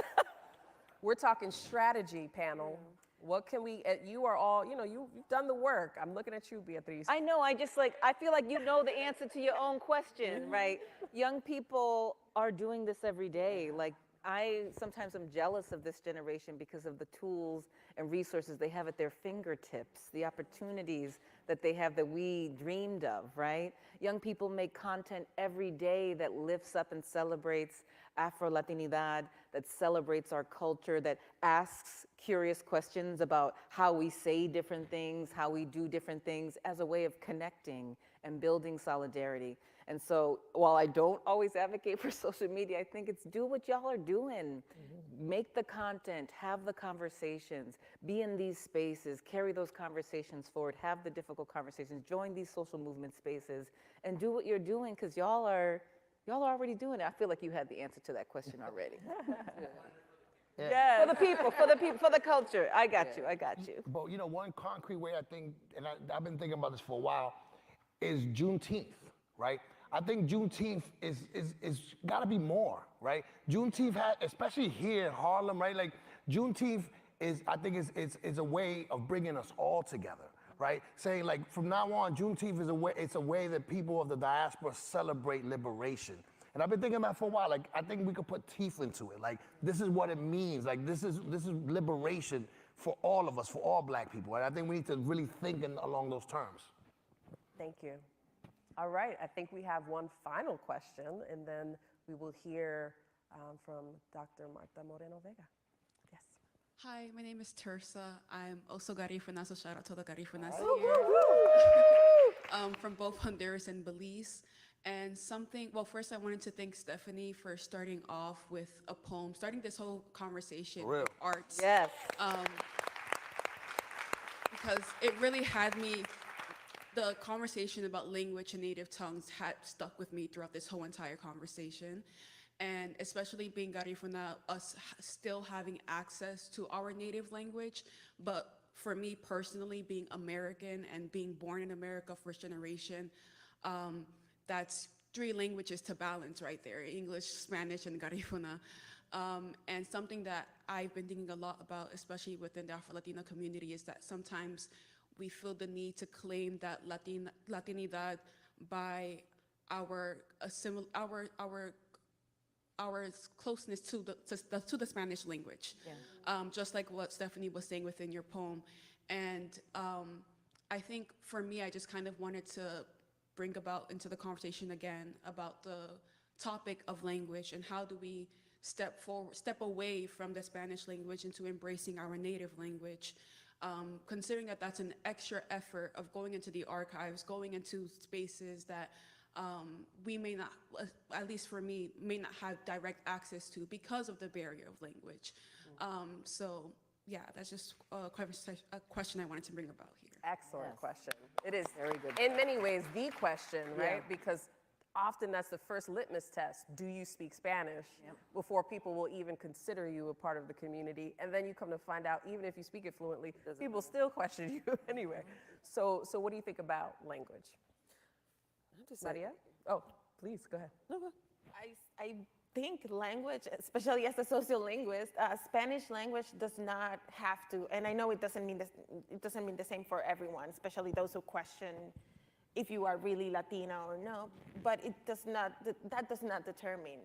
we're talking strategy panel. What can we, you are all, you've done the work. I'm looking at you, Beatriz. I know, I feel like you know the answer to your own question, right? Young people are doing this every day. Like, I sometimes am jealous of this generation because of the tools and resources they have at their fingertips, the opportunities that they have that we dreamed of, right? Young people make content every day that lifts up and celebrates AfroLatinidad, that celebrates our culture, that asks curious questions about how we say different things, how we do different things as a way of connecting and building solidarity. And so while I don't always advocate for social media, I think it's do what y'all are doing. Make the content, have the conversations, be in these spaces, carry those conversations forward, have the difficult conversations, join these social movement spaces, and do what you're doing, because y'all are already doing it. I feel like you had the answer to that question already. Yes. For the people, for the culture. I got you. But one concrete way I think, and I've been thinking about this for a while, is Juneteenth, right? I think Juneteenth is gotta be more, right? Juneteenth especially here in Harlem, right? Like Juneteenth is a way of bringing us all together, right? Saying like from now on, Juneteenth is a way that people of the diaspora celebrate liberation. And I've been thinking about it for a while. Like I think we could put teeth into it. Like this is what it means. Like this is liberation for all of us, for all Black people. And I think we need to really think along those terms. Thank you. All right, I think we have one final question, and then we will hear from Dr. Marta Moreno Vega. Yes. Hi, my name is Tersa. I'm also Garifuna, so shout out to the Garifunas Woo, here. woo, woo. From both Honduras and Belize. And first I wanted to thank Stephanie for starting off with a poem, starting this whole conversation with arts. Yes. Because it really had me, the conversation about language and native tongues had stuck with me throughout this whole entire conversation. And especially being Garifuna, us still having access to our native language, but for me personally, being American and being born in America, first generation, that's 3 languages to balance right there, English, Spanish, and Garifuna. And something that I've been thinking a lot about, especially within the Afro-Latino community, is that sometimes we feel the need to claim that Latinidad by our closeness to the Spanish language, just like what Stephanie was saying within your poem. And I think for me, I just kind of wanted to bring about into the conversation again about the topic of language and how do we step away from the Spanish language into embracing our native language. Considering that that's an extra effort of going into the archives, going into spaces that we may not, at least for me, may not have direct access to because of the barrier of language. So yeah, that's just a question I wanted to bring about here. Excellent question. It is very good. In many ways, the question, right? Because often that's the first litmus test. Do you speak Spanish? Before people will even consider you a part of the community. And then you come to find out, even if you speak it fluently, people still question you anyway. So what do you think about language? Maria? Oh, please, go ahead. I think language, especially as a sociolinguist, Spanish language does not have to, and I know it doesn't mean the same for everyone, especially those who question if you are really Latino or no, but that does not determine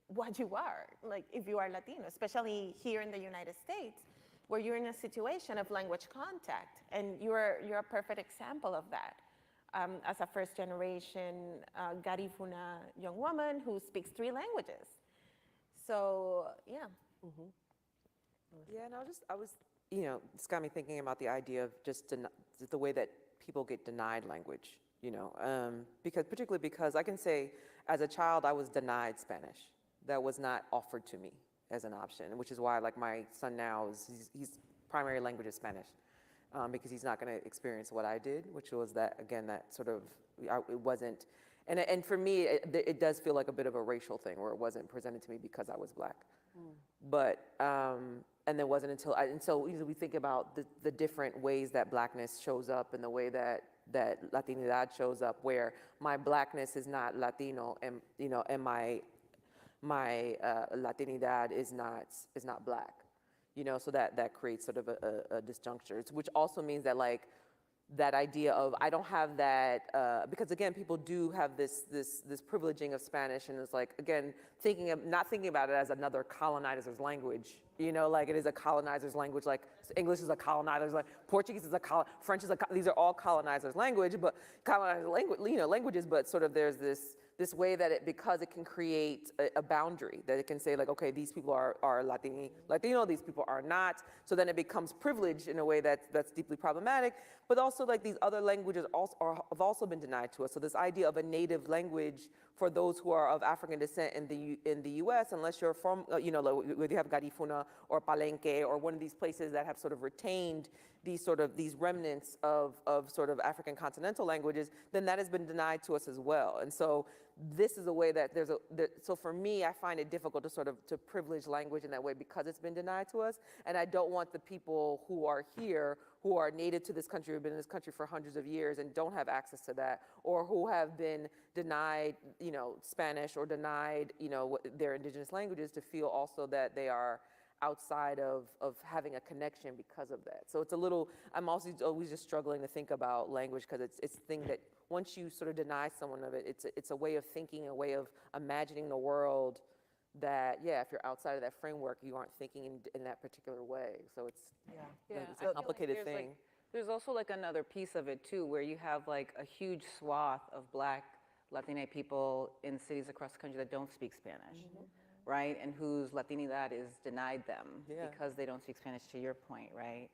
what you are, like if you are Latino, especially here in the United States, where you're in a situation of language contact, and you're a perfect example of that. As a first generation Garifuna young woman who speaks 3 languages. So, yeah. Yeah, and I was, it's got me thinking about the idea of just the way that people get denied language, particularly because I can say as a child, I was denied Spanish. That was not offered to me as an option, which is why like my son now, his primary language is Spanish. Because he's not going to experience what I did, which was that, again, that sort of, it wasn't, and for me, it does feel like a bit of a racial thing where it wasn't presented to me because I was Black. But, and it wasn't until we think about the different ways that Blackness shows up and the way that Latinidad shows up, where my Blackness is not Latino and, and my Latinidad is not Black. So that creates sort of a disjuncture, which also means that like that idea of I don't have that, because again, people do have this privileging of Spanish, and it's like, again, not thinking about it as another colonizer's language, like it is a colonizer's language, like English is a colonizer's language, Portuguese is French is these are all colonizers' language, but colonizers' languages, but sort of there's this way that because it can create a boundary, that it can say like, okay, these people are Latino, these people are not. So then it becomes privilege in a way that's deeply problematic. But also like these other languages have also been denied to us. So this idea of a native language for those who are of African descent in the U.S., unless you're from, like, whether you have Garifuna or Palenque or one of these places that have sort of retained these remnants of sort of African continental languages, then that has been denied to us as well. And so this is a way that so for me, I find it difficult to privilege language in that way because it's been denied to us. And I don't want the people who are here, who are native to this country, who have been in this country for hundreds of years and don't have access to that, or who have been denied, Spanish or denied, their indigenous languages, to feel also that they are outside of having a connection because of that. So it's a little, I'm also always just struggling to think about language because it's a thing that once you sort of deny someone of it, it's a way of thinking, a way of imagining the world that, yeah, if you're outside of that framework, you aren't thinking in that particular way. So it's a complicated thing. There's also like another piece of it too, where you have like a huge swath of Black Latina people in cities across the country that don't speak Spanish. Right, and whose Latinidad is denied them because they don't speak Spanish, to your point, right?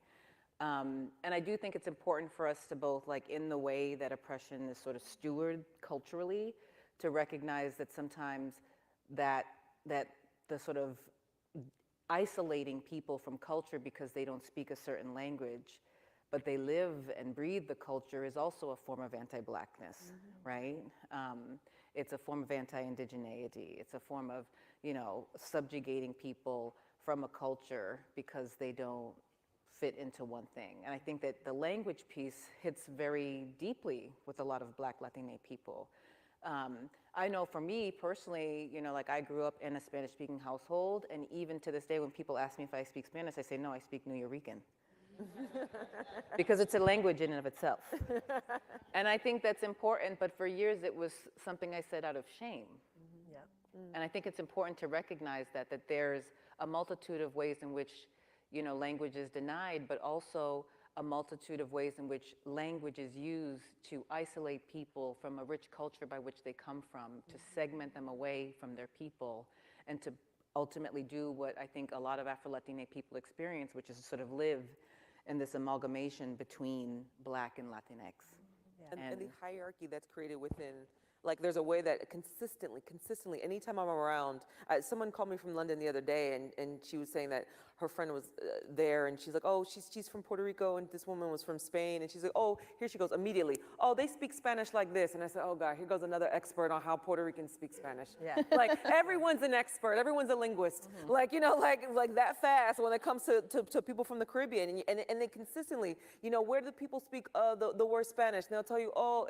And I do think it's important for us to both, like in the way that oppression is sort of stewarded culturally, to recognize that sometimes that the sort of isolating people from culture because they don't speak a certain language, but they live and breathe the culture, is also a form of anti-Blackness, right? It's a form of anti-indigeneity. It's a form of, subjugating people from a culture because they don't fit into one thing. And I think that the language piece hits very deeply with a lot of Black Latina people. I know for me personally, like I grew up in a Spanish-speaking household, and even to this day when people ask me if I speak Spanish, I say, no, I speak Nuyorican. Because it's a language in and of itself. And I think that's important, but for years it was something I said out of shame. And I think it's important to recognize that there's a multitude of ways in which, language is denied, but also a multitude of ways in which language is used to isolate people from a rich culture by which they come from, to segment them away from their people, and to ultimately do what I think a lot of Afro-Latina people experience, which is to sort of live in this amalgamation between Black and Latinx. And the hierarchy that's created within, like there's a way that consistently, anytime I'm around, someone called me from London the other day and she was saying that her friend was there and she's like, oh, she's from Puerto Rico and this woman was from Spain. And she's like, oh, here she goes immediately. Oh, they speak Spanish like this. And I said, oh God, here goes another expert on how Puerto Ricans speak Spanish. Yeah. Like everyone's an expert, everyone's a linguist. Like, you know, like that fast when it comes to people from the Caribbean. And they consistently, you know, where do people speak the word Spanish? And they'll tell you, oh,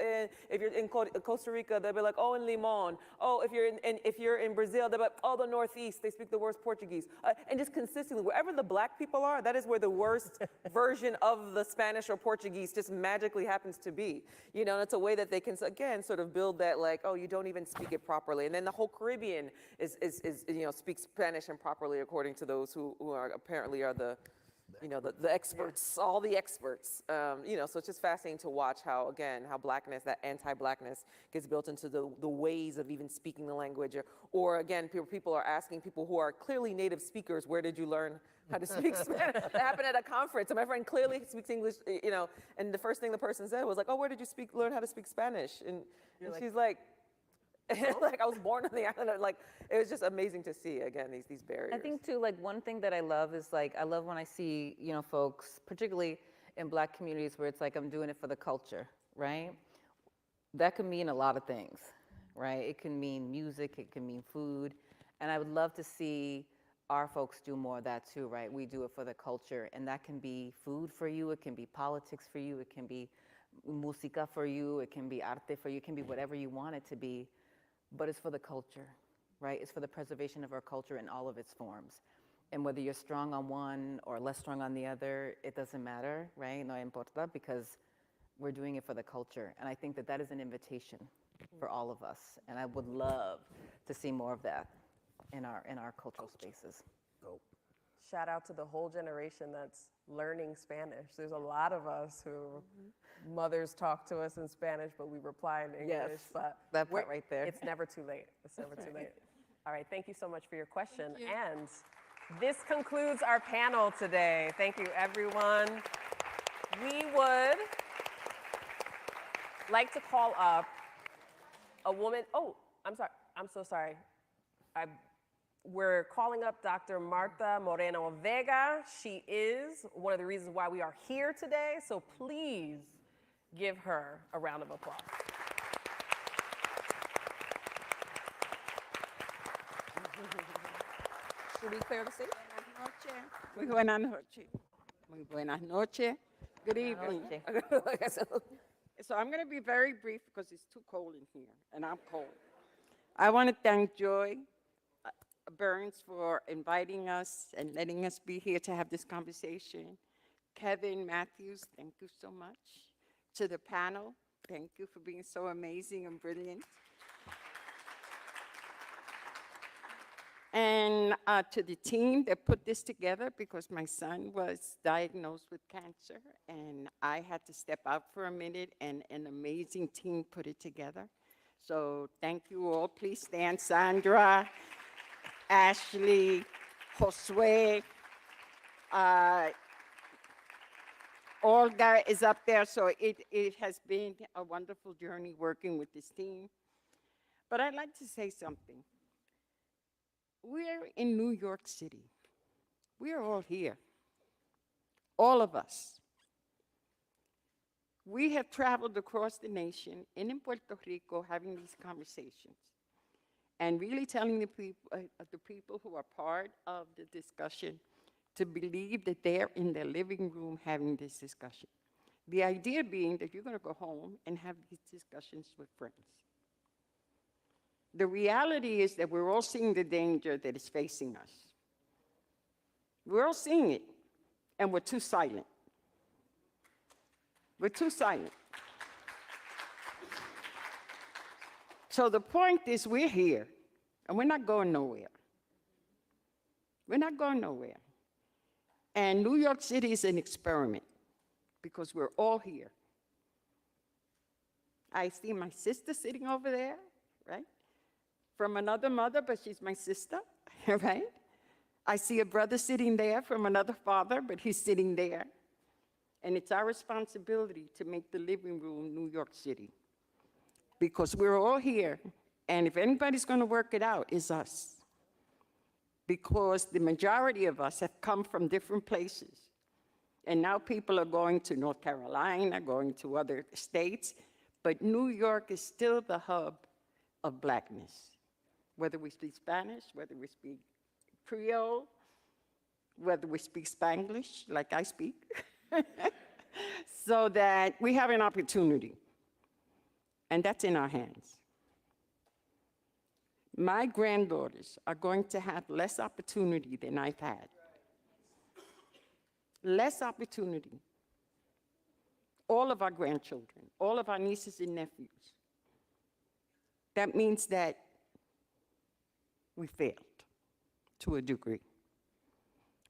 if you're in Costa Rica, they'll be like, oh, in Limon. Oh, if you're in Brazil, they'll be like, oh, the Northeast, they speak the worst Portuguese. And just consistently, wherever the Black people are, that is where the worst version of the Spanish or Portuguese just magically happens to be. You know, and it's a way that they can, again, sort of build that like, oh, you don't even speak it properly. And then the whole Caribbean is you know, speaks Spanish improperly according to those who are apparently are the, you know, the experts, all the experts. You know, so it's just fascinating to watch how, again, how Blackness, that anti-Blackness gets built into the ways of even speaking the language. Or again, people are asking people who are clearly native speakers, where did you learn how to speak Spanish? That happened at a conference. And my friend clearly speaks English, you know, and the first thing the person said was like, oh, where did you learn how to speak Spanish? And she's like, like I was born on the island. Like it was just amazing to see again these barriers. I think too, like one thing that I love is like I love when I see, you know, folks, particularly in Black communities where it's like I'm doing it for the culture, right? That can mean a lot of things, right? It can mean music, it can mean food, and I would love to see our folks do more of that too, right? We do it for the culture, and that can be food for you, it can be politics for you, it can be música for you, it can be arte for you, it can be whatever you want it to be. But it's for the culture, right? It's for the preservation of our culture in all of its forms. And whether you're strong on one or less strong on the other, it doesn't matter, right? No importa, because we're doing it for the culture. And I think that that is an invitation for all of us. And I would love to see more of that in our cultural spaces. Shout out to the whole generation that's learning Spanish. There's a lot of us who mothers talk to us in Spanish, but we reply in English. Yes, but that part right there. It's never too late. It's never too late. All right, thank you so much for your question. And this concludes our panel today. Thank you, everyone. We would like to call up a woman. Oh, I'm sorry. I'm so sorry. We're calling up Dr. Marta Moreno Vega. She is one of the reasons why we are here today, so please give her a round of applause. Should we clear the stage? Muy buenas noches. Muy buenas noches. Good evening. So I'm going to be very brief because it's too cold in here, and I'm cold. I want to thank Joy Burns for inviting us and letting us be here to have this conversation. Kevin Matthews, thank you so much. To the panel, thank you for being so amazing and brilliant. And to the team that put this together, because my son was diagnosed with cancer and I had to step out for a minute, and an amazing team put it together. So thank you all. Please stand. Sandra, Ashley, Josue, Olga is up there. So it has been a wonderful journey working with this team. But I'd like to say something. We're in New York City. We are all here, all of us. We have traveled across the nation and in Puerto Rico having these conversations and really telling the people who are part of the discussion to believe that they're in their living room having this discussion. The idea being that you're going to go home and have these discussions with friends. The reality is that we're all seeing the danger that is facing us. We're all seeing it, and we're too silent. We're too silent. So the point is we're here, and we're not going nowhere. We're not going nowhere. And New York City is an experiment because we're all here. I see my sister sitting over there, right? from another mother, but she's my sister, right? I see a brother sitting there from another father, but he's sitting there. And it's our responsibility to make the living room New York City. Because we're all here, and if anybody's gonna work it out, it's us. Because the majority of us have come from different places. And now people are going to North Carolina, going to other states, but New York is still the hub of Blackness. Whether we speak Spanish, whether we speak Creole, whether we speak Spanglish, like I speak, so that we have an opportunity, and that's in our hands. My granddaughters are going to have less opportunity than I've had. Less opportunity. All of our grandchildren, all of our nieces and nephews. That means that we failed to a degree.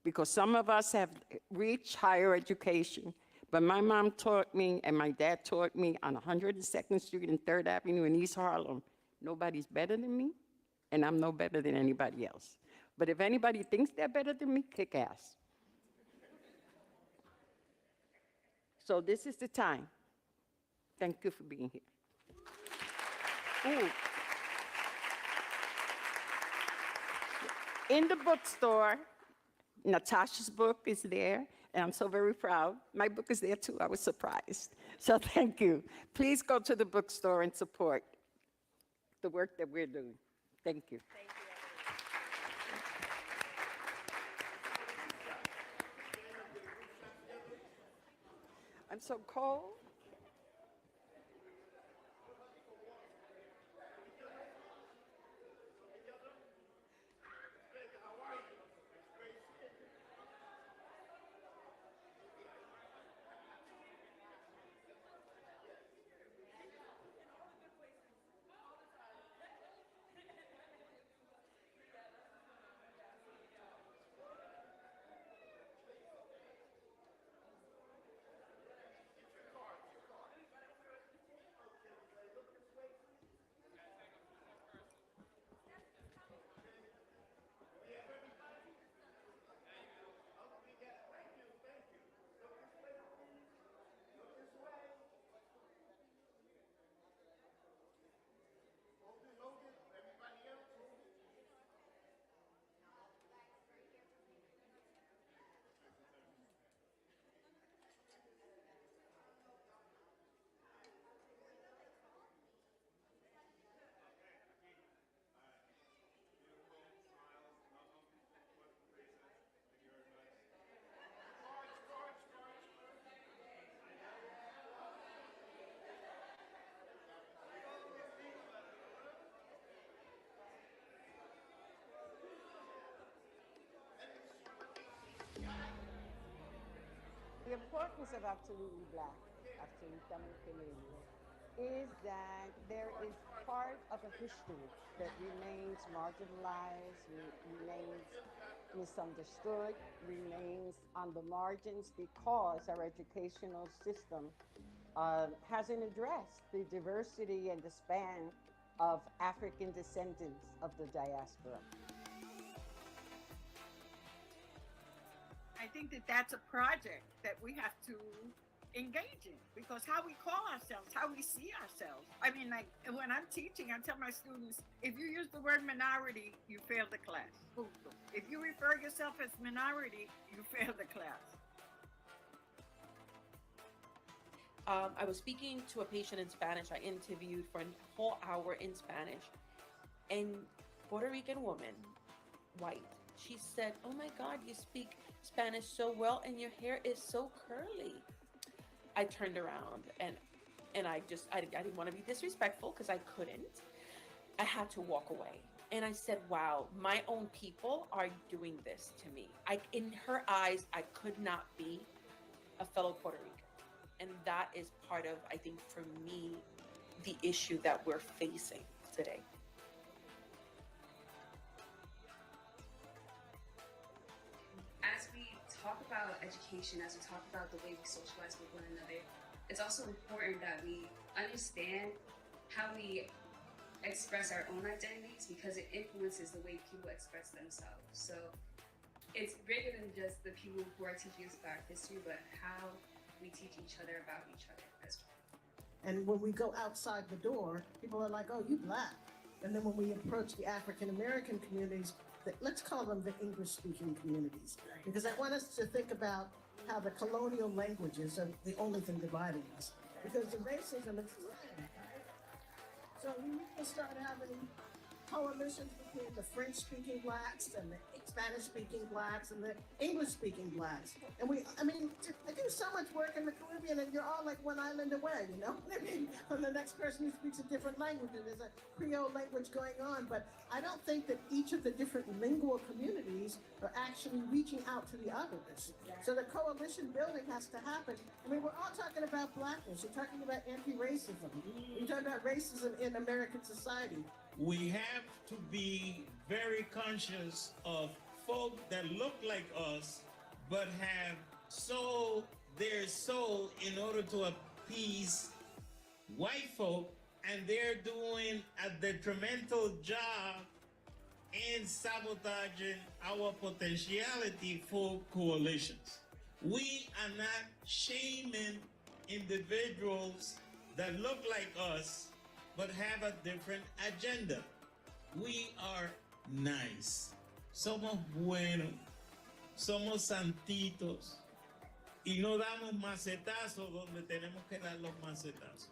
Because some of us have reached higher education, but my mom taught me and my dad taught me on 102nd Street and 3rd Avenue in East Harlem, nobody's better than me, and I'm no better than anybody else. But if anybody thinks they're better than me, kick ass. So this is the time. Thank you for being here. Ooh. In the bookstore, Natasha's book is there, and I'm so very proud. My book is there too, I was surprised. So thank you. Please go to the bookstore and support the work that we're doing. Thank you. Thank you. I'm so cold. The importance of Absolutely Black, Absolutamente Negro, is that there is part of a history that remains marginalized, remains misunderstood, remains on the margins because our educational system hasn't addressed the diversity and the span of African descendants of the diaspora. I think that that's a project that we have to engage in, because how we call ourselves, how we see ourselves. I mean, like when I'm teaching, I tell my students, if you use the word minority, you fail the class. If you refer yourself as minority, you fail the class. I was speaking to a patient in Spanish. I interviewed for a whole hour in Spanish, and Puerto Rican woman, white, she said, "Oh my God, you speak Spanish so well and your hair is so curly." I turned around and I didn't want to be disrespectful because I couldn't. I had to walk away. And I said, wow, my own people are doing this to me. In her eyes, I could not be a fellow Puerto Rican. And that is part of, I think, for me, the issue that we're facing today. As we talk about education, as we talk about the way we socialize with one another, it's also important that we understand how we express our own identities because it influences the way people express themselves. So it's bigger than just the people who are teaching us Black history, but how we teach each other about each other as well. And when we go outside the door, people are like, oh, you Black. And then when we approach the African American communities, let's call them the English-speaking communities, because I want us to think about how the colonial languages are the only thing dividing us, because the racism is the same. So we need to start having coalitions between the French-speaking Blacks and the Spanish-speaking Blacks and the English-speaking Blacks. And I do so much work in the Caribbean, and you're all like one island away, you know what I mean? From the next person who speaks a different language, and there's a Creole language going on, but I don't think that each of the different lingual communities are actually reaching out to the others. So the coalition building has to happen. I mean, we're all talking about Blackness. You're talking about anti-racism. You're talking about racism in American society. We have to be very conscious of folk that look like us, but have sold their soul in order to appease white folk, and they're doing a detrimental job in sabotaging our potentiality for coalitions. We are not shaming individuals that look like us, but have a different agenda. We are nice. Somos buenos. Somos santitos. Y no damos macetazos donde tenemos que dar los macetazos.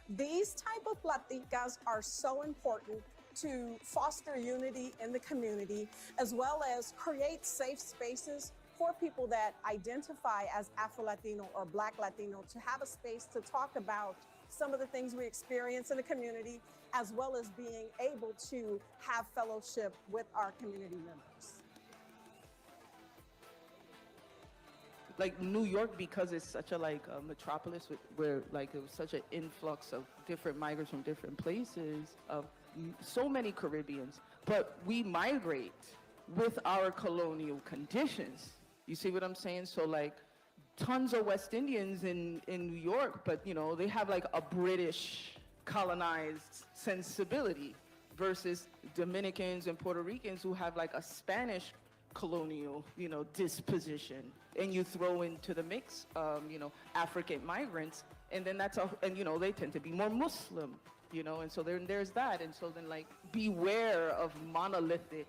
These type of platicas are so important to foster unity in the community, as well as create safe spaces for people that identify as Afro-Latino or Black Latino to have a space to talk about some of the things we experience in the community, as well as being able to have fellowship with our community members. Like New York, because it's such a metropolis where like it was such an influx of different migrants from different places, of so many Caribbeans, but we migrate with our colonial conditions. You see what I'm saying? So like tons of West Indians in New York, but you know, they have like a British colonized sensibility versus Dominicans and Puerto Ricans who have like a Spanish colonial, you know, disposition. And you throw into the mix, you know, African migrants, and then and you know, they tend to be more Muslim, you know, and so there's that. And so then like beware of monolithic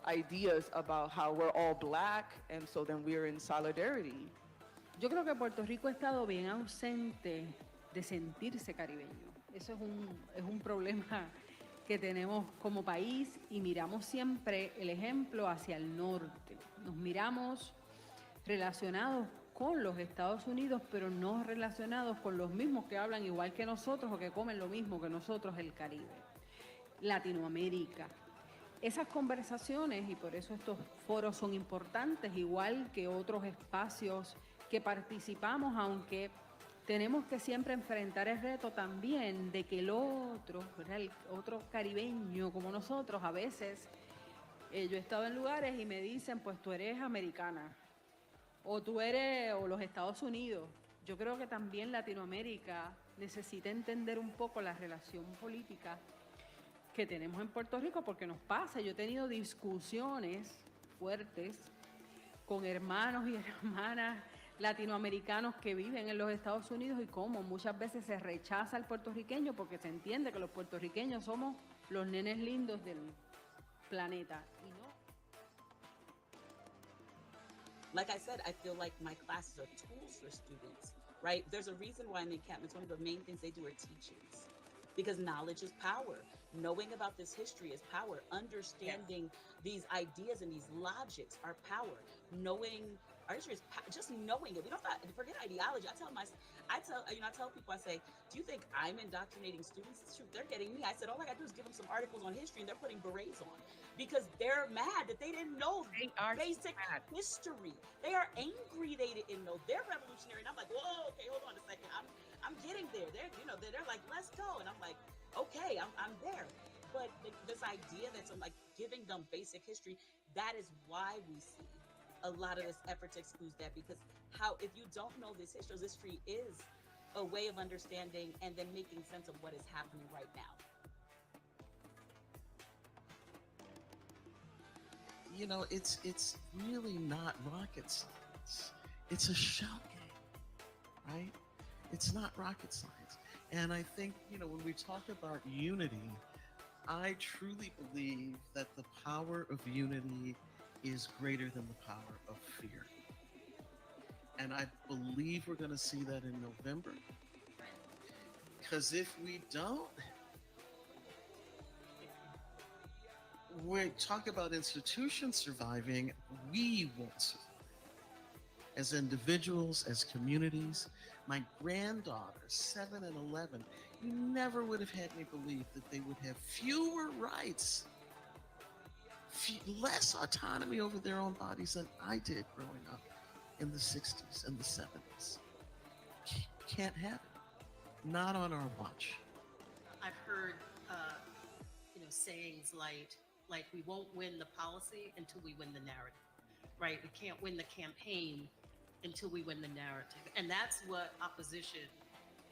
ideas about how we're all Black, and so then we're in solidarity. Yo creo que Puerto Rico ha estado bien ausente de sentirse caribeño. Eso es un problema que tenemos como país, y miramos siempre el ejemplo hacia el norte. Nos miramos relacionados con los Estados Unidos, pero no relacionados con los mismos que hablan igual que nosotros o que comen lo mismo que nosotros, el Caribe, Latinoamérica. Esas conversaciones, y por eso estos foros son importantes, igual que otros espacios que participamos, aunque tenemos que siempre enfrentar el reto también de que el otro, ¿verdad? El otro caribeño como nosotros, a veces yo he estado en lugares y me dicen, pues tú eres americana, o tú eres, o los Estados Unidos. Yo creo que también Latinoamérica necesita entender un poco la relación política que tenemos en Puerto Rico, porque nos pasa. Yo he tenido discusiones fuertes con hermanos y hermanas latinoamericanos que viven en los Estados Unidos, y cómo muchas veces se rechaza al puertorriqueño porque se entiende que los puertorriqueños somos los nenes lindos del planeta. Y no. Like I said, I feel like my classes are tools for students, right? There's a reason why in the encampments, one of the main things they do are teachings, because knowledge is power. Knowing about this history is power. Understanding these ideas and these logics are power. Knowing our history is just knowing it. We don't forget ideology. I tell people, I say, do you think I'm indoctrinating students? It's true, they're getting me. I said, all I gotta do is give them some articles on history, and they're putting berets on because they're mad that they didn't know basic history. They are angry they didn't know. They're revolutionary, and I'm like, whoa, okay, hold on a second. I'm getting there. They're like, let's go, and I'm like, okay, I'm there. But this idea that I'm like giving them basic history, that is why we see a lot of this effort to exclude that, because if you don't know this history is a way of understanding and then making sense of what is happening right now. You know, it's really not rocket science. It's a shell game, right? It's not rocket science. And I think, you know, when we talk about unity, I truly believe that the power of unity is greater than the power of fear. And I believe we're going to see that in November. Because if we don't, we talk about institutions surviving, we won't survive. As individuals, as communities, my granddaughters, 7 and 11, you never would have had me believe that they would have fewer rights, less autonomy over their own bodies than I did growing up in the 60s and the 70s. Can't have it. Not on our watch. I've heard, sayings like we won't win the policy until we win the narrative, right? We can't win the campaign until we win the narrative. And that's what opposition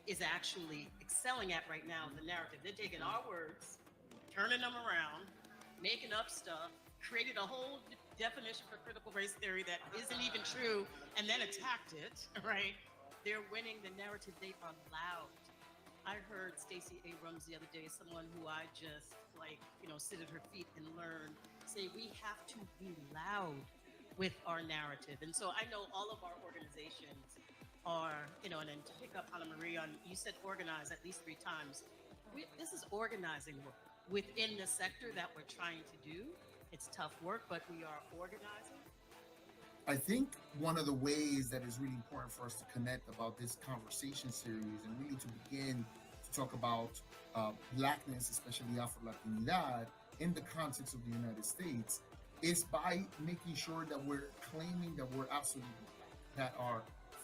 is actually excelling at right now, the narrative. They're taking our words, turning them around, making up stuff, created a whole definition for critical race theory that isn't even true, and then attacked it, right? They're winning the narrative. They are loud. I heard Stacey Abrams the other day, someone who I just sit at her feet and learn, say we have to be loud with our narrative. And so I know all of our organizations are, and then to pick up Anna Marie on, you said organize at least 3 times. This is organizing work within the sector that we're trying to do. It's tough work, but we are organizing. I think one of the ways that is really important for us to connect about this conversation series and really to begin to talk about Blackness, especially AfroLatinidad, in the context of the United States, is by making sure that we're claiming that we're absolutely Black, that our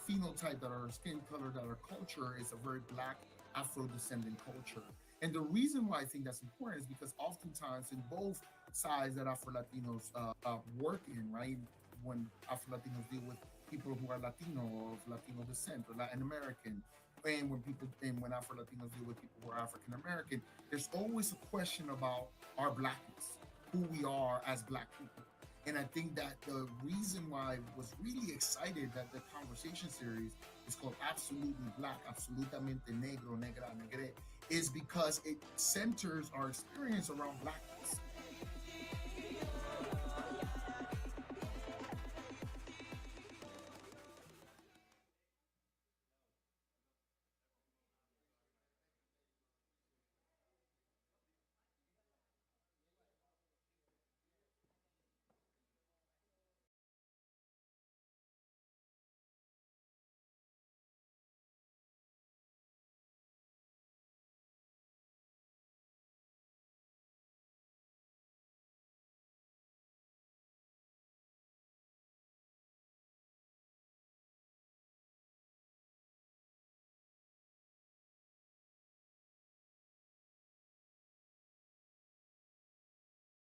phenotype, that our skin color, that our culture is a very Black Afro-descendant culture. And the reason why I think that's important is because oftentimes in both sides that Afro-Latinos work in, right? When Afro-Latinos deal with people who are Latino or of Latino descent or Latin American, and when Afro-Latinos deal with people who are African American, there's always a question about our Blackness, who we are as Black people. And I think that the reason why I was really excited that the conversation series is called Absolutely Black, Absolutamente Negro, Negra, Negre, is because it centers our experience around Blackness.